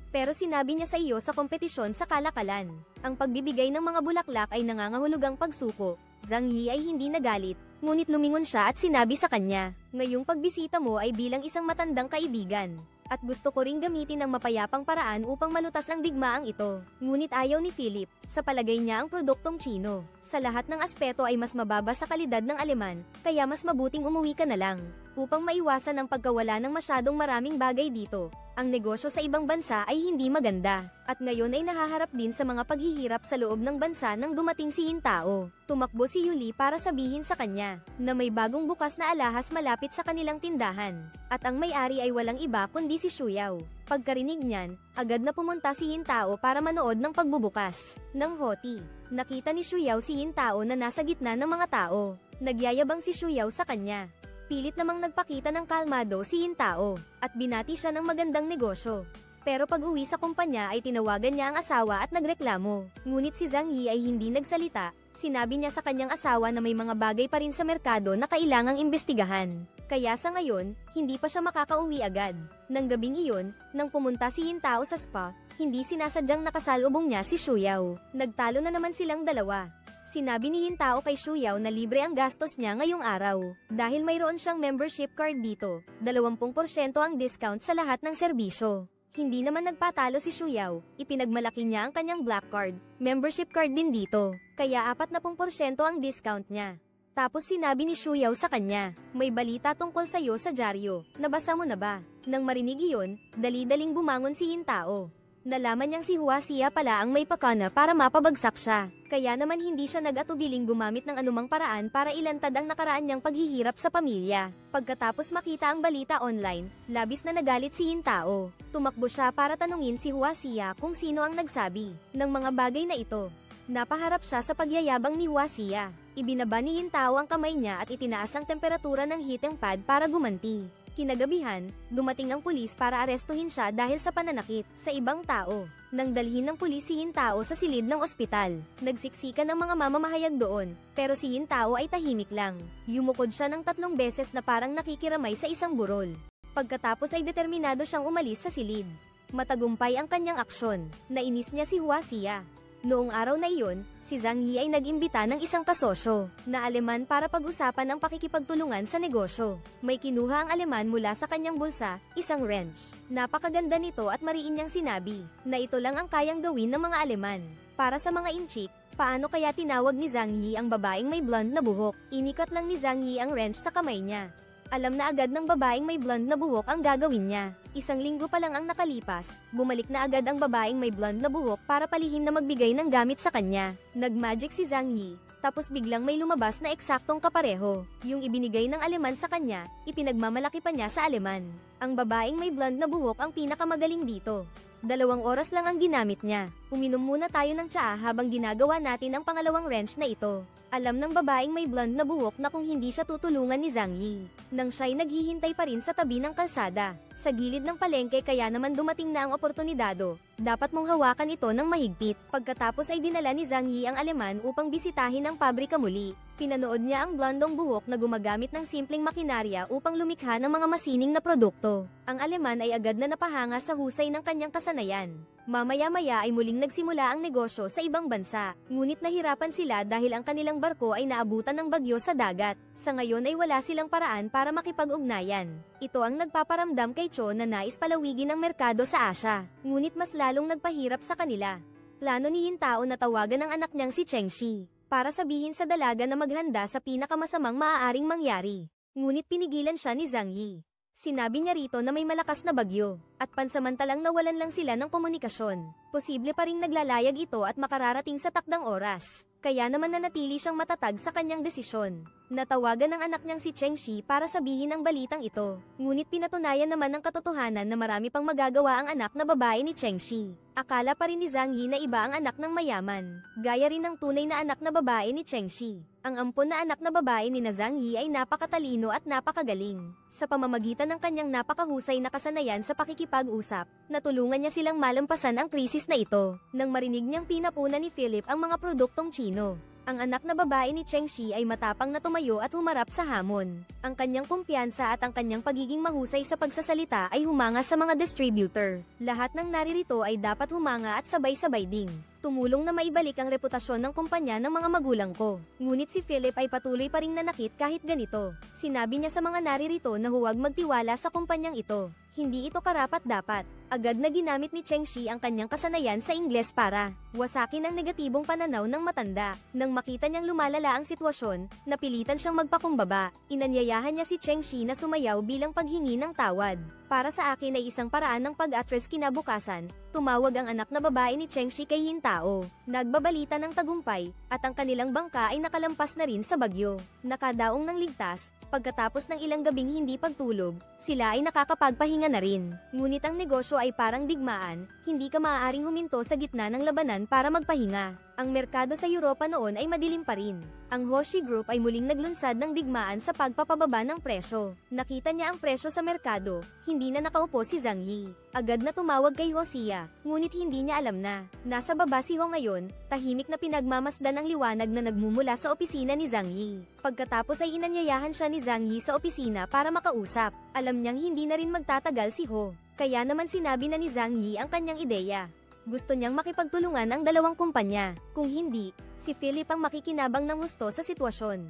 Pero sinabi niya sa iyo sa kompetisyon sa kalakalan. Ang pagbibigay ng mga bulaklak ay nangangahulugang pagsuko. Zhang Yi ay hindi nagalit, ngunit lumingon siya at sinabi sa kanya, ngayong pagbisita mo ay bilang isang matandang kaibigan. At gusto ko ring gamitin ang mapayapang paraan upang malutas ang digmaang ito. Ngunit ayaw ni Philip, sa palagay niya ang produktong Chino. Sa lahat ng aspeto ay mas mababa sa kalidad ng Aleman, kaya mas mabuting umuwi ka na lang. Upang maiwasan ang pagkawala ng masyadong maraming bagay dito. Ang negosyo sa ibang bansa ay hindi maganda, at ngayon ay nahaharap din sa mga paghihirap sa loob ng bansa nang dumating si Yintao. Tumakbo si Yuli para sabihin sa kanya, na may bagong bukas na alahas malapit sa kanilang tindahan, at ang may-ari ay walang iba kundi si Shuyao. Pagkarinig niyan, agad na pumunta si Yintao para manood ng pagbubukas ng hoti. Nakita ni Shuyao si Yintao na nasa gitna ng mga tao. Nagyayabang si Shuyao sa kanya. Pilit namang nagpakita ng kalmado si Yintao, at binati siya ng magandang negosyo. Pero pag uwi sa kumpanya ay tinawagan niya ang asawa at nagreklamo. Ngunit si Zhang Yi ay hindi nagsalita. Sinabi niya sa kanyang asawa na may mga bagay pa rin sa merkado na kailangang imbestigahan. Kaya sa ngayon, hindi pa siya makakauwi agad. Nang gabing iyon, nang pumunta si Yintao sa spa, hindi sinasadyang nakasalubong niya si Shuyao. Nagtalo na naman silang dalawa. Sinabi ni Yintao kay Shuyao na libre ang gastos niya ngayong araw. Dahil mayroon siyang membership card dito, 20% ang discount sa lahat ng serbisyo. Hindi naman nagpatalo si Shuyao, ipinagmalaki niya ang kanyang black card, membership card din dito, kaya 40% ang discount niya. Tapos sinabi ni Shuyao sa kanya, may balita tungkol sa iyo sa dyaryo, nabasa mo na ba? Nang marinig iyon, dali-daling bumangon si Yintao. Nalaman niyang si Hua Xia pala ang may pakana para mapabagsak siya. Kaya naman hindi siya nag-atubiling gumamit ng anumang paraan para ilantad ang nakaraan niyang paghihirap sa pamilya. Pagkatapos makita ang balita online, labis na nagalit si Yintao. Tumakbo siya para tanungin si Hua Xia kung sino ang nagsabi ng mga bagay na ito. Napaharap siya sa pagyayabang ni Hua Xia. Ibinaba ni Yintao ang kamay niya at itinaas ang temperatura ng heating pad para gumanti. Kinagabihan, dumating ang pulis para arestuhin siya dahil sa pananakit sa ibang tao. Nang dalhin ng pulis si Yintao sa silid ng ospital, nagsiksikan ng mga mamamahayag doon, pero si Yintao ay tahimik lang. Yumukod siya ng 3 beses na parang nakikiramay sa isang burol. Pagkatapos ay determinado siyang umalis sa silid. Matagumpay ang kanyang aksyon. Nainis niya si Hua Xia. Noong araw na iyon, si Zhang Yi ay nag-imbita ng isang kasosyo na Aleman para pag-usapan ang pakikipagtulungan sa negosyo. May kinuha ang Aleman mula sa kanyang bulsa, isang wrench. Napakaganda nito at mariin niyang sinabi na ito lang ang kayang gawin ng mga Aleman. Para sa mga inchik, paano kaya tinawag ni Zhang Yi ang babaeng may blonde na buhok? Inikat lang ni Zhang Yi ang wrench sa kamay niya. Alam na agad ng babaeng may blonde na buhok ang gagawin niya. 1 linggo pa lang ang nakalipas, bumalik na agad ang babaeng may blonde na buhok para palihim na magbigay ng gamit sa kanya. Nag-magic si Zhang Yi, tapos biglang may lumabas na eksaktong kapareho. Yung ibinigay ng Aleman sa kanya, ipinagmamalaki pa niya sa Aleman. Ang babaeng may blonde na buhok ang pinakamagaling dito. 2 oras lang ang ginamit niya. Uminom muna tayo ng tsaa habang ginagawa natin ang pangalawang wrench na ito. Alam ng babaeng may blonde na buhok na kung hindi siya tutulungan ni Zhang Yi. Nang siya'y naghihintay pa rin sa tabi ng kalsada, sa gilid ng palengke kaya naman dumating na ang oportunidado. Dapat mong hawakan ito ng mahigpit. Pagkatapos ay dinala ni Zhang Yi ang Aleman upang bisitahin ang pabrika muli. Pinanood niya ang blondong buhok na gumagamit ng simpleng makinarya upang lumikha ng mga masining na produkto. Ang Aleman ay agad na napahanga sa husay ng kanyang kasanayan. Mamaya-maya ay muling nagsimula ang negosyo sa ibang bansa. Ngunit nahirapan sila dahil ang kanilang barko ay naabutan ng bagyo sa dagat. Sa ngayon ay wala silang paraan para makipag-ugnayan. Ito ang nagpaparamdam kay Cho na nais palawigin ang merkado sa Asia. Ngunit mas lalong nagpahirap sa kanila. Plano ni Yintao na tawagan ang anak niyang si Chengxi para sabihin sa dalaga na maghanda sa pinakamasamang maaaring mangyari. Ngunit pinigilan siya ni Zhang Yi. Sinabi niya rito na may malakas na bagyo, at pansamantalang nawalan lang sila ng komunikasyon. Posible pa ring naglalayag ito at makararating sa takdang oras. Kaya naman nanatili siyang matatag sa kanyang desisyon. Natawagan ng anak niyang si Chengxi para sabihin ang balitang ito. Ngunit pinatunayan naman ng katotohanan na marami pang magagawa ang anak na babae ni Chengxi. Akala pa rin ni Zhang Yi na iba ang anak ng mayaman, gaya rin ng tunay na anak na babae ni Chengxi. Ang ampon na anak na babae ni Zhang Yi ay napakatalino at napakagaling. Sa pamamagitan ng kanyang napakahusay na kasanayan sa pakikipag-usap, natulungan niya silang malampasan ang krisis na ito. Nang marinig niyang pinapuna ni Philip ang mga produktong Chino, ang anak na babae ni Chengxi ay matapang na tumayo at humarap sa hamon. Ang kanyang kumpiyansa at ang kanyang pagiging mahusay sa pagsasalita ay humanga sa mga distributor. Lahat ng naririto ay dapat humanga at sabay-sabay ding tumulong na maibalik ang reputasyon ng kumpanya ng mga magulang ko. Ngunit si Philip ay patuloy pa ring nanakit kahit ganito. Sinabi niya sa mga naririto na huwag magtiwala sa kumpanyang ito. Hindi ito karapat-dapat. Agad na ginamit ni Chengxi ang kanyang kasanayan sa Ingles para wasakin ang negatibong pananaw ng matanda. Nang makita niyang lumalala ang sitwasyon, napilitan siyang magpakumbaba. Inanyayahan niya si Chengxi na sumayaw bilang paghingi ng tawad. Para sa akin ay isang paraan ng pag-atres kinabukasan. Tumawag ang anak na babae ni Chengxi kay Yintao. Nagbabalita ng tagumpay, at ang kanilang bangka ay nakalampas na rin sa bagyo. Nakadaong ng ligtas. Pagkatapos ng ilang gabing hindi pagtulog, sila ay nakakapagpahinga na rin. Ngunit ang negosyo ay parang digmaan, hindi ka maaaring huminto sa gitna ng labanan para magpahinga. Ang merkado sa Europa noon ay madilim pa rin. Ang Hoshi Group ay muling naglunsad ng digmaan sa pagpapababa ng presyo. Nakita niya ang presyo sa merkado, hindi na nakaupo si Zhang Yi. Agad na tumawag kay Hosea, ngunit hindi niya alam na nasa baba si Ho ngayon, tahimik na pinagmamasdan ang liwanag na nagmumula sa opisina ni Zhang Yi. Pagkatapos ay inanyayahan siya ni Zhang Yi sa opisina para makausap. Alam niyang hindi na rin magtatagal si Ho, kaya naman sinabi na ni Zhang Yi ang kanyang ideya. Gusto niyang makipagtulungan ang dalawang kumpanya. Kung hindi, si Philip ang makikinabang ng husto sa sitwasyon.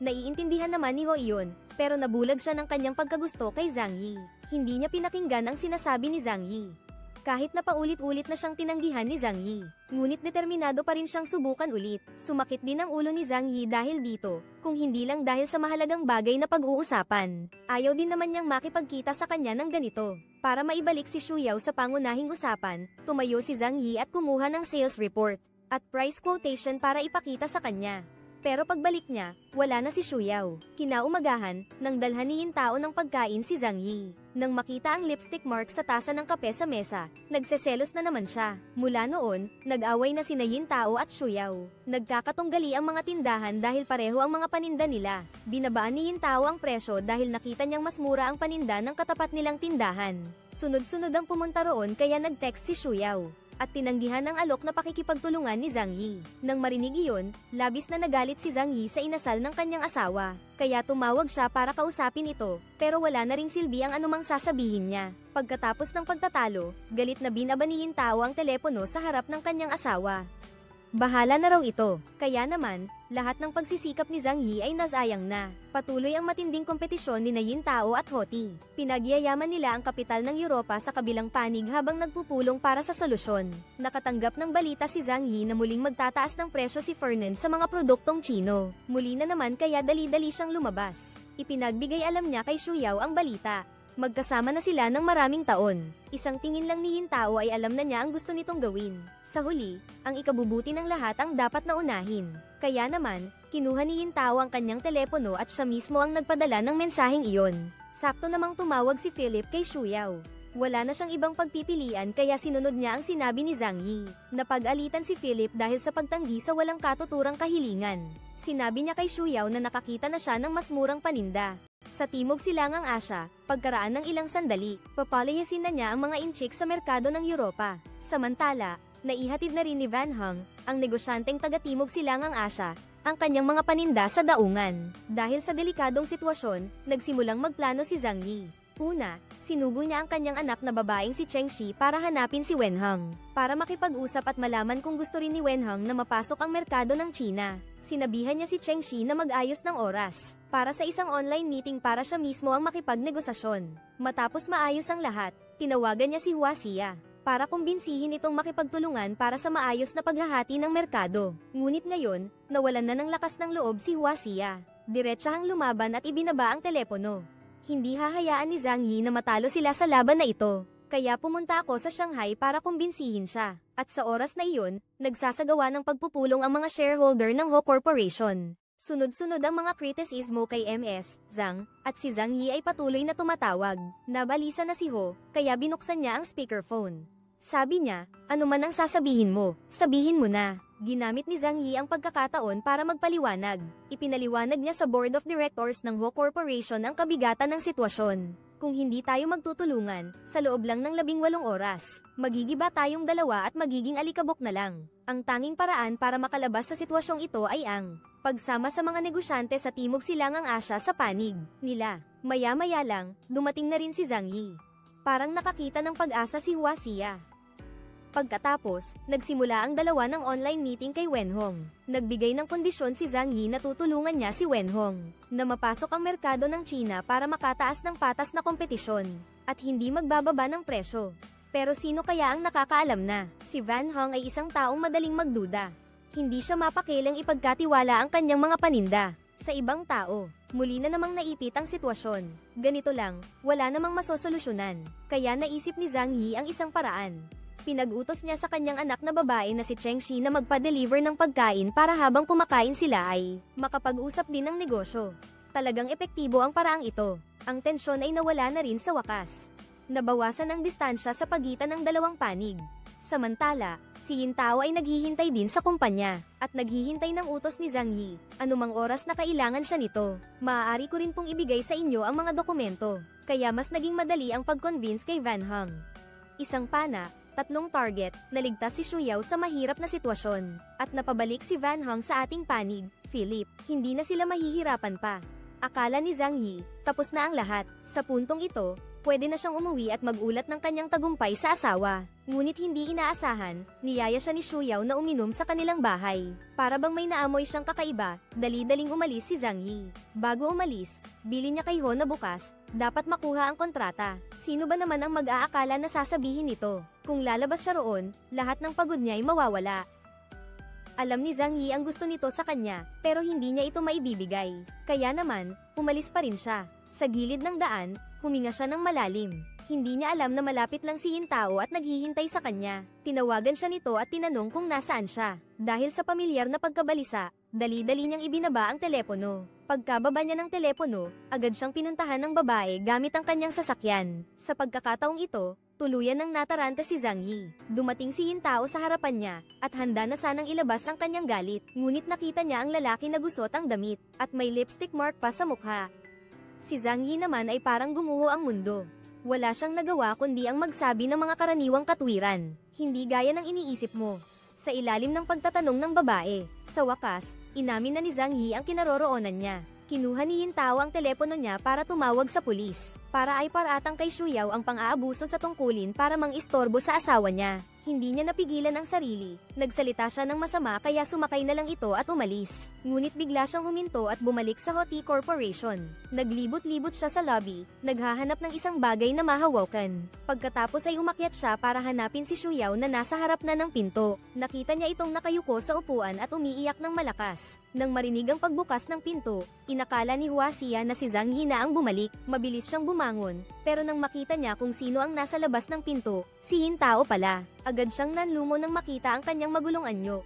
Naiintindihan naman ni Ho iyon, pero nabulag siya ng kanyang pagkagusto kay Zhang Yi. Hindi niya pinakinggan ang sinasabi ni Zhang Yi. Kahit na paulit-ulit na siyang tinanggihan ni Zhang Yi, ngunit determinado pa rin siyang subukan ulit. Sumakit din ang ulo ni Zhang Yi dahil dito, kung hindi lang dahil sa mahalagang bagay na pag-uusapan. Ayaw din naman niyang makipagkita sa kanya ng ganito. Para maibalik si Xu Yao sa pangunahing usapan, tumayo si Zhang Yi at kumuha ng sales report at price quotation para ipakita sa kanya. Pero pagbalik niya, wala na si Xu Yao. Kinaumagahan, nang dalhan ni Yintao ng pagkain si Zhang Yi. Nang makita ang lipstick mark sa tasa ng kape sa mesa, nagseselos na naman siya. Mula noon, nag-away na sina Yintao at Xu Yao. Nagkakatunggali ang mga tindahan dahil pareho ang mga paninda nila. Binabaan ni Yintao ang presyo dahil nakita niyang mas mura ang paninda ng katapat nilang tindahan. Sunod-sunod ang pumunta roon kaya nag-text si Xu Yao at tinanggihan ang alok na pakikipagtulungan ni Zhang Yi. Nang marinig iyon, labis na nagalit si Zhang Yi sa inasal ng kanyang asawa. Kaya tumawag siya para kausapin ito, pero wala na ring silbi ang anumang sasabihin niya. Pagkatapos ng pagtatalo, galit na binabanihin tao ang telepono sa harap ng kanyang asawa. Bahala na raw ito. Kaya naman, lahat ng pagsisikap ni Zhang Yi ay nasayang na. Patuloy ang matinding kompetisyon ni Yintao at Hoti. Pinagyayaman nila ang kapital ng Europa sa kabilang panig habang nagpupulong para sa solusyon. Nakatanggap ng balita si Zhang Yi na muling magtataas ng presyo si Fernand sa mga produktong Chino. Muli na naman kaya dali-dali siyang lumabas. Ipinagbigay alam niya kay Xu Yao ang balita. Magkasama na sila ng maraming taon. Isang tingin lang ni Yintao ay alam na niya ang gusto nitong gawin. Sa huli, ang ikabubuti ng lahat ang dapat na unahin. Kaya naman, kinuha ni Yintao ang kanyang telepono at siya mismo ang nagpadala ng mensaheng iyon. Sakto namang tumawag si Philip kay Xu Yao. Wala na siyang ibang pagpipilian kaya sinunod niya ang sinabi ni Zhang Yi. Napag-alitan si Philip dahil sa pagtanggi sa walang katuturang kahilingan. Sinabi niya kay Xu Yao na nakakita na siya ng mas murang paninda. Sa Timog Silangang Asya, pagkaraan ng ilang sandali, papalayasin na niya ang mga inchik sa merkado ng Europa. Samantala, naihatid na rin ni Van Hung, ang negosyanteng taga-Timog Silangang Asya, ang kanyang mga paninda sa daungan. Dahil sa delikadong sitwasyon, nagsimulang magplano si Zhang Yi. Una, sinugo niya ang kanyang anak na babaeng si Cheng Shi para hanapin si Wen Hung, para makipag-usap at malaman kung gusto rin ni Wen Hung na mapasok ang merkado ng China. Sinabihan niya si Cheng Shi na mag-ayos ng oras, para sa isang online meeting para siya mismo ang makipagnegosasyon. Matapos maayos ang lahat, tinawagan niya si Hua Xia, para kumbinsihin itong makipagtulungan para sa maayos na paghahati ng merkado. Ngunit ngayon, nawalan na ng lakas ng loob si Hua Xia. Diretsahang lumaban at ibinaba ang telepono. Hindi hahayaan ni Zhang Yi na matalo sila sa laban na ito. Kaya pumunta ako sa Shanghai para kumbinsihin siya. At sa oras na iyon, nagsasagawa ng pagpupulong ang mga shareholder ng Ho Corporation. Sunod-sunod ang mga kritisismo kay MS, Zhang, at si Zhang Yi ay patuloy na tumatawag. Nabalisa na si Ho, kaya binuksan niya ang speakerphone. Sabi niya, ano man ang sasabihin mo, sabihin mo na. Ginamit ni Zhang Yi ang pagkakataon para magpaliwanag. Ipinaliwanag niya sa Board of Directors ng Ho Corporation ang kabigatan ng sitwasyon. Kung hindi tayo magtutulungan, sa loob lang ng 18 oras, magigiba tayong dalawa at magiging alikabok na lang. Ang tanging paraan para makalabas sa sitwasyong ito ay ang pagsama sa mga negosyante sa Timog Silangang Asya sa panig nila. Maya-maya lang, dumating na rin si Zhang Yi. Parang nakakita ng pag-asa si Hua Xia. Pagkatapos, nagsimula ang dalawa ng online meeting kay Wen Hong. Nagbigay ng kondisyon si Zhang Yi na tutulungan niya si Wen Hong na mapasok ang merkado ng China para makataas ng patas na kompetisyon at hindi magbababa ng presyo. Pero sino kaya ang nakakaalam na? Si Van Hong ay isang taong madaling magduda. Hindi siya mapakilang ipagkatiwala ang kanyang mga paninda sa ibang tao. Muli na namang naipit ang sitwasyon. Ganito lang, wala namang masosolusyonan. Kaya naisip ni Zhang Yi ang isang paraan. Pinag-utos niya sa kanyang anak na babae na si Cheng Shi na magpa-deliver ng pagkain para habang kumakain sila ay makapag-usap din ng negosyo. Talagang epektibo ang paraang ito. Ang tensyon ay nawala na rin sa wakas. Nabawasan ang distansya sa pagitan ng dalawang panig. Samantala, si Yin Tao ay naghihintay din sa kumpanya at naghihintay ng utos ni Zhang Yi. Anumang oras na kailangan siya nito, maaari ko rin pong ibigay sa inyo ang mga dokumento. Kaya mas naging madali ang pag-convince kay Van Hung. Isang pana, 3 target, naligtas si Xu Yao sa mahirap na sitwasyon, at napabalik si Van Hung sa ating panig, Philip. Hindi na sila mahihirapan pa. Akala ni Zhang Yi, tapos na ang lahat. Sa puntong ito, pwede na siyang umuwi at magulat ng kanyang tagumpay sa asawa. Ngunit hindi inaasahan, niyaya siya ni Xu Yao na uminom sa kanilang bahay. Para bang may naamoy siyang kakaiba, dali-daling umalis si Zhang Yi. Bago umalis, bili niya kay Ho na bukas, dapat makuha ang kontrata. Sino ba naman ang mag-aakala na sasabihin nito? Kung lalabas siya roon, lahat ng pagod niya ay mawawala. Alam ni Zhang Yi ang gusto nito sa kanya, pero hindi niya ito maibibigay. Kaya naman, umalis pa rin siya. Sa gilid ng daan, huminga siya ng malalim. Hindi niya alam na malapit lang si Yin Tao at naghihintay sa kanya. Tinawagan siya nito at tinanong kung nasaan siya. Dahil sa pamilyar na pagkabalisa, dali-dali niyang ibinaba ang telepono. Pagkababa niya ng telepono, agad siyang pinuntahan ng babae gamit ang kanyang sasakyan. Sa pagkakataong ito, tuluyan ng nataranta si Zhang Yi. Dumating si Yin Tao sa harapan niya, at handa na sanang ilabas ang kanyang galit. Ngunit nakita niya ang lalaki na gusot ang damit, at may lipstick mark pa sa mukha. Si Zhang Yi naman ay parang gumuho ang mundo. Wala siyang nagawa kundi ang magsabi ng mga karaniwang katwiran. Hindi gaya ng iniisip mo. Sa ilalim ng pagtatanong ng babae, sa wakas, inamin na ni Zhang Yi ang kinaroroonan niya. Kinuha ni Yin Tao ang telepono niya para tumawag sa pulis. Para ay paratang kay Xu Yao ang pang-aabuso sa tungkulin para mang-istorbo sa asawa niya. Hindi niya napigilan ang sarili. Nagsalita siya ng masama kaya sumakay na lang ito at umalis. Ngunit bigla siyang huminto at bumalik sa Ho Corporation. Naglibot-libot siya sa lobby, naghahanap ng isang bagay na mahawakan. Pagkatapos ay umakyat siya para hanapin si Xu Yao na nasa harap na ng pinto. Nakita niya itong nakayuko sa upuan at umiiyak ng malakas. Nang marinig ang pagbukas ng pinto, inakala ni Hua Xia na si Zhang Yi na ang bumalik. Mabilis siyang bumangon, pero nang makita niya kung sino ang nasa labas ng pinto, si Yin Tao pala. Agad siyang nanlumo nang makita ang kanyang magulong anyo.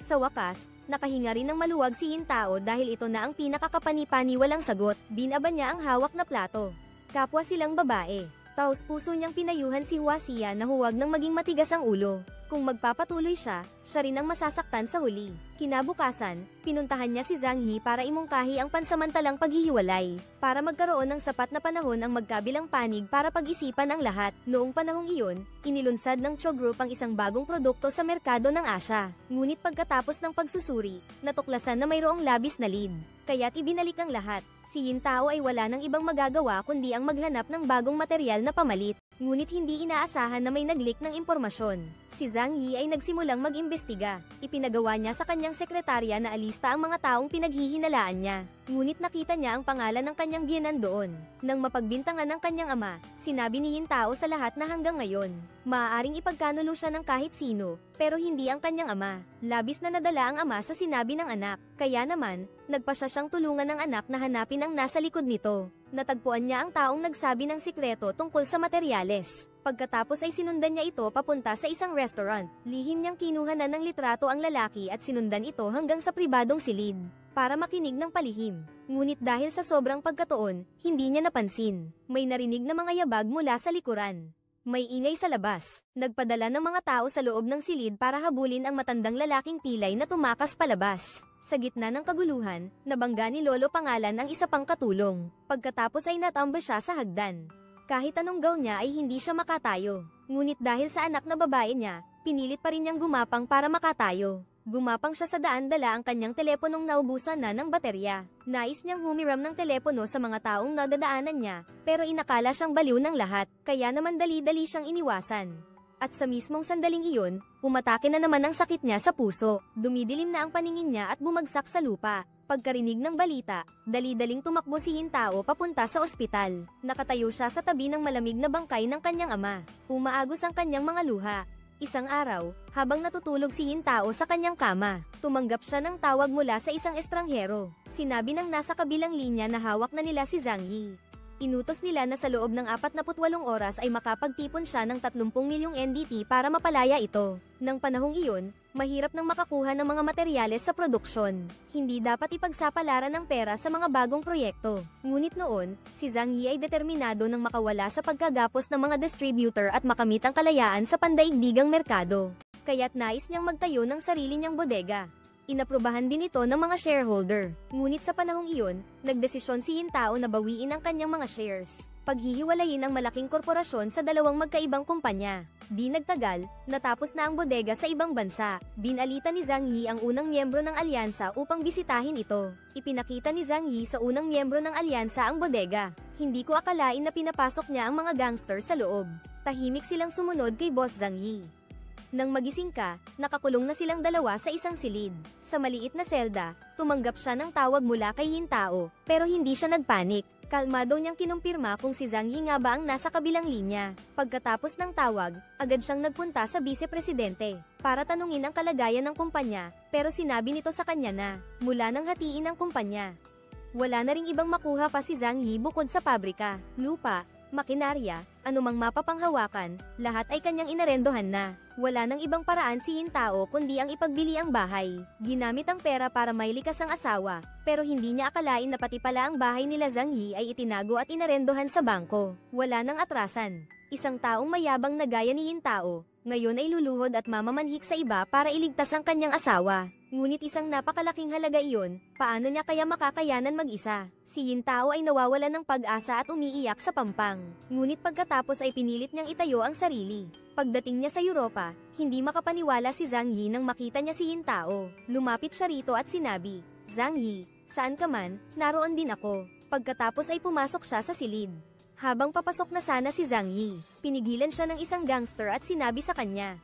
Sa wakas, nakahinga rin ng maluwag si Yin Tao dahil ito na ang pinakakapani-paniwalang sagot. Binaba niya ang hawak na plato. Kapwa silang babae. Taos-puso niyang pinayuhan si Hua Xia na huwag nang maging matigas ang ulo. Kung magpapatuloy siya rin ang masasaktan sa huli. Kinabukasan, pinuntahan niya si Zhang Yi para imungkahi ang pansamantalang paghihiwalay. Para magkaroon ng sapat na panahon ang magkabilang panig para pag-isipan ang lahat. Noong panahong iyon, inilunsad ng Cho Group ang isang bagong produkto sa merkado ng Asya. Ngunit pagkatapos ng pagsusuri, natuklasan na mayroong labis na lead. Kaya't ibinalik ang lahat. Si Yin Tao ay wala nang ibang magagawa kundi ang maghanap ng bagong material na pamalit. Ngunit hindi inaasahan na may nag-leak ng impormasyon. Si Zhang Yi ay nagsimulang mag-imbestiga. Ipinagawa niya sa kanyang sekretarya na alista ang mga taong pinaghihinalaan niya. Ngunit nakita niya ang pangalan ng kanyang biyenan doon. Nang mapagbintangan ng kanyang ama, sinabi ni Yin Tao sa lahat na hanggang ngayon, maaaring ipagkanulo siya ng kahit sino, pero hindi ang kanyang ama. Labis na nadala ang ama sa sinabi ng anak. Kaya naman, nagpa siya siyang tulungan ng anak na hanapin ang nasa likod nito. Natagpuan niya ang taong nagsabi ng sikreto tungkol sa materyales. Pagkatapos ay sinundan niya ito papunta sa isang restaurant. Lihim niyang kinuha na ng litrato ang lalaki at sinundan ito hanggang sa pribadong silid, para makinig ng palihim. Ngunit dahil sa sobrang pagkatuon, hindi niya napansin. May narinig na mga yabag mula sa likuran. May ingay sa labas. Nagpadala ng mga tao sa loob ng silid para habulin ang matandang lalaking pilay na tumakas palabas. Sa gitna ng kaguluhan, nabangga ni Lolo Pangalan ang isa pang katulong. Pagkatapos ay natumba siya sa hagdan. Kahit anong gawin niya ay hindi siya makatayo. Ngunit dahil sa anak na babae niya, pinilit pa rin niyang gumapang para makatayo. Gumapang siya sa daan, dala ang kanyang teleponong naubusan na ng baterya. Nais niyang humiram ng telepono sa mga taong nadadaanan niya, pero inakala siyang baliw ng lahat, kaya naman dali-dali siyang iniwasan. At sa mismong sandaling iyon, umatake na naman ang sakit niya sa puso. Dumidilim na ang paningin niya at bumagsak sa lupa. Pagkarinig ng balita, dali-daling tumakbo si Yin Tao papunta sa ospital. Nakatayo siya sa tabi ng malamig na bangkay ng kanyang ama. Umaagos ang kanyang mga luha. Isang araw, habang natutulog si Yin Tao sa kanyang kama, tumanggap siya ng tawag mula sa isang estranghero. Sinabi ng nasa kabilang linya na hawak na nila si Zhang Yi. Inutos nila na sa loob ng 48 oras ay makapagtipon siya ng 30 milyong NDT para mapalaya ito. Nang panahong iyon, mahirap nang makakuha ng mga materyales sa produksyon. Hindi dapat ipagsapalaran ng pera sa mga bagong proyekto. Ngunit noon, si Zhang Yi ay determinado nang makawala sa pagkagapos ng mga distributor at makamit ang kalayaan sa pandaigdigang merkado. Kaya't nais niyang magtayo ng sarili niyang bodega. Inaprubahan din ito ng mga shareholder. Ngunit sa panahong iyon, nagdesisyon si Yin Tao na bawiin ang kanyang mga shares. Paghihiwalayin ang malaking korporasyon sa dalawang magkaibang kumpanya. Di nagtagal, natapos na ang bodega sa ibang bansa. Binalita ni Zhang Yi ang unang miyembro ng alyansa upang bisitahin ito. Ipinakita ni Zhang Yi sa unang miyembro ng alyansa ang bodega. Hindi ko akalain na pinapasok niya ang mga gangster sa loob. Tahimik silang sumunod kay Boss Zhang Yi. Nang magising ka, nakakulong na silang dalawa sa isang silid. Sa maliit na selda, tumanggap siya ng tawag mula kay Yin Tao, pero hindi siya nagpanik. Kalmado niyang kinumpirma kung si Zhang Yi nga ba ang nasa kabilang linya. Pagkatapos ng tawag, agad siyang nagpunta sa vice-presidente para tanungin ang kalagayan ng kumpanya, pero sinabi nito sa kanya na, mula nang hatiin ang kumpanya, wala na ring ibang makuha pa si Zhang Yi bukod sa pabrika, lupa, makinarya, anumang mapapanghawakan, lahat ay kanyang inarendohan na. Wala nang ibang paraan si Yin Tao kundi ang ipagbili ang bahay. Ginamit ang pera para mailikas ang asawa, pero hindi niya akalain na pati pala ang bahay nila Zhang Yi ay itinago at inarendohan sa bangko. Wala nang atrasan. Isang taong mayabang na gaya ni Yin Tao, ngayon ay luluhod at mamamanhik sa iba para iligtas ang kanyang asawa. Ngunit isang napakalaking halaga iyon, paano niya kaya makakayanan mag-isa? Si Yin Tao ay nawawalan ng pag-asa at umiiyak sa pampang. Ngunit pagkatapos ay pinilit niyang itayo ang sarili. Pagdating niya sa Europa, hindi makapaniwala si Zhang Yi nang makita niya si Yin Tao. Lumapit siya rito at sinabi, Zhang Yi, saan ka man, naroon din ako. Pagkatapos ay pumasok siya sa silid. Habang papasok na sana si Zhang Yi, pinigilan siya ng isang gangster at sinabi sa kanya,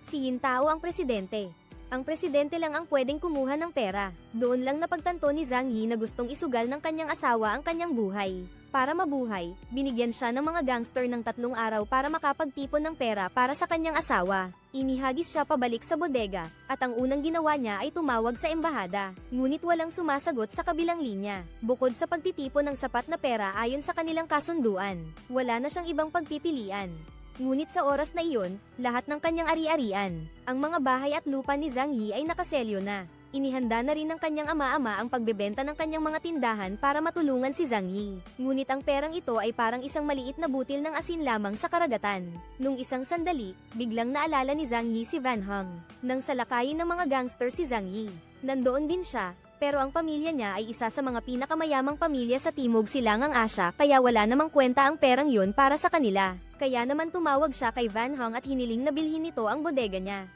si Yin Tao ang presidente. Ang presidente lang ang pwedeng kumuha ng pera. Doon lang napagtanto ni Zhang Yi na gustong isugal ng kanyang asawa ang kanyang buhay. Para mabuhay, binigyan siya ng mga gangster ng 3 araw para makapagtipon ng pera para sa kanyang asawa. Inihagis siya pabalik sa bodega, at ang unang ginawa niya ay tumawag sa embahada. Ngunit walang sumasagot sa kabilang linya. Bukod sa pagtitipon ng sapat na pera ayon sa kanilang kasunduan, wala na siyang ibang pagpipilian. Ngunit sa oras na iyon, lahat ng kanyang ari-arian, ang mga bahay at lupa ni Zhang Yi ay nakaselyo na. Inihanda na rin ng kanyang ama-ama ang pagbebenta ng kanyang mga tindahan para matulungan si Zhang Yi. Ngunit ang perang ito ay parang isang maliit na butil ng asin lamang sa karagatan. Nung isang sandali, biglang naalala ni Zhang Yi si Van Hong. Nang salakayin ng mga gangster si Zhang Yi, nandoon din siya, pero ang pamilya niya ay isa sa mga pinakamayamang pamilya sa Timog Silangang Asya kaya wala namang kwenta ang perang yun para sa kanila. Kaya naman tumawag siya kay Van Hong at hiniling na bilhin nito ang bodega niya.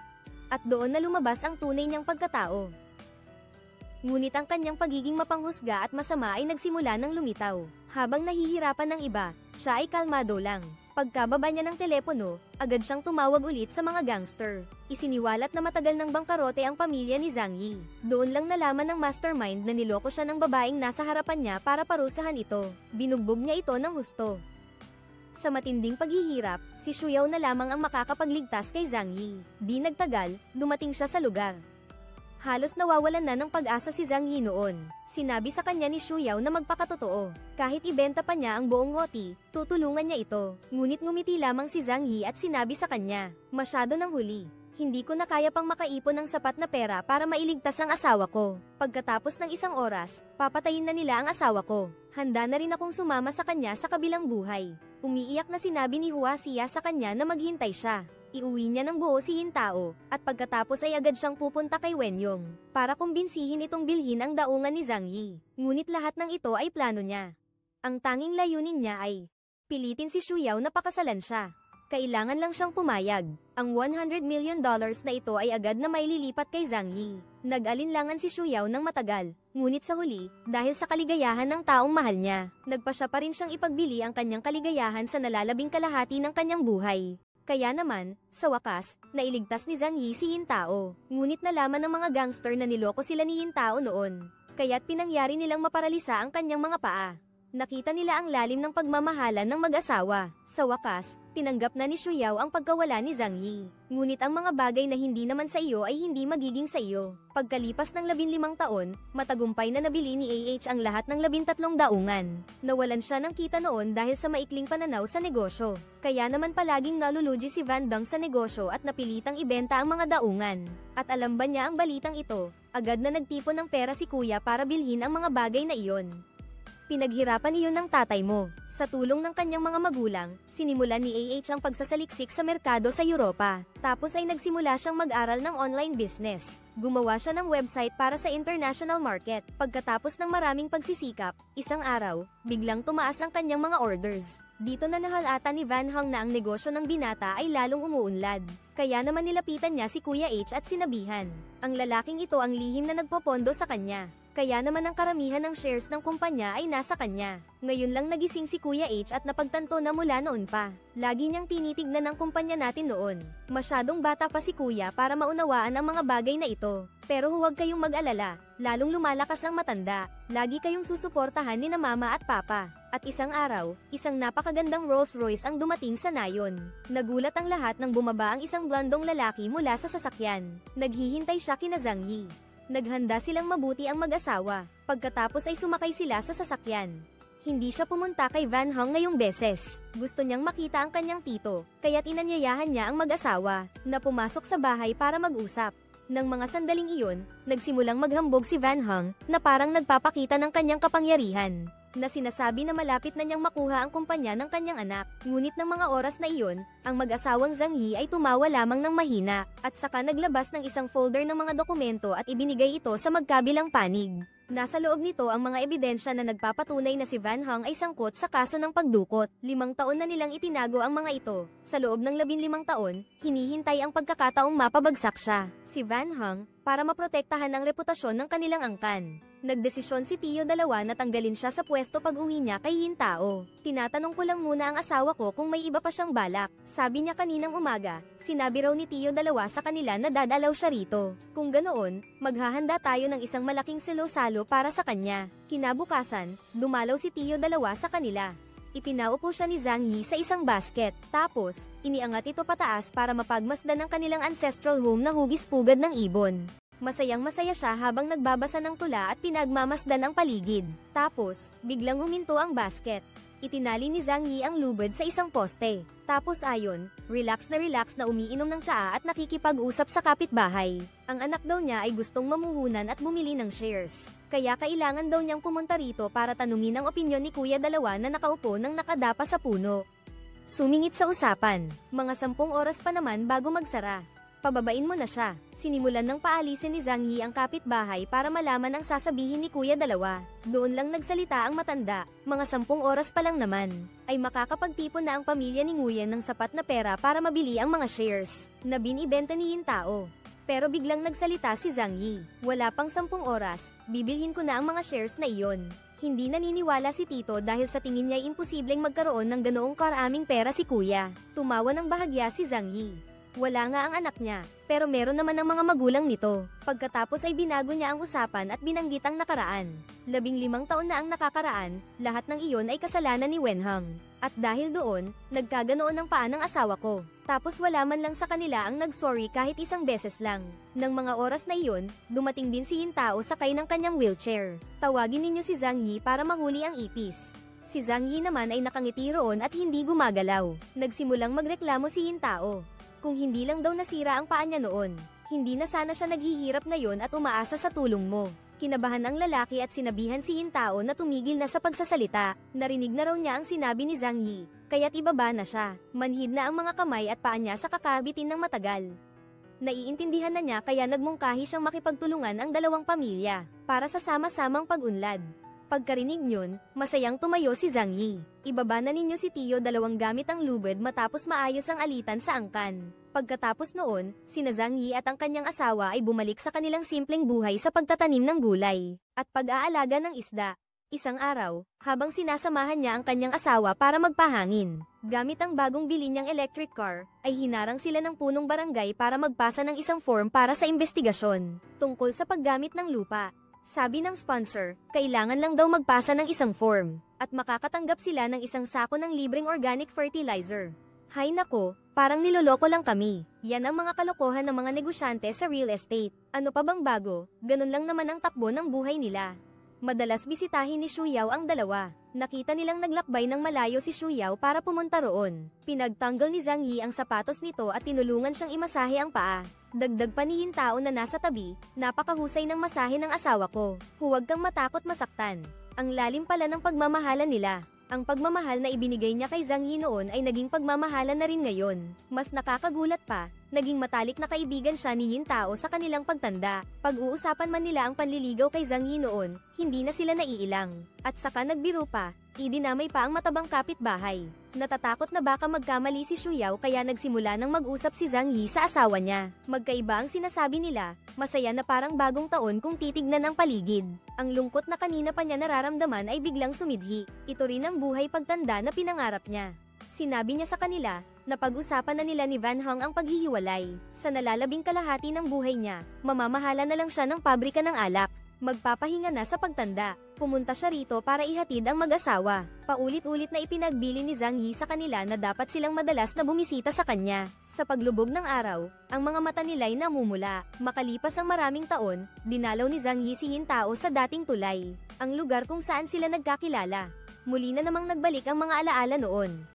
At doon na lumabas ang tunay niyang pagkatao. Ngunit ang kanyang pagiging mapanghusga at masama ay nagsimula ng lumitaw. Habang nahihirapan ng iba, siya ay kalmado lang. Pagkababa niya ng telepono, agad siyang tumawag ulit sa mga gangster. Isiniwalat na matagal ng bangkarote ang pamilya ni Zhang Yi. Doon lang nalaman ng mastermind na niloko siya ng babaeng nasa harapan niya para parusahan ito. Binugbog niya ito ng husto. Sa matinding paghihirap, si Shuyao na lamang ang makakapagligtas kay Zhang Yi. Di nagtagal, dumating siya sa lugar. Halos nawawalan na ng pag-asa si Zhang Yi noon. Sinabi sa kanya ni Shuyao na magpakatotoo. Kahit ibenta pa niya ang buong hoti, tutulungan niya ito. Ngunit ngumiti lamang si Zhang Yi at sinabi sa kanya, masyado nang huli. Hindi ko na kaya pang makaipon ng sapat na pera para mailigtas ang asawa ko. Pagkatapos ng isang oras, papatayin na nila ang asawa ko. Handa na rin akong sumama sa kanya sa kabilang buhay. Umiiyak na sinabi ni Hua Xia sa kanya na maghintay siya. Iuwi niya ng buo si Yintao, at pagkatapos ay agad siyang pupunta kay Wenyong, para kumbinsihin itong bilhin ang daungan ni Zhang Yi. Ngunit lahat ng ito ay plano niya. Ang tanging layunin niya ay pilitin si Shuyao na pakasalan siya. Kailangan lang siyang pumayag. Ang $100 million na ito ay agad na maililipat kay Zhang Yi. Nag-alinlangan si Shuyao ng matagal, ngunit sa huli, dahil sa kaligayahan ng taong mahal niya, nagpasya pa rin siyang ipagbili ang kanyang kaligayahan sa nalalabing kalahati ng kanyang buhay. Kaya naman, sa wakas, nailigtas ni Zhang Yi si Yintao. Ngunit nalaman ng mga gangster na niloko sila ni Yintao noon. Kaya't pinangyari nilang maparalisa ang kanyang mga paa. Nakita nila ang lalim ng pagmamahalan ng mag-asawa. Sa wakas, tinanggap na ni Shuyao ang pagkawala ni Zhang Yi. Ngunit ang mga bagay na hindi naman sa iyo ay hindi magiging sa iyo. Pagkalipas ng 15 taon, matagumpay na nabili ni AH ang lahat ng 13 daungan. Nawalan siya ng kita noon dahil sa maikling pananaw sa negosyo. Kaya naman palaging nalulugi si Van Dong sa negosyo at napilitang ibenta ang mga daungan. At alam ba niya ang balitang ito? Agad na nagtipon ng pera si kuya para bilhin ang mga bagay na iyon. Pinaghirapan iyon ng tatay mo. Sa tulong ng kanyang mga magulang, sinimulan ni AH ang pagsasaliksik sa merkado sa Europa. Tapos ay nagsimula siyang mag-aral ng online business. Gumawa siya ng website para sa international market. Pagkatapos ng maraming pagsisikap, isang araw, biglang tumaas ang kanyang mga orders. Dito na nahalata ni Van Hong na ang negosyo ng binata ay lalong umuunlad. Kaya naman nilapitan niya si Kuya H at sinabihan. Ang lalaking ito ang lihim na nagpopondo sa kanya. Kaya naman ang karamihan ng shares ng kumpanya ay nasa kanya. Ngayon lang nagising si Kuya H at napagtanto na mula noon pa. Lagi niyang tinitignan ang kumpanya natin noon. Masyadong bata pa si Kuya para maunawaan ang mga bagay na ito. Pero huwag kayong mag-alala, lalong lumalakas ang matanda. Lagi kayong susuportahan ni na Mama at Papa. At isang araw, isang napakagandang Rolls Royce ang dumating sa nayon. Nagulat ang lahat nang bumaba ang isang blondong lalaki mula sa sasakyan. Naghihintay siya kina Zhang Yi. Naghanda silang mabuti ang mag-asawa. Pagkatapos ay sumakay sila sa sasakyan. Hindi siya pumunta kay Van Hong ngayong beses. Gusto niyang makita ang kanyang tito, kaya't inanyayahan niya ang mag-asawa na pumasok sa bahay para mag-usap. Nang mga sandaling iyon, nagsimulang maghambog si Van Hong na parang nagpapakita ng kanyang kapangyarihan. Na sinasabi na malapit na niyang makuha ang kumpanya ng kanyang anak. Ngunit ng mga oras na iyon, ang mag-asawang Zhang Yi ay tumawa lamang ng mahina, at saka naglabas ng isang folder ng mga dokumento at ibinigay ito sa magkabilang panig. Nasa loob nito ang mga ebidensya na nagpapatunay na si Van Hong ay sangkot sa kaso ng pagdukot. 5 taon na nilang itinago ang mga ito. Sa loob ng 15 taon, hinihintay ang pagkakataong mapabagsak siya. Si Van Hong, para maprotektahan ang reputasyon ng kanilang angkan. Nagdesisyon si Tio Dalawa na tanggalin siya sa pwesto pag-uwi niya kay Yintao. Tinatanong ko lang muna ang asawa ko kung may iba pa siyang balak. Sabi niya kaninang umaga, sinabi raw ni Tio Dalawa sa kanila na dadalaw siya rito. Kung ganoon, maghahanda tayo ng isang malaking salo-salo para sa kanya. Kinabukasan, dumalaw si Tio Dalawa sa kanila. Ipinaupo siya ni Zhang Yi sa isang basket. Tapos, iniangat ito pataas para mapagmasdan ang kanilang ancestral home na hugis pugad ng ibon. Masayang-masaya siya habang nagbabasa ng tula at pinagmamasdan ang paligid. Tapos, biglang huminto ang basket. Itinali ni Zhang Yi ang lubid sa isang poste. Tapos ayon, relax na umiinom ng tsaa at nakikipag-usap sa kapitbahay. Ang anak daw niya ay gustong mamuhunan at bumili ng shares. Kaya kailangan daw niyang pumunta rito para tanungin ang opinyon ni Kuya Dalawa na nakaupo ng nakadapa sa puno. Sumingit sa usapan. Mga 10 oras pa naman bago magsara. Pababain mo na siya. Sinimulan ng paalisin ni Zhang Yi ang kapitbahay para malaman ang sasabihin ni Kuya Dalawa. Doon lang nagsalita ang matanda, mga 10 oras pa lang naman, ay makakapagtipon na ang pamilya ni Nguyen ng sapat na pera para mabili ang mga shares na binibenta ni Yintao. Pero biglang nagsalita si Zhang Yi. Wala pang 10 oras, bibilhin ko na ang mga shares na iyon. Hindi naniniwala si Tito dahil sa tingin niya ay imposibleng magkaroon ng ganoong karaming pera si Kuya. Tumawa ng bahagya si Zhang Yi. Wala nga ang anak niya, pero meron naman ang mga magulang nito. Pagkatapos ay binago niya ang usapan at binanggit ang nakaraan. 15 taon na ang nakakaraan, lahat ng iyon ay kasalanan ni Wenhang. At dahil doon, nagkaganoon ng paa ng asawa ko. Tapos wala man lang sa kanila ang nag-sorry kahit isang beses lang. Nang mga oras na iyon, dumating din si Yintao sakay ng kanyang wheelchair. Tawagin ninyo si Zhang Yi para mahuli ang ipis. Si Zhang Yi naman ay nakangiti roon at hindi gumagalaw. Nagsimulang magreklamo si Yintao. Kung hindi lang daw nasira ang paa niya noon, hindi na sana siya naghihirap ngayon at umaasa sa tulong mo. Kinabahan ang lalaki at sinabihan si Yintao na tumigil na sa pagsasalita. Narinig na raw niya ang sinabi ni Zhang Yi, kaya't ibaba na siya. Manhid na ang mga kamay at paa niya sa kakabitin ng matagal. Naiintindihan na niya kaya nagmungkahi siyang makipagtulungan ang dalawang pamilya para sa sama-samang pag-unlad. Pagkarinig niyon, masayang tumayo si Zhang Yi. Ibaba na ninyo si Tio dalawang gamit ang lubid matapos maayos ang alitan sa angkan. Pagkatapos noon, sina Zhang Yi at ang kanyang asawa ay bumalik sa kanilang simpleng buhay sa pagtatanim ng gulay at pag-aalaga ng isda. Isang araw, habang sinasamahan niya ang kanyang asawa para magpahangin, gamit ang bagong bili niyang electric car, ay hinarang sila ng punong barangay para magpasa ng isang form para sa investigasyon tungkol sa paggamit ng lupa. Sabi ng sponsor, kailangan lang daw magpasa ng isang form, at makakatanggap sila ng isang sako ng libreng organic fertilizer. Hay nako, parang niloloko lang kami. Yan ang mga kalokohan ng mga negosyante sa real estate. Ano pa bang bago? Ganun lang naman ang takbo ng buhay nila. Madalas bisitahin ni Shuyao ang dalawa. Nakita nilang naglakbay ng malayo si Shuyao para pumunta roon. Pinagtanggol ni Zhang Yi ang sapatos nito at tinulungan siyang imasahe ang paa. Dagdag pa ni Yintao na nasa tabi, napakahusay ng masahe ng asawa ko. Huwag kang matakot masaktan. Ang lalim pala ng pagmamahalan nila. Ang pagmamahal na ibinigay niya kay Zhang Yi noon ay naging pagmamahalan na rin ngayon. Mas nakakagulat pa, naging matalik na kaibigan siya ni Yintao sa kanilang pagtanda. Pag-uusapan man nila ang panliligaw kay Zhang Yi noon, hindi na sila naiilang. At saka nagbiro pa, idinamay pa ang matabang kapitbahay. Natatakot na baka magkamali si Shuyao kaya nagsimula ng mag-usap si Zhang Yi sa asawa niya. Magkaiba ang sinasabi nila, masaya na parang bagong taon kung titignan ang paligid. Ang lungkot na kanina pa niya nararamdaman ay biglang sumidhi. Ito rin ang buhay pagtanda na pinangarap niya. Sinabi niya sa kanila, na pag-usapan na nila ni Van Hong ang paghihiwalay. Sa nalalabing kalahati ng buhay niya, mamamahala na lang siya ng pabrika ng alak. Magpapahinga na sa pagtanda. Pumunta siya rito para ihatid ang mag-asawa. Paulit-ulit na ipinagbili ni Zhang Yi sa kanila na dapat silang madalas na bumisita sa kanya. Sa paglubog ng araw, ang mga mata nila'y namumula. Makalipas ang maraming taon, dinalaw ni Zhang Yi si Yintao sa dating tulay, ang lugar kung saan sila nagkakilala. Muli na namang nagbalik ang mga alaala noon.